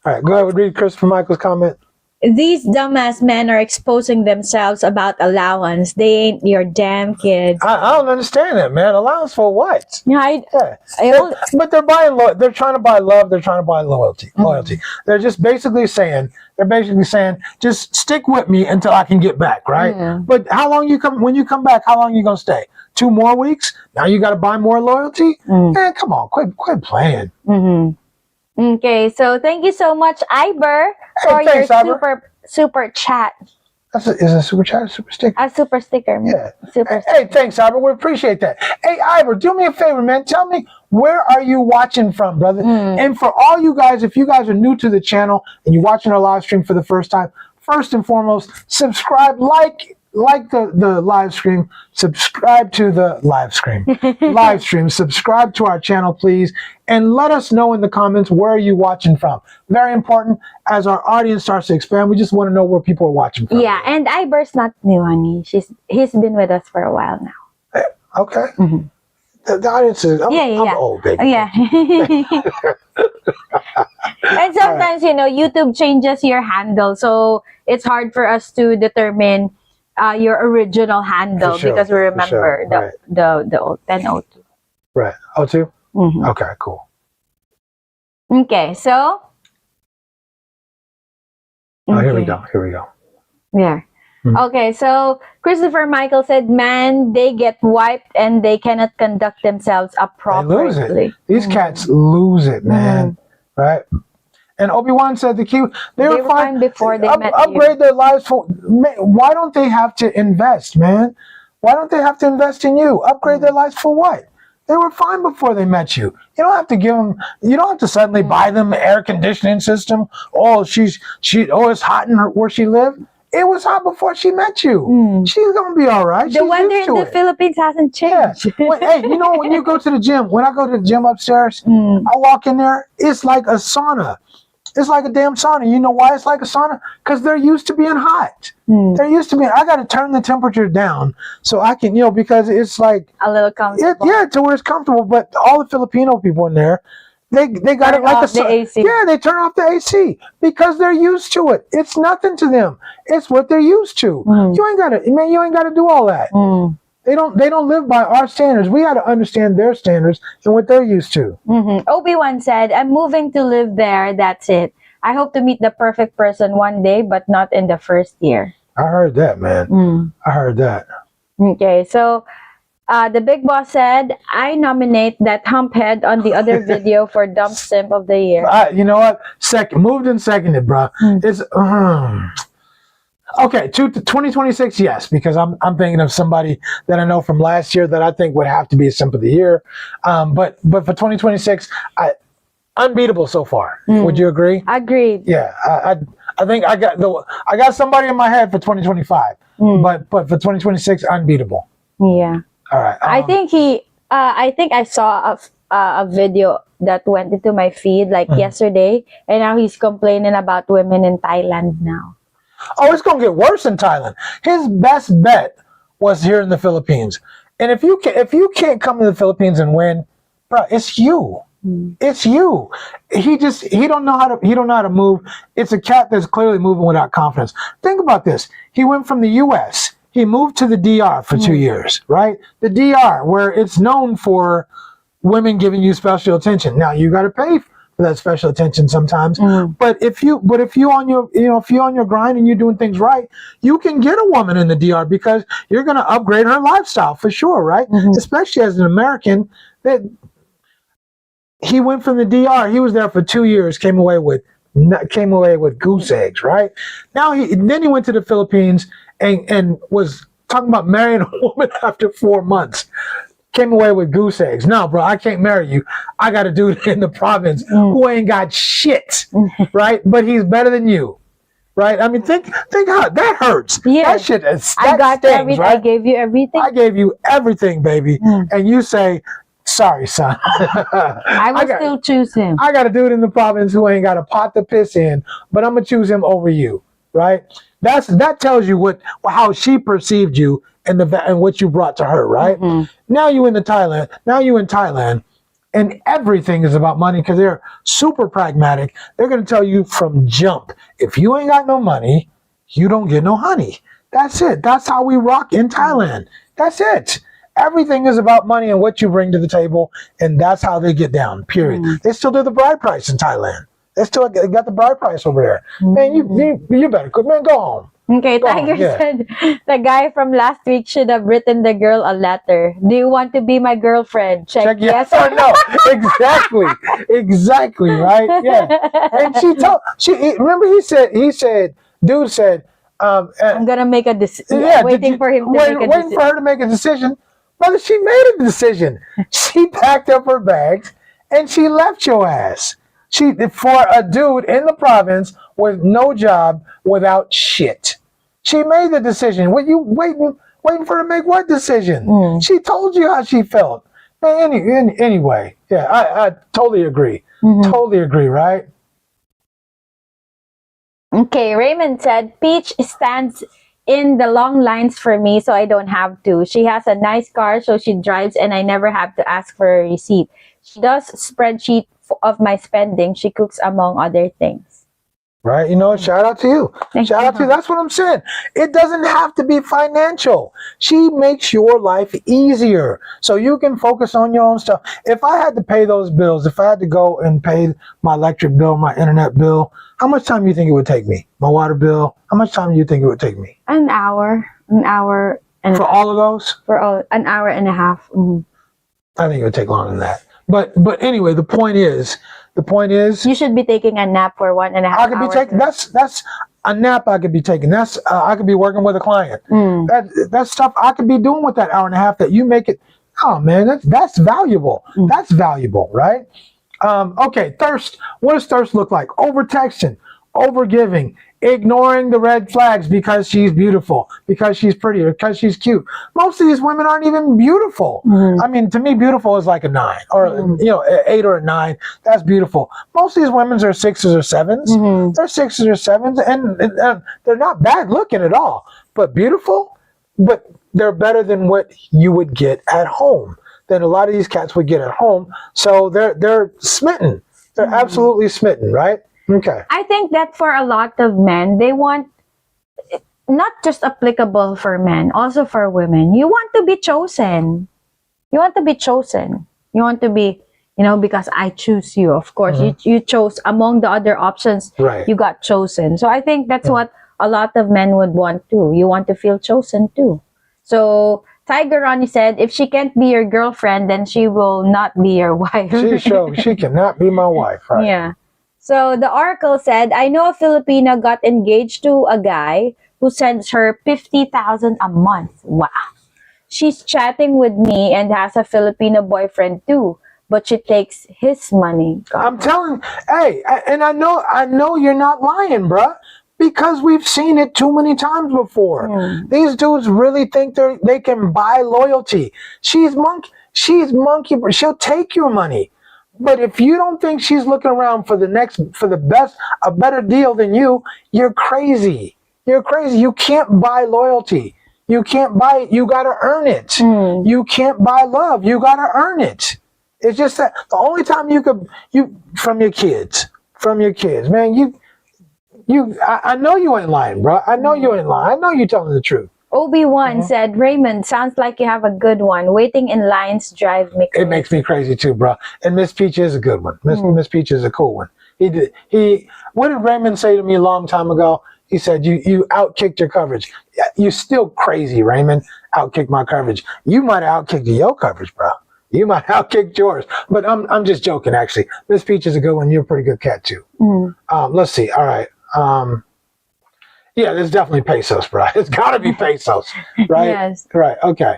All right, go ahead and read Christopher Michael's comment. These dumbass men are exposing themselves about allowance. They ain't your damn kids. I don't understand that, man. Allowance for what? Yeah, Yeah. But they're buying. They're trying to buy love. They're trying to buy loyalty. They're just basically saying. Just stick with me until I can get back, right? But how long when you come back? How long you gonna stay? 2 more weeks? Now you got to buy more loyalty? Man, come on, quit playing. Okay, so thank you so much, Iber, for thanks, your Iber. super chat. Is a super chat, a super sticker? A super sticker. Yeah. Super Hey, thanks, Ivor. We appreciate that. Hey, Ivor, do me a favor, man. Tell me, where are you watching from, brother? And for all you guys, if you guys are new to the channel and you're watching our live stream for the first time, first and foremost, subscribe, like the live stream, subscribe to the live stream, subscribe to our channel, please, and let us know in the comments where are you watching from. Very important. As our audience starts to expand, we just want to know where people are watching from. Yeah, and Iber's not new, honey. He's been with us for a while now. Okay. The audience is, I'm old, baby. Yeah. And sometimes, YouTube changes your handle, so it's hard for us to determine your original handle because we remember the old 1002. Right. 02? Okay, cool. Okay, so. Here we go. Yeah. Okay, so Christopher Michael said, man, they get wiped and they cannot conduct themselves appropriately. They lose it. These cats lose it, man. Right? And Obi-Wan said the key, they were fine before they met upgrade their lives for, why don't they have to invest, man? Why don't they have to invest in you? Upgrade their lives for what? They were fine before they met you. You don't have to give them, you don't have to suddenly buy them an air conditioning system. Oh, it's hot in where she lived. It was hot before she met you. She's going to be all right. The weather in the Philippines hasn't changed. Yeah. Hey, when you go to the gym, when I go to the gym upstairs, I walk in there, it's like a sauna. It's like a damn sauna. You know why it's like a sauna? Because they're used to being hot. They're used to being, I got to turn the temperature down so I can, because it's like. A little comfortable. To where it's comfortable. But all the Filipino people in there, they got it like the AC. Yeah, they turn off the AC because they're used to it. It's nothing to them. It's what they're used to. You ain't got to do all that. They don't live by our standards. We got to understand their standards and what they're used to. Obi-Wan said, I'm moving to live there. That's it. I hope to meet the perfect person one day, but not in the first year. I heard that, man. I heard that. Okay, so the big boss said, I nominate that humphead on the other video for Dump Simp of the Year. You know what? Moved and seconded, bro. It's okay. 2026, yes, because I'm thinking of somebody that I know from last year that I think would have to be a Simp of the Year. But for 2026, unbeatable so far. Would you agree? Agreed. Yeah, I think I got somebody in my head for 2025, but for 2026, unbeatable. Yeah. All right. I think I saw a video that went into my feed yesterday, and now he's complaining about women in Thailand now. Oh, it's gonna get worse in Thailand. His best bet was here in the Philippines, and if you can't come to the Philippines and win, bro, it's you. It's you. He don't know how to move. It's a cat that's clearly moving without confidence. Think about this. He went from the U.S. He moved to the DR for 2 years, right? The DR, where it's known for women giving you special attention. Now you got to pay for that special attention sometimes. But if you on your grind and you're doing things right, you can get a woman in the DR because you're going to upgrade her lifestyle for sure, right? Especially as an American. He went from the DR. He was there for 2 years. Came away with goose eggs, right? Then he went to the Philippines and was talking about marrying a woman after 4 months. Came away with goose eggs. No, bro, I can't marry you. I got a dude in the province who ain't got shit, right? But he's better than you, right? I mean, think how that hurts. Yeah. That shit is. I got stings, everything. right? I gave you everything. I gave you everything, baby, and you say, "Sorry, son." I will still choose him. I got a dude in the province who ain't got a pot to piss in, but I'm gonna choose him over you, right? That tells you how she perceived you and what you brought to her, right? Now you in Thailand, and everything is about money because they're super pragmatic. They're gonna tell you from jump, if you ain't got no money, you don't get no honey. That's it. That's how we rock in Thailand. That's it. Everything is about money and what you bring to the table, and that's how they get down, period. They still do the bride price in Thailand. They still got the bride price over there. Man, you better quit. Man, go home. Okay, Tiger said the guy from last week should have written the girl a letter. Do you want to be my girlfriend? Check yes or no. Exactly, right? Yeah. And remember dude said, I'm gonna make a decision. Waiting for him to make a decision. Waiting for her to make a decision. Brother, she made a decision. She packed up her bags and she left your ass. For a dude in the province with no job, without shit. She made the decision. What you waiting for her to make what decision? She told you how she felt. Man, anyway, yeah, I totally agree. Totally agree, right? Okay, Raymond said, Peach stands in the long lines for me, so I don't have to. She has a nice car, so she drives, and I never have to ask for a receipt. She does spreadsheet of my spending. She cooks, among other things. Right? Shout out to you. Shout out to you. That's what I'm saying. It doesn't have to be financial. She makes your life easier so you can focus on your own stuff. If I had to pay those bills, if I had to go and pay my electric bill, my internet bill, how much time do you think it would take me? My water bill, how much time do you think it would take me? An hour. And for all of those? For an hour and a half. I think it would take longer than that. But anyway, the point is you should be taking a nap for 1.5 hours. I could be taking that's a nap I could be taking. That's I could be working with a client. That's stuff I could be doing with that hour and a half that you make it. Oh man, that's valuable. That's valuable, right? Okay, thirst. What does thirst look like? Over texting, over giving, ignoring the red flags because she's beautiful, because she's pretty, or because she's cute. Most of these women aren't even beautiful. I mean, to me, beautiful is like a 9 or 8 or a 9. That's beautiful. Most of these women are 6s or 7s. They're 6s or 7s, and they're not bad looking at all, but beautiful. But they're better than what you would get at home, than a lot of these cats would get at home. So they're smitten. They're absolutely smitten, right? Okay. I think that for a lot of men, they want, not just applicable for men, also for women, you want to be chosen. You want to be chosen. You want to be, because I choose you. Of course, you chose among the other options. Right. You got chosen. So I think that's what a lot of men would want too. You want to feel chosen too. So Tiger Ronnie said, if she can't be your girlfriend, then she will not be your wife. She cannot be my wife, right? Yeah. So the Oracle said, I know a Filipina got engaged to a guy who sends her 50,000 a month. Wow. She's chatting with me and has a Filipino boyfriend too, but she takes his money. God. I'm telling, and I know you're not lying, bruh, because we've seen it too many times before. These dudes really think they can buy loyalty. She's monkey. She'll take your money. But if you don't think she's looking around for a better deal than you, you're crazy. You're crazy. You can't buy loyalty. You can't buy it. You got to earn it. You can't buy love. You got to earn it. It's just that the only time from your kids, man, I know you ain't lying, bro. I know you ain't lying. I know you're telling the truth. Obi-Wan said, Raymond, sounds like you have a good one. Waiting in lines drive me crazy. It makes me crazy too, bro. And Miss Peach is a good one. Miss Peach is a cool one. What did Raymond say to me a long time ago? He said, you outkicked your coverage. You still crazy, Raymond. Outkicked my coverage. You might have outkicked your coverage, bro. You might have outkicked yours. But I'm just joking, actually. Miss Peach is a good one. You're a pretty good cat too. Let's see. All right. Yeah, there's definitely pesos, bro. It's got to be pesos, right? Yes. Right. Okay.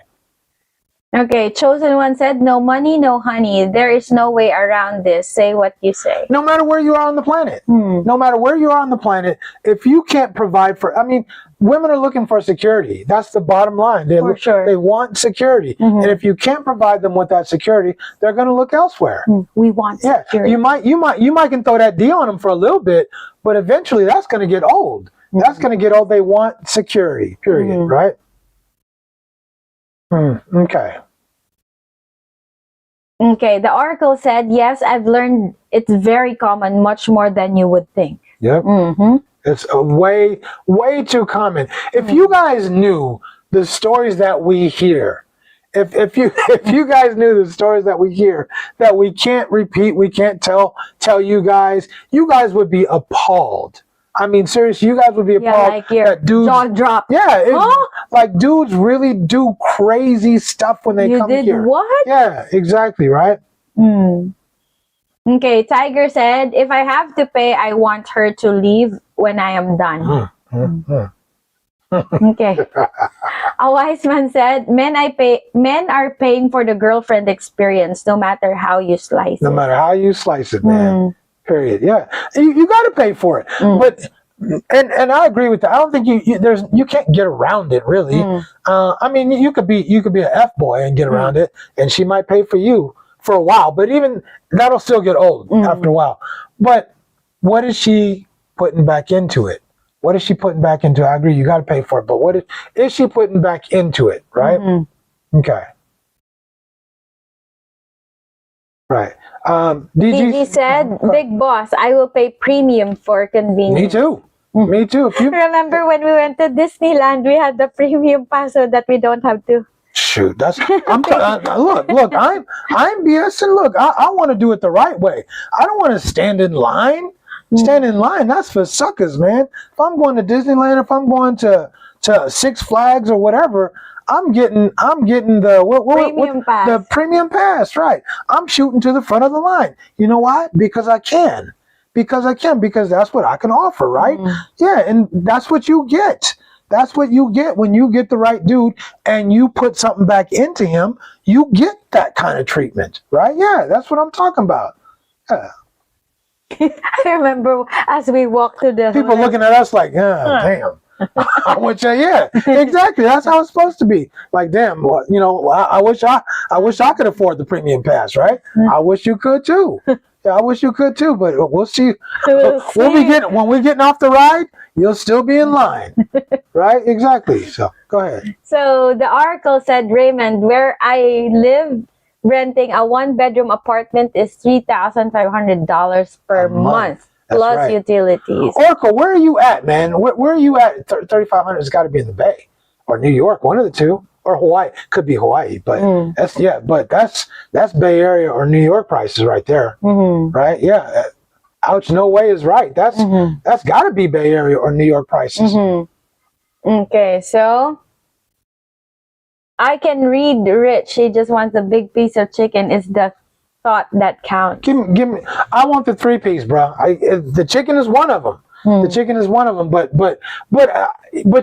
Okay, chosen one said, no money, no honey. There is no way around this. Say what you say. No matter where you are on the planet, no matter where you are on the planet, if you can't provide for, I mean, women are looking for security. That's the bottom line. For sure. They want security. And if you can't provide them with that security, they're going to look elsewhere. We want security. You might can throw that D on them for a little bit, but eventually that's going to get old. That's going to get old. They want security, period, right? Okay. Okay, the oracle said, yes, I've learned it's very common, much more than you would think. Yep. It's way too common. If you guys knew the stories that we hear, if you guys knew the stories that we hear that we can't repeat, we can't tell you guys would be appalled. I mean, seriously, you guys would be appalled like your that dudes, jaw drop. Yeah, like dudes really do crazy stuff when they come here. You did what? Yeah, exactly, right? Okay, Tiger said, if I have to pay, I want her to leave when I am done. Okay. A wise man said, men are paying for the girlfriend experience, no matter how you slice it. No matter how you slice it, man. Period. Yeah, you got to pay for it. But and I agree with that. I don't think you can't get around it really. I mean, you could be an F boy and get around it, and she might pay for you for a while. But even that'll still get old after a while. But what is she putting back into it? What is she putting back into it? I agree, you got to pay for it. But what is she putting back into it? Right? Okay. Right. DG said, big boss, I will pay premium for convenience. Me too. Me too. If you remember when we went to Disneyland, we had the premium pass so that we don't have to. Shoot, that's look. I'm BSing. Look, I want to do it the right way. I don't want to stand in line. Stand in line. That's for suckers, man. If I'm going to Disneyland, if I'm going to Six Flags or whatever, I'm getting the pass. The premium pass, right? I'm shooting to the front of the line. You know why? Because I can. Because that's what I can offer, right? Yeah, and that's what you get. That's what you get when you get the right dude and you put something back into him. You get that kind of treatment, right? Yeah, that's what I'm talking about. Yeah. I remember as we walked to the people looking at us like, damn. I wish yeah, exactly. That's how it's supposed to be. Like, damn, well, you know, I wish I could afford the premium pass, right? I wish you could too. Yeah, I wish you could too, but we'll see. When we're getting off the ride, you'll still be in line, right? Exactly. So go ahead. So the oracle said, Raymond, where I live, renting a 1-bedroom apartment is $3,500 per month. Plus right. Utilities. Oracle, where are you at, man? Where are you at? 3,500 has got to be in the Bay or New York, one of the two, or Hawaii. Could be Hawaii, but that's Bay Area or New York prices right there, right? Yeah. Ouch, no way is right. That's got to be Bay Area or New York prices. Okay, so I can read Rich. He just wants a big piece of chicken. Is the thought that counts? Give me. I want the 3-piece, bro. The chicken is one of them. The chicken is one of them. But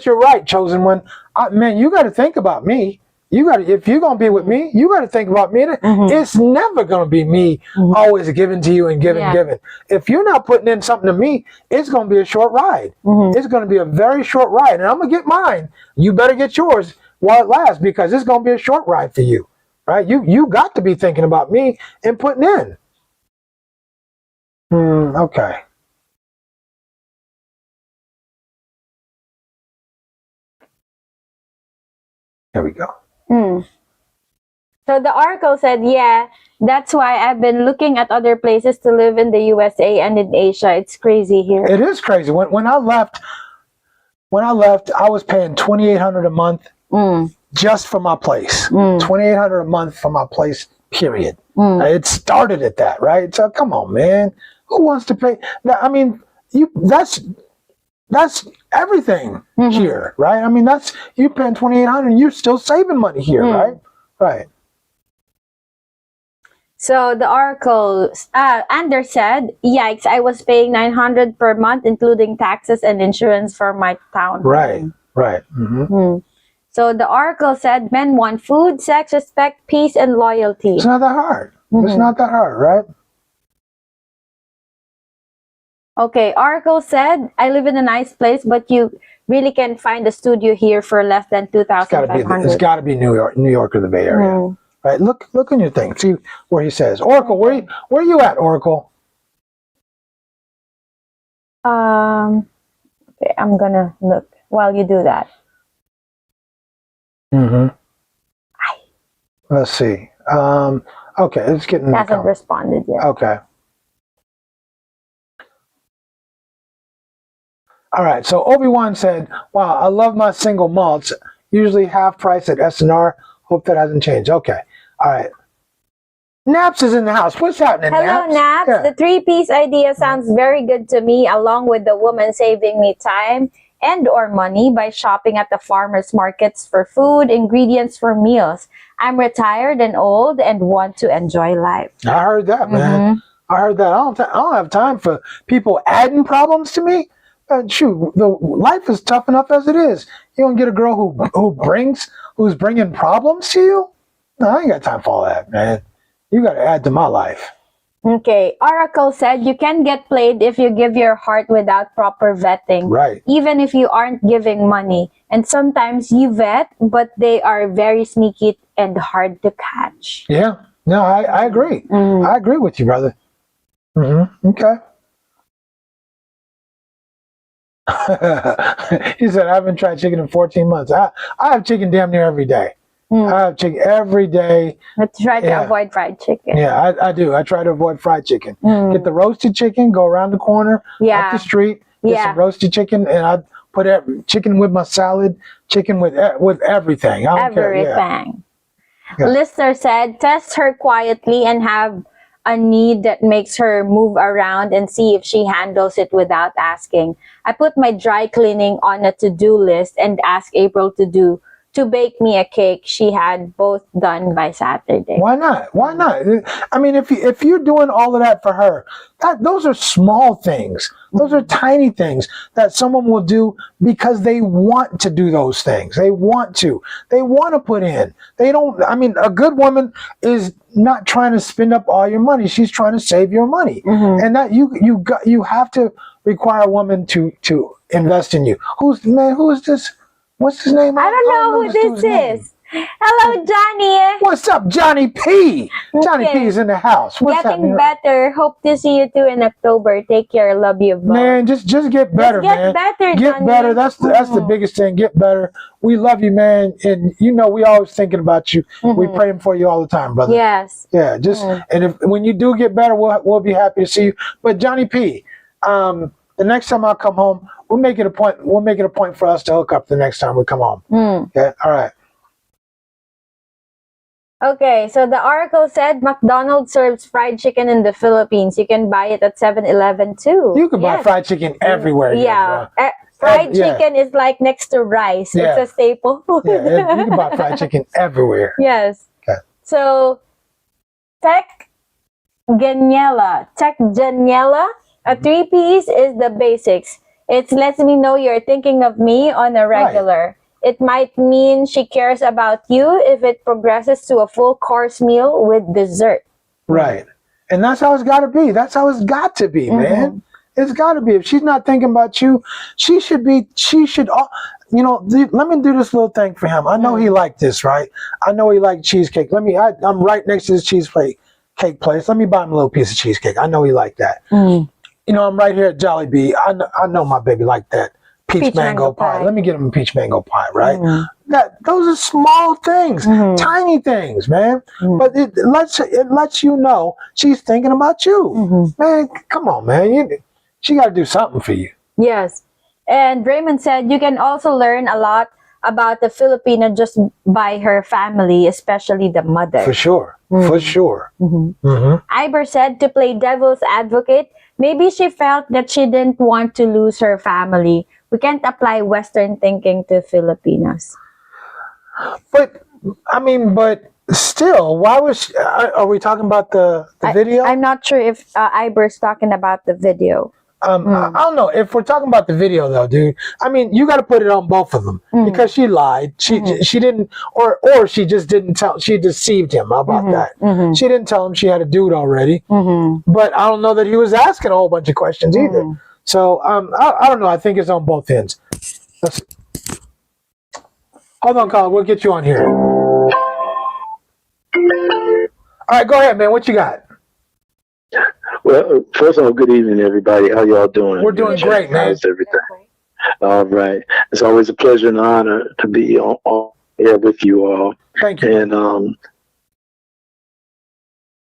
you're right, chosen one. Man, you got to think about me. If you're gonna be with me, you got to think about me. It's never gonna be me always giving to you and giving. If you're not putting in something to me, it's gonna be a short ride. It's gonna be a very short ride, and I'm gonna get mine. You better get yours while it lasts, because it's gonna be a short ride for you. Right? You got to be thinking about me and putting in. Okay. There we go. So the oracle said, yeah, that's why I've been looking at other places to live in the USA and in Asia. It's crazy here. It is crazy. When I left, I was paying $2,800 a month just for my place. $2,800 a month for my place, period. It started at that, right? So come on, man. Who wants to pay? I mean, that's everything here, right? I mean, you paying $2,800 and you're still saving money here, right? Right. So the oracle, Anders said, "Yikes! I was paying 900 per month, including taxes and insurance for my town." Right. Right. Mm-hmm. So the oracle said, "Men want food, sex, respect, peace, and loyalty." It's not that hard. It's not that hard, right? Okay, oracle said, "I live in a nice place, but you really can find a studio here for less than It's got to be. It's got to be New York or the Bay Area. Right, look on your thing. See where he says, Oracle. Where you at, Oracle? Okay, I'm gonna look while you do that. Let's see. Okay, it's getting. Hasn't responded yet. Okay. All right. So Obi-Wan said, "Wow, I love my single malts. Usually half price at S&R. Hope that hasn't changed." Okay. All right. Naps is in the house. What's happening, Hello, Naps. Yeah. The 3-piece idea sounds very good to me, along with the woman saving me time and or money by shopping at the farmers markets for food, ingredients for meals. I'm retired and old and want to enjoy life. I heard that, man. I heard that. I don't have time for people adding problems to me. Shoot, the life is tough enough as it is. You don't get a girl who's bringing problems to you. No, I ain't got time for all that, man. You got to add to my life. Okay, Oracle said you can get played if you give your heart without proper vetting. Right. Even if you aren't giving money. And sometimes you vet, but they are very sneaky and hard to catch. Yeah. No, I agree. I agree with you, brother. Okay. He said, I haven't tried chicken in 14 months. I have chicken damn near every day. I have chicken every day. But try to avoid fried chicken. Yeah, I do. I try to avoid fried chicken. Get the roasted chicken, go around the corner, up the street, get some roasted chicken, and I put chicken with my salad, chicken with everything. I don't care. Everything. Listener said, test her quietly and have a need that makes her move around and see if she handles it without asking. I put my dry cleaning on a to-do list and asked April to bake me a cake. She had both done by Saturday. Why not? Why not? I mean, if you're doing all of that for her, those are small things. Those are tiny things that someone will do because they want to do those things. They want to put in. They don't. I mean, a good woman is not trying to spend up all your money. She's trying to save your money, and that you have to require a woman to invest in you. Who is this? What's his name? I don't know who this is. Hello, Johnny. What's up, Johnny P? Johnny P is in the house. What's Getting better. Hope to see you too in October. Take care. Love you, both. Man, just get better, man. Get better. That's the biggest thing. Get better. We love you, man, and we always thinking about you. We praying for you all the time, brother. Yes. Yeah. And when you do get better, we'll be happy to see you. But Johnny P, the next time I come home, we'll make it a point. We'll make it a point for us to hook up the next time we come home. Okay. All right. Okay, so the Oracle said McDonald's serves fried chicken in the Philippines. You can buy it at 7-Eleven too. You can buy fried chicken everywhere. Yeah. Fried chicken is like next to rice. Yeah. It's a staple food. Yeah, you can buy fried chicken everywhere. Yes. Okay. So, Tech Geniela, a 3-piece is the basics. It lets me know you're thinking of me on a regular. Right. It might mean she cares about you if it progresses to a full course meal with dessert. Right. And that's how it's got to be. That's how it's got to be, man. It's got to be. If she's not thinking about you, let me do this little thing for him. I know he liked this, right? I know he liked cheesecake. I'm right next to his cheesecake place. Let me buy him a little piece of cheesecake. I know he liked that. I'm right here at Jollibee. I know my baby liked that. Peach mango pie. Let me get him a peach mango pie, right? Those are small things, tiny things, man. But it lets you know she's thinking about you. Man, come on, man. She got to do something for you. Yes. And Raymond said you can also learn a lot about the Filipino just by her family, especially the mother. For sure. For sure. Iber said to play devil's advocate, maybe she felt that she didn't want to lose her family. We can't apply Western thinking to Filipinos. But Still, why was she, are we talking about the video? I'm not sure if Iber's talking about the video. I don't know if we're talking about the video though, dude. I mean, you got to put it on both of them because she lied. She didn't, or she just didn't tell. She deceived him. How about that? She didn't tell him she had a dude already. But I don't know that he was asking a whole bunch of questions either. So I don't know. I think it's on both ends. Hold on, Colin. We'll get you on here. All right, go ahead, man. What you got? Well, first of all, good evening, everybody. How y'all doing? We're doing great, man. How's everything? All right. It's always a pleasure and honor to be on air with you all. Thank you. And Go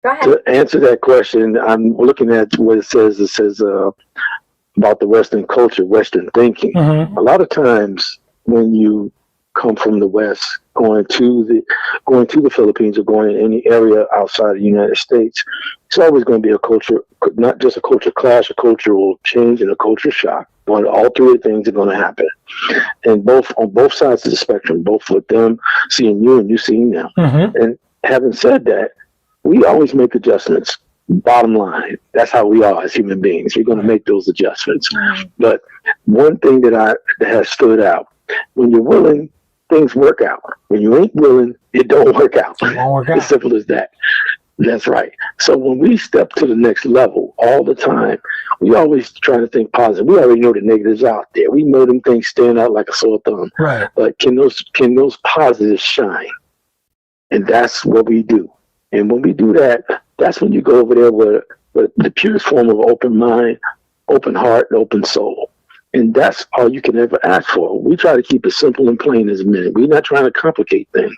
ahead. to answer that question, I'm looking at what it says. It says about the Western culture, Western thinking. A lot of times when you come from the West, going to the Philippines or going in any area outside the United States, it's always going to be a culture, not just a culture clash, a cultural change and a culture shock. All three things are going to happen, and on both sides of the spectrum, both with them seeing you and you seeing them. And having said that, we always make adjustments. Bottom line, that's how we are as human beings. We're going to make those adjustments. But one thing that has stood out: when you're willing, things work out. When you ain't willing, it don't work out. It won't work out. As simple as that. That's right. So when we step to the next level all the time, we always try to think positive. We already know the negatives out there. We know them things stand out like a sore thumb. Right. But can those positives shine? And that's what we do. And when we do that, that's when you go over there with the purest form of open mind, open heart, and open soul. And that's all you can ever ask for. We try to keep it simple and plain as a minute. We're not trying to complicate things.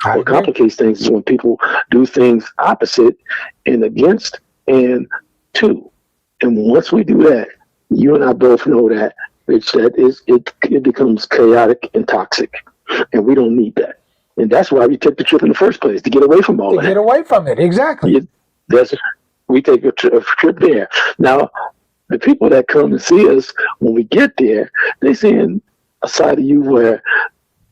What complicates things is when people do things opposite and against and to. And once we do that, you and I both know that it becomes chaotic and toxic. And we don't need that. And that's why we took the trip in the first place, to get away from all that. To get away from it, exactly. We take a trip there. Now, the people that come and see us, when we get there, they seeing a side of you where,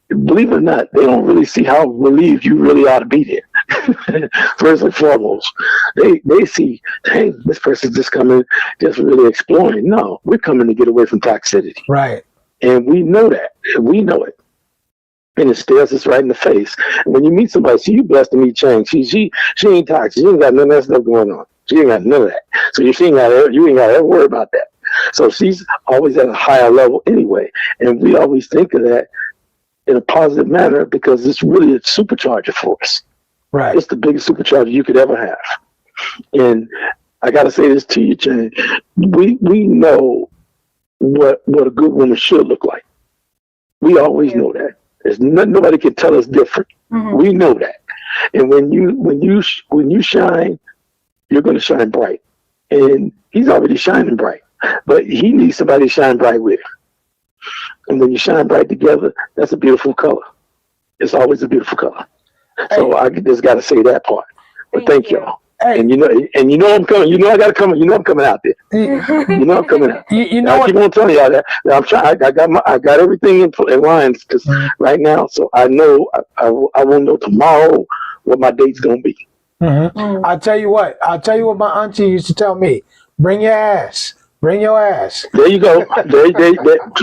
believe it or not, they don't really see how relieved you really ought to be there. First and foremost, they see, hey, this person's just coming, just really exploring. No, we're coming to get away from toxicity. Right. And we know that. We know it. And it stares us right in the face. And when you meet somebody, see, you blessed to meet Chang. She ain't toxic. She ain't got none of that stuff going on. She ain't got none of that. So you ain't got to ever worry about that. So she's always at a higher level anyway. And we always think of that in a positive manner because it's really a supercharger for us. Right. It's the biggest supercharger you could ever have. And I got to say this to you, Chang. We know what a good woman should look like. We always know that. There's nobody can tell us different. We know that. And when you shine, you're going to shine bright. And he's already shining bright. But he needs somebody to shine bright with him. And when you shine bright together, that's a beautiful color. It's always a beautiful color. So I just got to say that part. But thank y'all. Hey. And you know I'm coming. You know I got to come. You know I'm coming out there. You know I'm coming out. You know I keep on telling y'all that. I'm trying. I got everything in line because right now. So I know I won't know tomorrow what my date's gonna be. I'll tell you what my auntie used to tell me: bring your ass. Bring your ass. There you go.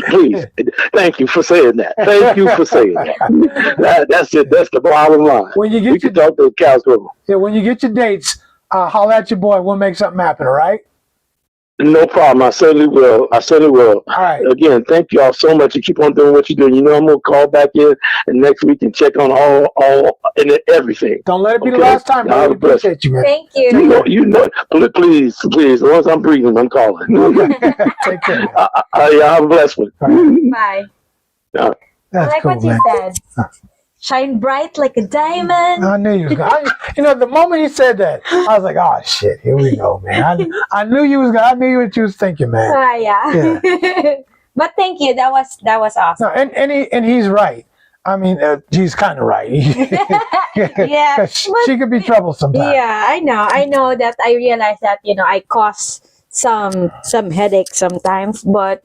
Please. Thank you for saying that. Thank you for saying that. That's it. That's the bottom line. When you get we can talk to the cows go. Yeah, when you get your dates, holler at your boy. We'll make something happen, all right? No problem. I certainly will. All right. Again, thank you all so much. You keep on doing what you're doing. You know I'm gonna call back in and next week and check on all and everything. Don't let it be the last time. I really appreciate you, man. Thank you. You know. Please. As long as I'm breathing, I'm calling. Take care. Have a blessed one. Bye. All right. I like what you said. Shine bright like a diamond. I knew you was gonna. The moment you said that, I was like, "Oh shit, here we go, man." I knew you was gonna. I knew what you was thinking, man. Yeah. But thank you. That was awesome. No, and he's right. I mean, he's kind of right. Yeah, she could be trouble sometimes. Yeah, I know that. I realize that I cause some headaches sometimes, but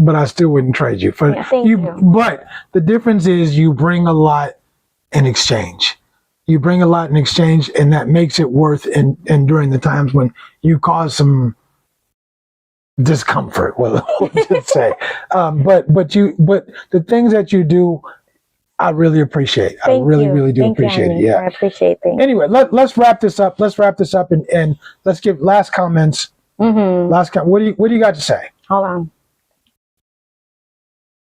I still wouldn't trade you for thank you. But the difference is you bring a lot in exchange. you bring a lot in exchange, and that makes it worth enduring the times when you cause some discomfort. Well, we'll just say, but the things that you do, I really appreciate. I really do appreciate it. Yeah, I appreciate it. Anyway, let's wrap this up. Let's wrap this up and let's give last comments. What do you got to say? Hold on.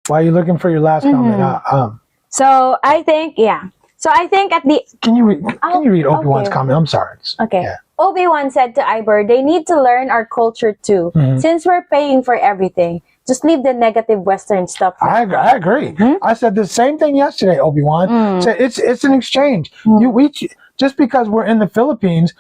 While you're looking for your last comment, so I think at the can you read Obi-Wan's comment? I'm sorry. Okay. Yeah. Obi-Wan said to Ivor, they need to learn our culture too. Since we're paying for everything, just leave the negative Western stuff. I agree. I said the same thing yesterday, Obi-Wan. Said it's an exchange. We just because we're in the Philippines,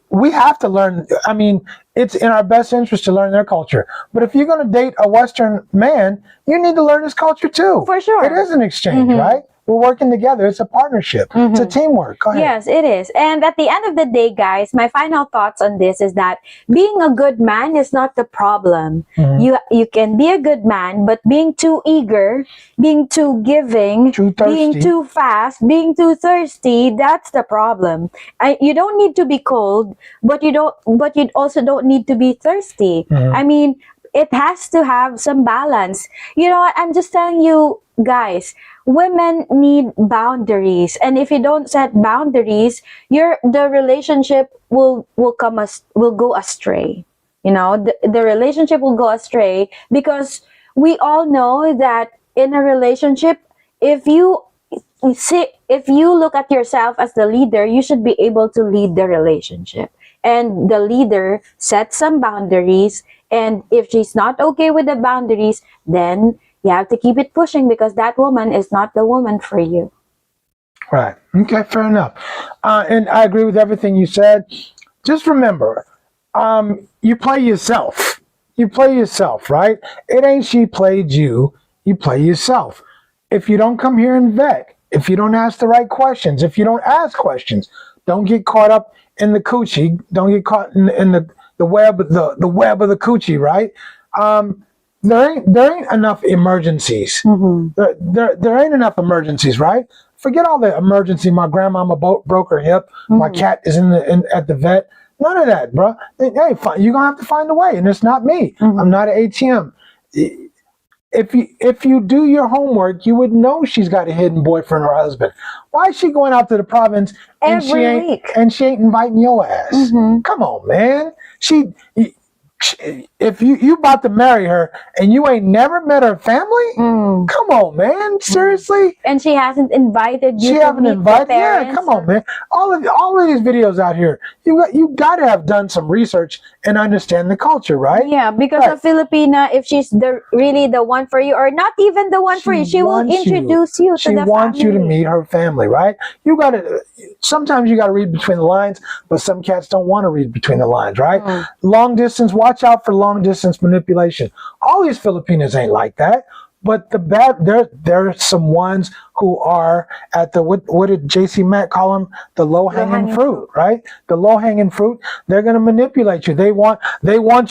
we have to learn. I mean, it's in our best interest to learn their culture. But if you're going to date a Western man, you need to learn his culture too. For sure. It is an exchange, right? We're working together. It's a partnership. It's a teamwork. Go ahead. Yes, it is. And at the end of the day, guys, my final thoughts on this is that being a good man is not the problem. You can be a good man, but being too eager, being too giving, being too fast, being too thirsty, that's the problem. You don't need to be cold, but you also don't need to be thirsty. I mean, it has to have some balance. You know what? I'm just telling you, guys, women need boundaries, and if you don't set boundaries, the relationship will go astray. You know, the relationship will go astray, because we all know that in a relationship, if you look at yourself as the leader, you should be able to lead the relationship, and the leader sets some boundaries, and if she's not okay with the boundaries, then you have to keep it pushing, because that woman is not the woman for you. Right. Okay, fair enough. And I agree with everything you said. Just remember, you play yourself. You play yourself, right? It ain't she played you. You play yourself. If you don't come here and vet, if you don't ask the right questions, if you don't ask questions, don't get caught up in the coochie. Don't get caught in the web of the web of the coochie, right? There ain't enough emergencies. There ain't enough emergencies, right? Forget all the emergency. My grandmama broke her hip. My cat is at the vet. None of that, bro. Hey, you're gonna have to find a way, and it's not me. I'm not an ATM. If you do your homework, you would know she's got a hidden boyfriend or husband. Why is she going out to the province and she ain't inviting your ass? Come on, man. If you about to marry her and you ain't never met her family, come on, man. Seriously? And she hasn't invited you. She haven't invited. Yeah, come on, man. All of these videos out here, you got to have done some research and understand the culture, right? Yeah, because a Filipina, if she's really the one for you, or not even the one for you, she will introduce you to the family. She wants you to meet her family, right? Sometimes you got to read between the lines, but some cats don't want to read between the lines, right? Long distance, watch out for long distance manipulation. All these Filipinos ain't like that, but there are some ones who are at the, what did JC Matt call them? The low-hanging fruit, right? The low-hanging fruit. They're going to manipulate you. They want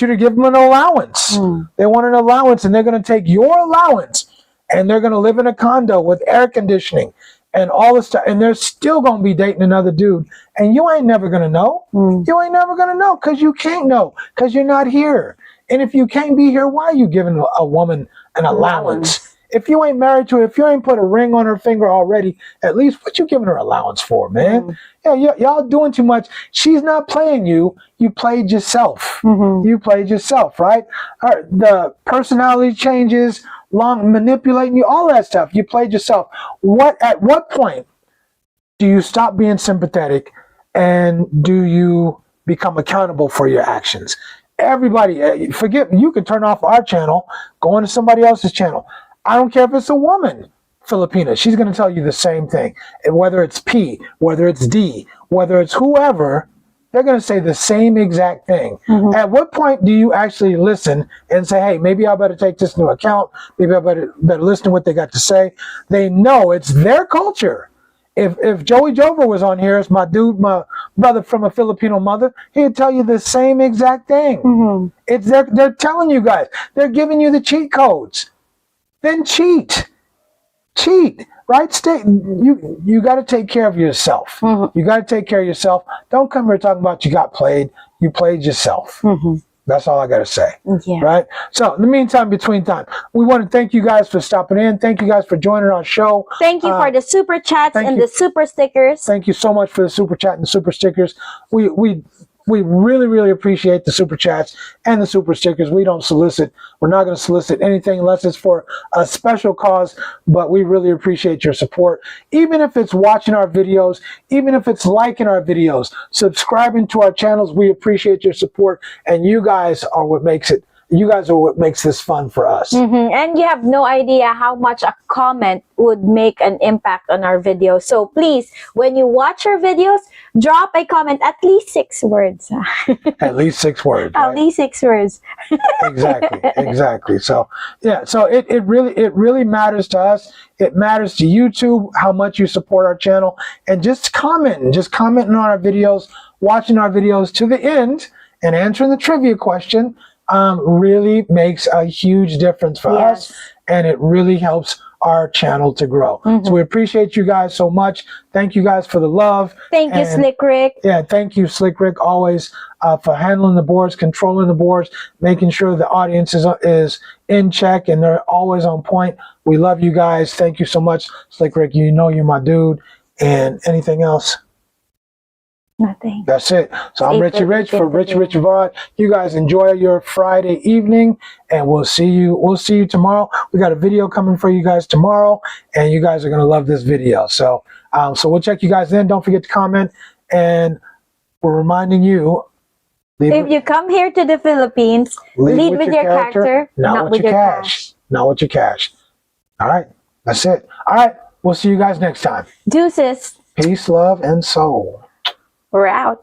you to give them an allowance. They want an allowance, and they're going to take your allowance, and they're going to live in a condo with air conditioning and all this stuff, and they're still going to be dating another dude, and you ain't never going to know. You ain't never going to know, because you can't know, because you're not here. And if you can't be here, why are you giving a woman an allowance? If you ain't married to her, if you ain't put a ring on her finger already, at least what you giving her allowance for, man? Yeah, y'all doing too much. She's not playing you. You played yourself. You played yourself, right? The personality changes, manipulating you, all that stuff. You played yourself. At what point do you stop being sympathetic, and do you become accountable for your actions? Everybody, you can turn off our channel, go into somebody else's channel. I don't care if it's a woman, Filipina. She's going to tell you the same thing. And whether it's P, whether it's D, whether it's whoever, they're going to say the same exact thing. At what point do you actually listen and say, hey, maybe I better take this into account. Maybe I better listen to what they got to say. They know it's their culture. If Joey Jover was on here, as my brother from a Filipino mother, he'd tell you the same exact thing. They're telling you guys. They're giving you the cheat codes. Then cheat. cheat, right? You got to take care of yourself. You got to take care of yourself. Don't come here talking about you got played. You played yourself. That's all I got to say. Right? So, in the meantime, between time, we want to thank you guys for stopping in. Thank you guys for joining our show. Thank you for the super chats and the super stickers. Thank you so much for the super chat and the super stickers. We really, really appreciate the super chats and the super stickers. We don't solicit. We're not going to solicit anything unless it's for a special cause, but we really appreciate your support. Even if it's watching our videos, even if it's liking our videos, subscribing to our channels, we appreciate your support, and you guys are what makes it. You guys are what makes this fun for us. And you have no idea how much a comment would make an impact on our videos. So please, when you watch our videos, drop a comment, at least 6 words. At least 6 words. At least 6 words. Exactly. So yeah, so it really matters to us. It matters to YouTube how much you support our channel, and just commenting on our videos, watching our videos to the end, and answering the trivia question. Really makes a huge difference for us, and it really helps our channel to grow. So we appreciate you guys so much. Thank you guys for the love. Thank you, Slick Rick. Yeah, thank you, Slick Rick, always for handling the boards, controlling the boards, making sure the audience is in check and they're always on point. We love you guys. Thank you so much, Slick Rick. You know you're my dude. And anything else? Nothing. That's it. So I'm Richie Rich for Richie Rich Vaughn. You guys enjoy your Friday evening, and we'll see you tomorrow. We got a video coming for you guys tomorrow, and you guys are gonna love this video. So so we'll check you guys then. Don't forget to comment, and we're reminding you, if you come here to the Philippines, lead with your character, not with your cash. Not with your cash. All right. That's it. All right. We'll see you guys next time. Deuces. Peace, love, and soul. We're out.